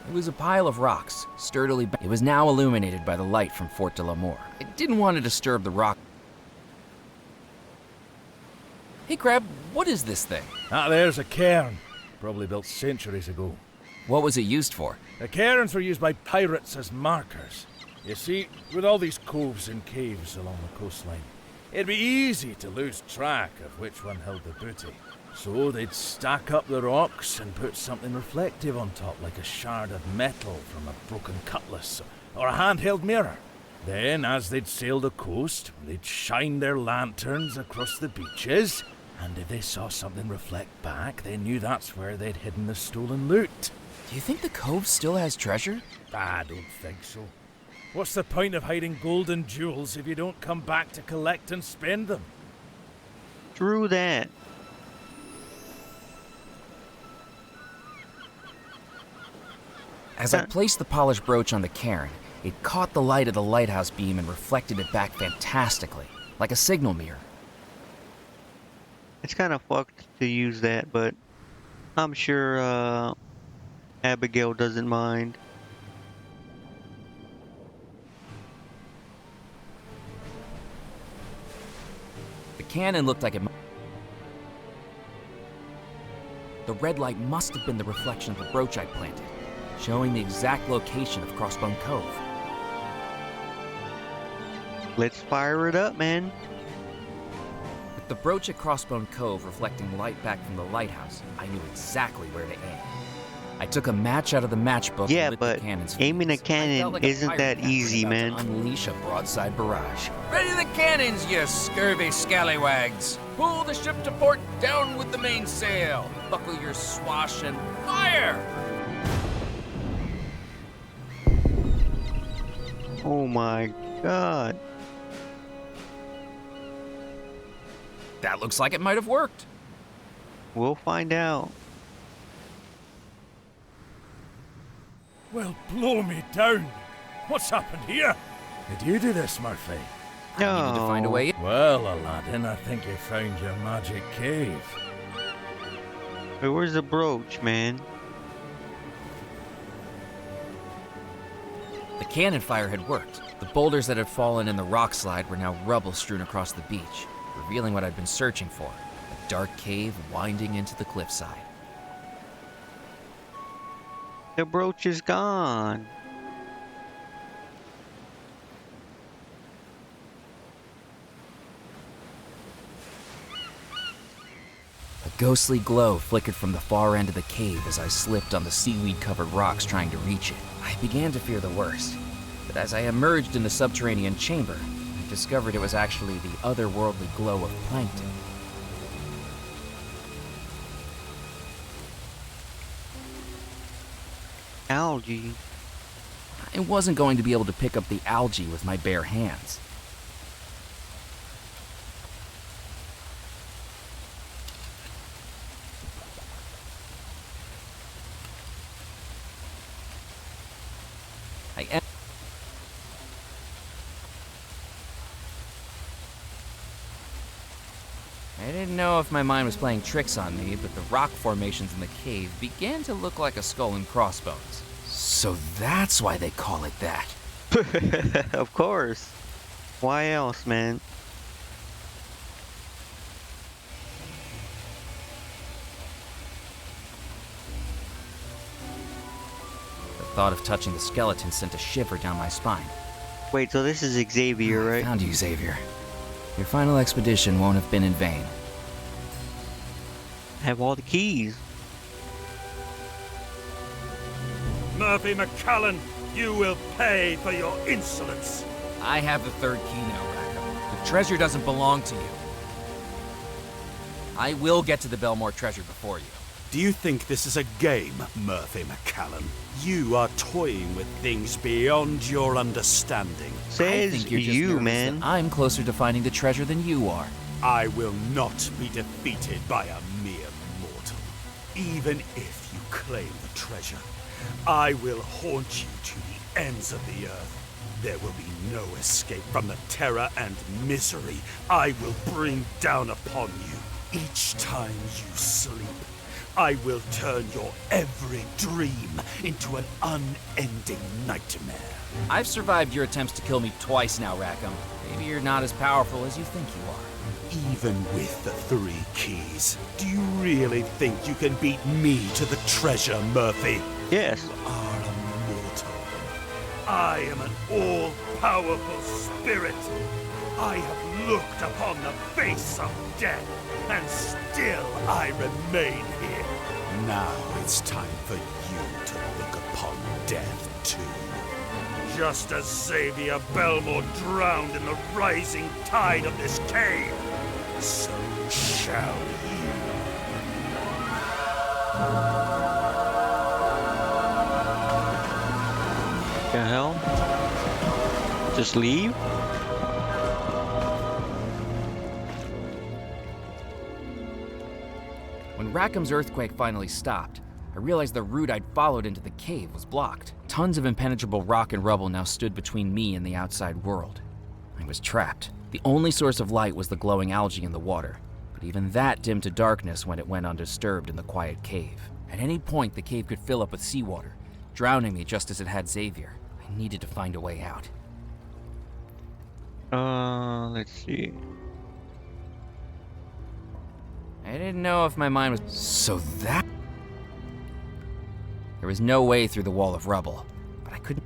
Speaker 3: It was a pile of rocks, sturdily... It was now illuminated by the light from Fort de la Moor. I didn't want to disturb the rock... Hey, Crab, what is this thing?
Speaker 12: Ah, there's a cairn. Probably built centuries ago.
Speaker 3: What was it used for?
Speaker 12: The cairns were used by pirates as markers. You see, with all these coves and caves along the coastline, it'd be easy to lose track of which one held the booty. So they'd stack up the rocks and put something reflective on top, like a shard of metal from a broken cutlass or a handheld mirror. Then, as they'd sail the coast, they'd shine their lanterns across the beaches, and if they saw something reflect back, they knew that's where they'd hidden the stolen loot.
Speaker 3: Do you think the cove still has treasure?
Speaker 12: I don't think so. What's the point of hiding gold and jewels if you don't come back to collect and spend them?
Speaker 1: True that.
Speaker 3: As I placed the polished brooch on the cairn, it caught the light of the lighthouse beam and reflected it back fantastically, like a signal mirror.
Speaker 1: It's kind of fucked to use that, but I'm sure Abigail doesn't mind.
Speaker 3: The cannon looked like it... The red light must have been the reflection of the brooch I planted, showing the exact location of Crossbone Cove.
Speaker 1: Let's fire it up, man.
Speaker 3: With the brooch at Crossbone Cove reflecting light back from the lighthouse, I knew exactly where to aim. I took a match out of the matchbook
Speaker 1: yeah,
Speaker 3: and lit
Speaker 1: but
Speaker 3: the cannon's
Speaker 1: aiming a
Speaker 3: fuse.
Speaker 1: cannon
Speaker 3: like
Speaker 1: isn't that easy, man.
Speaker 3: Unleash a broadside barrage. Ready the cannons, you scurvy scallywags! Pull the ship to port, down with the mainsail! Buckle your swash and fire!
Speaker 1: Oh my god.
Speaker 3: That looks like it might have worked.
Speaker 1: We'll find out.
Speaker 12: Well, blow me down. What's happened here? Did you do this, Murphy?
Speaker 1: No.
Speaker 3: I needed to find a way in.
Speaker 12: Well, Aladdin, I think you found your magic cave.
Speaker 1: Wait, where's the brooch, man?
Speaker 3: The cannon fire had worked. The boulders that had fallen in the rock slide were now rubble strewn across the beach, revealing what I'd been searching for, a dark cave winding into the cliffside.
Speaker 1: The brooch is gone.
Speaker 3: ghostly glow flickered from the far end of the cave as I slipped on the seaweed-covered rocks trying to reach it. I began to fear the worst, but as I emerged in the subterranean chamber, I discovered it was actually the otherworldly glow of plankton.
Speaker 1: Algae.
Speaker 3: I wasn't going to be able to pick up the algae with my bare hands. I didn't know if my mind was playing tricks on me, but the rock formations in the cave began to look like a skull and crossbones. So that's why they call it that.
Speaker 1: Of course. Why else, man?
Speaker 3: The thought of touching the skeleton sent a shiver down my spine.
Speaker 1: Wait, so this is Xavier, right?
Speaker 3: I found you, Xavier. Your final expedition won't have been in vain.
Speaker 1: I have all the keys.
Speaker 10: Murphy McCallan, you will pay for your insolence.
Speaker 3: I have the third key now, Rackham. The treasure doesn't belong to you. I will get to the Belmore treasure before you.
Speaker 10: Do you think this is a game, Murphy McCallan? You are toying with things beyond your understanding.
Speaker 1: Says
Speaker 3: I think you're just
Speaker 1: you,
Speaker 3: nervous
Speaker 1: man.
Speaker 3: that I'm closer to finding the treasure than you are.
Speaker 10: I will not be defeated by a mere mortal. Even if you claim the treasure, I will haunt you to the ends of the earth. There will be no escape from the terror and misery I will bring down upon you. Each time you sleep, I will turn your every dream into an unending nightmare.
Speaker 3: I've survived your attempts to kill me twice now, Rackham. Maybe you're not as powerful as you think you are.
Speaker 10: Even with the 3 keys, do you really think you can beat me to the treasure, Murphy?
Speaker 1: Yes.
Speaker 10: You are a mortal. I am an all-powerful spirit. I have looked upon the face of death, and still I remain here. Now it's time for you to look upon death too. Just as Xavier Belmore drowned in the rising tide of this cave, so shall you.
Speaker 1: The hell? Just leave?
Speaker 3: When Rackham's earthquake finally stopped, I realized the route I'd followed into the cave was blocked. Tons of impenetrable rock and rubble now stood between me and the outside world. I was trapped. The only source of light was the glowing algae in the water, but even that dimmed to darkness when it went undisturbed in the quiet cave. At any point, the cave could fill up with seawater, drowning me just as it had Xavier. I needed to find a way out.
Speaker 1: Let's see.
Speaker 3: I didn't know if my mind was... So that... There was no way through the wall of rubble, but I couldn't...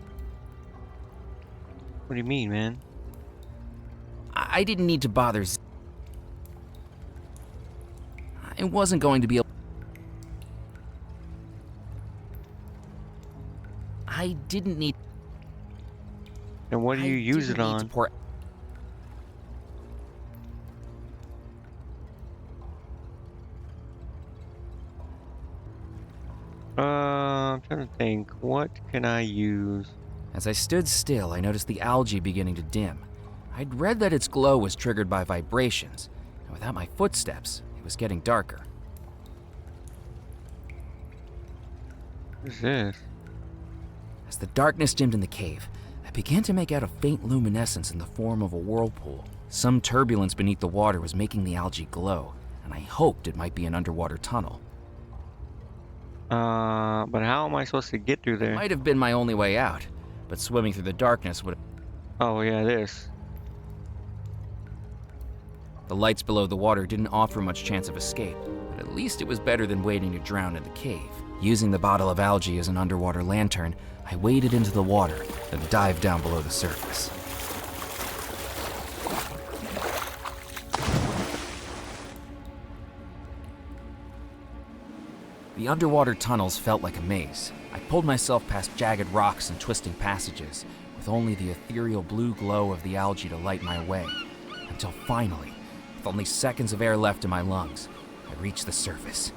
Speaker 1: What do you mean, man?
Speaker 3: I didn't need to bother I wasn't going to be able... I didn't need...
Speaker 1: And what do you use it on? I'm trying to think. What can I use?
Speaker 3: As I stood still, I noticed the algae beginning to dim. I'd read that its glow was triggered by vibrations, and without my footsteps, it was getting darker.
Speaker 1: What is this?
Speaker 3: As the darkness dimmed in the cave, I began to make out a faint luminescence in the form of a whirlpool. Some turbulence beneath the water was making the algae glow, and I hoped it might be an underwater tunnel.
Speaker 1: But how am I supposed to get through there?
Speaker 3: Might have been my only way out, but swimming through the darkness would...
Speaker 1: Oh yeah, this.
Speaker 3: The lights below the water didn't offer much chance of escape, but at least it was better than waiting to drown in the cave. Using the bottle of algae as an underwater lantern, I waded into the water, then dived down below the surface. The underwater tunnels felt like a maze. I pulled myself past jagged rocks and twisting passages, with only the ethereal blue glow of the algae to light my way, until finally, with only seconds of air left in my lungs, I reached the surface.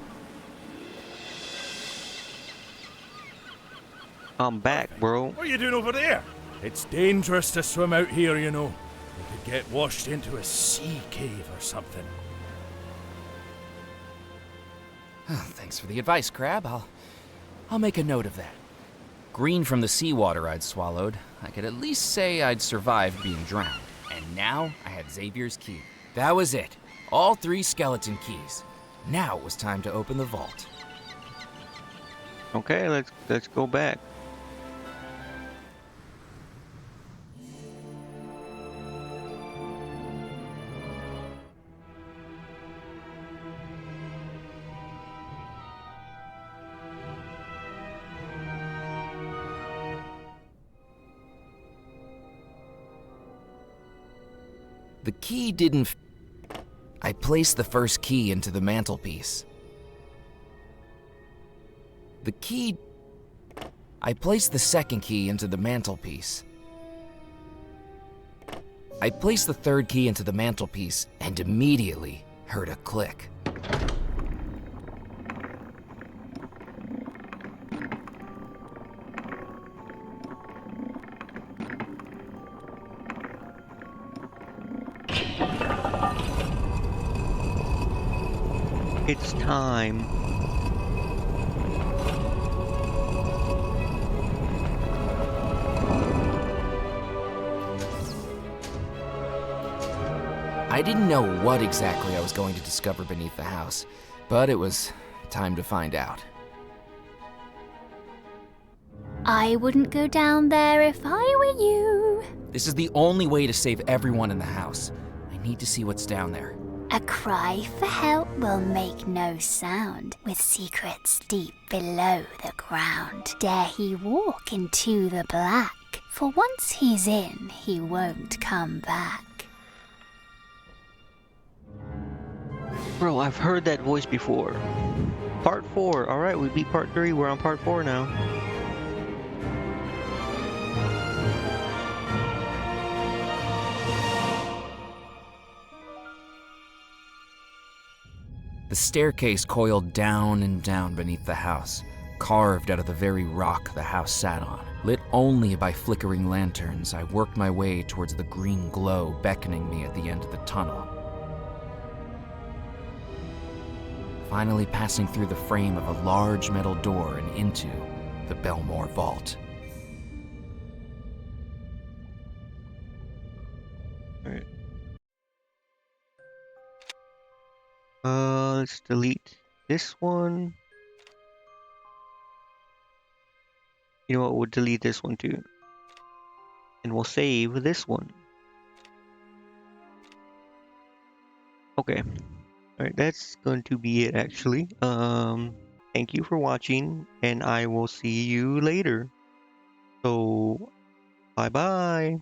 Speaker 1: I'm back, bro.
Speaker 12: What are you doing over there? It's dangerous to swim out here, you know. You could get washed into a sea cave or something.
Speaker 3: Thanks for the advice, Crab. I'll make a note of that. Green from the seawater I'd swallowed, I could at least say I'd survived being drowned. And now I had Xavier's key. That was it. All 3 skeleton keys. Now it was time to open the vault.
Speaker 1: Okay, let's go back.
Speaker 3: The key didn't. I placed the first key into the mantelpiece. I placed the second key into the mantelpiece. I placed the third key into the mantelpiece and immediately heard a click.
Speaker 1: It's time.
Speaker 3: I didn't know what exactly I was going to discover beneath the house, but it was time to find out.
Speaker 9: I wouldn't go down there if I were you.
Speaker 3: This is the only way to save everyone in the house. I need to see what's down there.
Speaker 9: A cry for help will make no sound with secrets deep below the ground. Dare he walk into the black, for once he's in, he won't come back.
Speaker 1: Bro, I've heard that voice before. Part 4. Alright, we beat part 3. We're on part 4 now.
Speaker 3: The staircase coiled down and down beneath the house, carved out of the very rock the house sat on. Lit only by flickering lanterns, I worked my way towards the green glow beckoning me at the end of the tunnel. Finally passing through the frame of a large metal door and into the Belmore Vault.
Speaker 1: Alright. Let's delete this one. You know what, we'll delete this one too. And we'll save this one. Okay. Alright, that's going to be it actually. Thank you for watching, and I will see you later. So, bye bye.